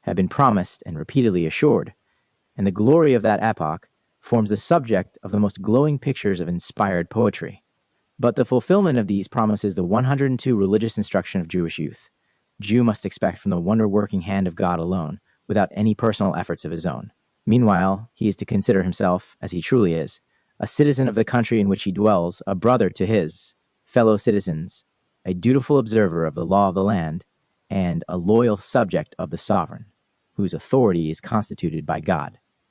have been promised and repeatedly assured, and the glory of that epoch forms the subject of the most glowing pictures of inspired poetry. But the fulfillment of these promises the 102 religious instruction of Jewish youth. Jew must expect from the wonder-working hand of God alone, without any personal efforts of his own. Meanwhile, he is to consider himself, as he truly is, a citizen of the country in which he dwells, a brother to his fellow citizens, a dutiful observer of the law of the land, and a loyal subject of the sovereign, whose authority is constituted by God.